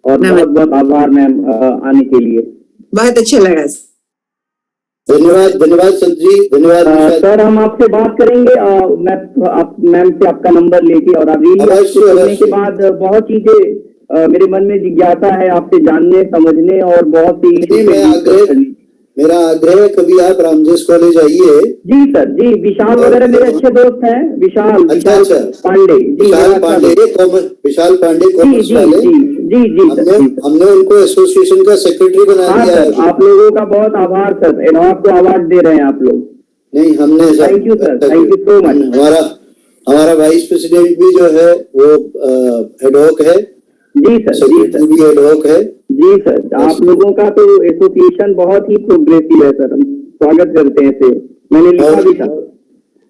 और बहुत बहुत आभार मैम आने के लिए। बहुत अच्छा लगा। धन्यवाद संत जी, धन्यवाद सर। हम आपसे बात करेंगे मैम से आपका नंबर लेके, और अभी सुनने के बाद बहुत चीजें मेरे मन में जिज्ञासा है आपसे जानने समझने और बहुत सी मेरा आग्रह है कभी आप रामजेश कॉलेज आइए। जी सर जी। विशाल वगैरह मेरे अच्छे दोस्त हैं। विशाल पांडे विशाल पांडे कॉमर्स वाले। जी हमने उनको एसोसिएशन का सेक्रेटरी बना दिया है। आप लोगों का बहुत आभार सर, एनॉफ को अवार्ड दे रहे हैं आप लोग। नहीं हमने, thank you sir, thank you so much. हमारा वाइस प्रेसिडेंट भी जो है वो एडहॉक है। जी सर, सेक्रेटरी भी एडहॉक है। जी सर। आप लोगों का तो एसोसिएशन बहुत ही प्रोग्रेसिव है सर, हम स्वागत करते हैं इसे। मैंने लिखा भी था।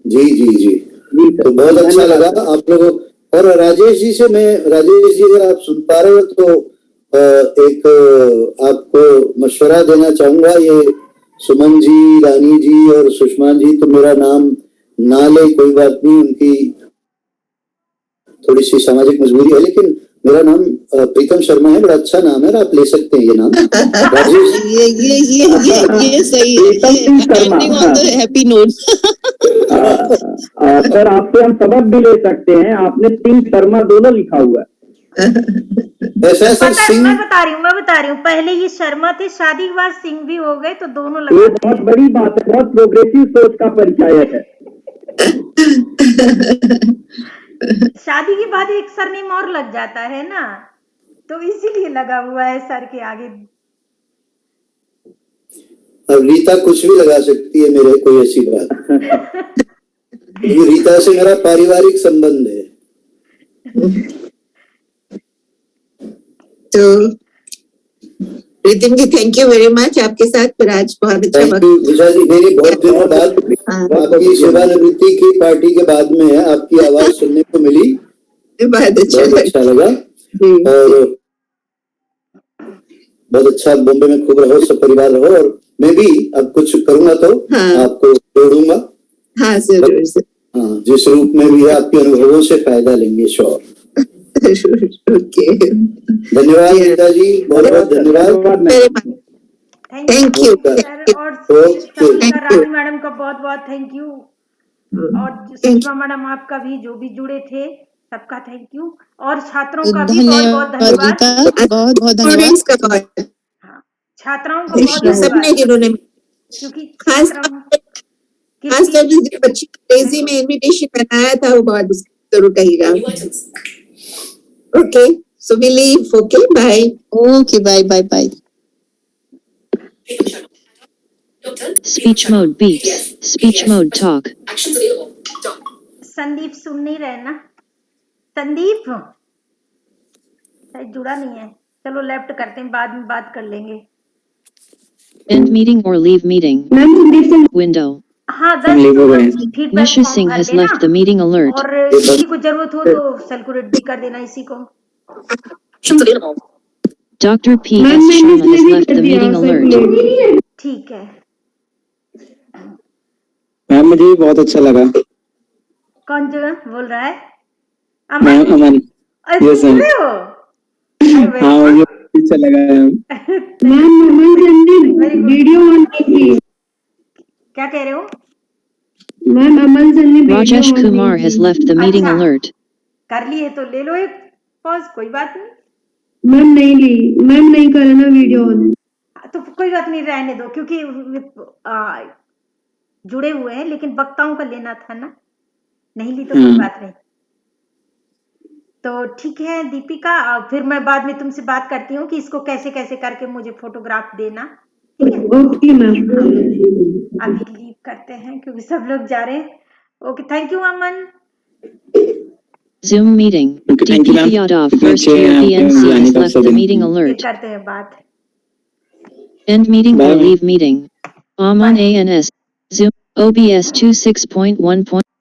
जी तो बहुत अच्छा लगा आप लोगों। और राजेश जी अगर आप सुन पा रहे हो तो एक आपको मशवरा देना चाहूंगा। ये सुमन जी, रानी जी और सुषमा जी तो मेरा नाम ना ले, कोई बात नहीं, उनकी थोड़ी सी सामाजिक मजबूरी है, लेकिन मेरा नाम प्रीतम शर्मा है। बड़ा अच्छा नाम है, आप ले सकते हैं ये नाम। ये सही है। Happy note. सर आपसे हम सबक भी ले सकते हैं, आपने सिंह शर्मा दोनों लिखा हुआ है। मैं बता रही हूँ पहले ये शर्मा थे, शादी के बाद सिंह भी हो गए, तो दोनों लगा। ये बहुत बड़ी बात है, बहुत प्रोग्रेसिव सोच का परिचायक है। शादी के बाद एक सरनेम और लग जाता है ना, तो इसीलिए लगा हुआ है सर के आगे। अब रीता कुछ भी लगा सकती है मेरे, कोई ऐसी बात। ये रीता से मेरा पारिवारिक संबंध है। तो रितिन जी थैंक यू वेरी मच। आपके साथ फिर आज बहुत अच्छा वक्त। निशा जी मेरी बहुत दिनों बाद आपकी सेवानिवृत्ति की पार्टी के बाद में है आपकी आवाज सुनने को मिली। बहुत अच्छा लगा और बहुत अच्छा। बॉम्बे में खूब रहो, सब परिवार रहो, और मैं भी अब कुछ करूंगा तो आपको जोड़ूंगा। हाँ जरूर सर। हाँ, जिस रूप में भी आपके अनुभवों से फायदा लेंगे। श्योर। धन्यवाद रीता जी, बहुत बहुत धन्यवाद। Thank you. और रानी मैडम का बहुत बहुत थैंक यू, और सुषमा मैडम आपका भी, जो भी जुड़े थे सबका थैंक यू, और छात्रों का भी बहुत बहुत धन्यवाद। बहुत बहुत धन्यवाद। छात्राओं को बहुत धन्यवाद, जिन्होंने क्योंकि खास खास कर जो बच्ची अंग्रेजी में इनविटेशन बनाया था वो बहुत जरूर कहिएगा. Okay, so we leave. Okay, bye. Okay, bye bye bye. Speech mode beeps. Speech mode talk. Sandeep सुन नहीं रहे ना? संदीप शायद जुड़ा नहीं है. चलो लेफ्ट करते हैं, बाद में बात कर लेंगे. End meeting or leave meeting. Window. हाँ, 10 फीडबैक Nisha फॉर्म Singh भर has देना left the meeting alert. और किसी को जरूरत हो तो सर्कुलेट भी कर देना इसी को. Dr. P.S. Sharma has left the meeting alert. ठीक है. मैम मुझे भी बहुत अच्छा लगा. कौन जो बोल रहा है? मैम अमन. अरे Yes, सुन ma'am. रहे हो? हाँ मुझे बहुत अच्छा लगा मैम. वीडियो ऑन कीजिए. क्या कह रहे हो? मैम अमन सर ने Rajesh Kumar has left the meeting अच्छा. alert. कर लिए तो ले लो एक पॉज, कोई बात नहीं. मैम नहीं ली, मैम नहीं करना वीडियो ऑन. तो कोई बात नहीं, रहने दो, क्योंकि जुड़े हुए हैं, लेकिन वक्ताओं का लेना था ना. नहीं ली तो कोई बात नहीं. तो ठीक है दीपिका, फिर मैं बाद में तुमसे बात करती हूँ कि इसको कैसे कैसे करके मुझे फोटोग्राफ देना. ठीक है. Okay ma'am. अभी लीव करते हैं क्योंकि सब लोग जा रहे हैं. Okay, thank you Aman. Zoom meeting. Okay, thank you, DP ma'am. Yadav, इतना first अच्छे year हैं आप, PNC, has Anika left the Sabin. meeting फिर alert. करते हैं बात. End meeting or Bye. leave meeting. Aman ANS. Zoom. OBS 26.1.